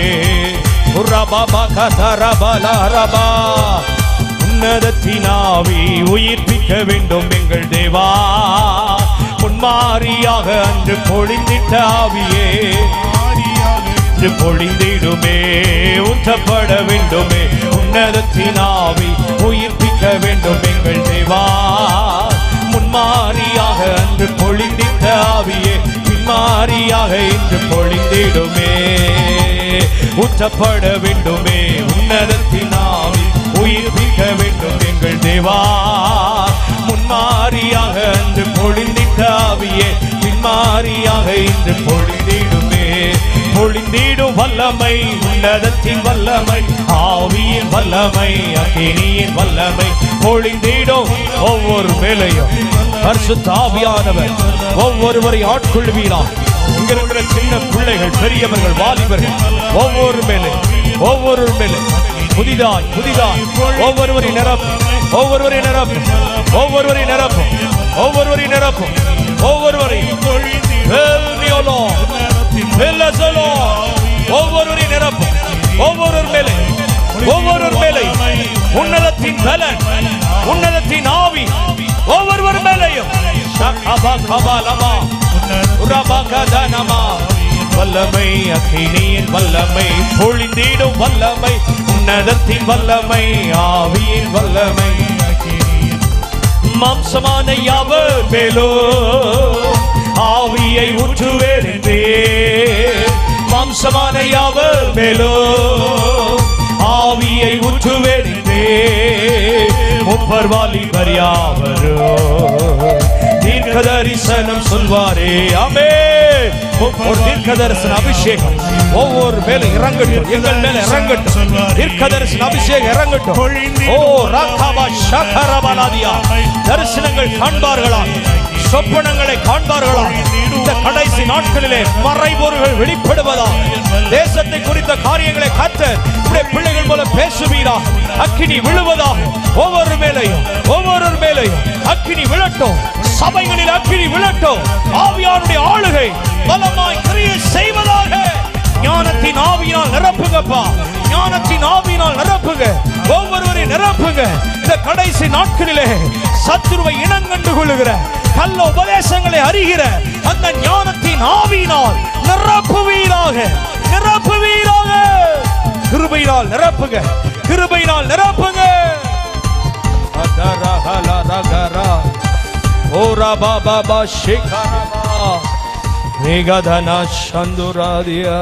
ரபா கதா ரபா ரபா உன்னதத்தின் ஆவி உயிர்ப்பிக்க வேண்டும் எங்கள் தேவா முன்மாரியாக அன்று பொழிந்திட்ட ஆவியே இன்று பொழிந்திடுமே ஊற்றப்பட வேண்டுமே உன்னதத்தின் ஆவி உயிர்ப்பிக்க வேண்டும் எங்கள் தேவா முன்மாரியாக அன்று பொழிந்திட்ட ஆவியே பின்மாரியாக இன்று பொழிந்திடுமே ஊற்றப்பட வேண்டுமே உன்னதத்தின் ஆவி உயிர்ப்பிக்க வேண்டும் எங்கள் தேவா முன்மாரியாக அன்று பொழிந்திட்ட ஆவியே பின்மாரியாக இன்று பொழிந்திடுமே பொழிந்திடும் வல்லமை உன்னதத்தின் வல்லமை ஆவியின் வல்லமை அக்கினியின் வல்லமை பொழிந்திடும் ஒவ்வொரு வேளையும் பரிசுத்த ஆவியானவர் ஒவ்வொருவரை ஆட்கொள்வீராம் இங்க இருக்கிற சின்ன பிள்ளைகள் பெரியவர்கள் வாலிபர்கள் ஒவ்வொரு மேலே புதிதாய் ஒவ்வொருவரை நிரப்பும் ஒவ்வொருவரை நிரப்பும் ஒவ்வொருவரை நிரப்பும் ஒவ்வொருவரை நிரப்பும் ஒவ்வொருவரை Fill me, O Lord. Fill us, O Lord. அபகபலமா உரபகதனமா வல்லமை அக்கினியின் வல்லமை பொழிந்திடும் வல்லமை உன்னதத்தின் வல்லமை ஆவியின் வல்லமை மாம்சமான யாவர் மேலோ ஆவியை ஊற்றுவேன் என்றே மாம்சமான யாவர் மேலோ ஆவியை ஊற்றுவேன் என்றே முப்பர் வாலிபர் யாவரோ தீர்க்க தரிசனம் சொல்வாரே ஆமென். ஒரு தீர்க்க தரிசன அபிஷேகம் ஒவ்வொரு மேல இறங்கட்டும், எங்கள் மேல இறங்கட்டும். தீர்க்க தரிசன அபிஷேகம் இறங்கட்டும். ஓ ராகபா ஷகரபலாதியா தரிசனங்கள் காண்பார்களா, சொப்பனங்களை காண்பார்களா. இந்த கடைசி நாட்களிலே மறைபொருள்கள் வெளிப்படுவதா, தேசத்தை குறித்த காரியங்களை கர்த்தர் பிள்ளைகள் போல பேசுவீரா. அக்கினி விழுவதா, ஒவ்வொரு மேலையும் அக்கினி விழட்டும். சபைகளில் அக்கினி விழட்டும். ஆவியானுடைய ஆளுகை பலமாய் கிரியை செய்வதாக. ஞானத்தின் ஆவியினால் நிரப்புங்கப்பா, ஞானத்தின் ஆவியினால் நிரப்புங்க, ஒவ்வொருவரையும் நிரப்புங்க. இந்த கடைசி நாட்களிலே சத்துருவை இனங்கண்டு கொள்ளுகிற கள்ள உபதேசங்களை அறிகிற அந்த ஞானத்தின் ஆவியினால் நிரப்புவீராக, நிரப்புவீராக. கிருபையினால் நிரப்புங்க, கிருபையினால் நிரப்புங்க. ஓரா பாபா ஷேகரா மேகதனா சந்துராதியா.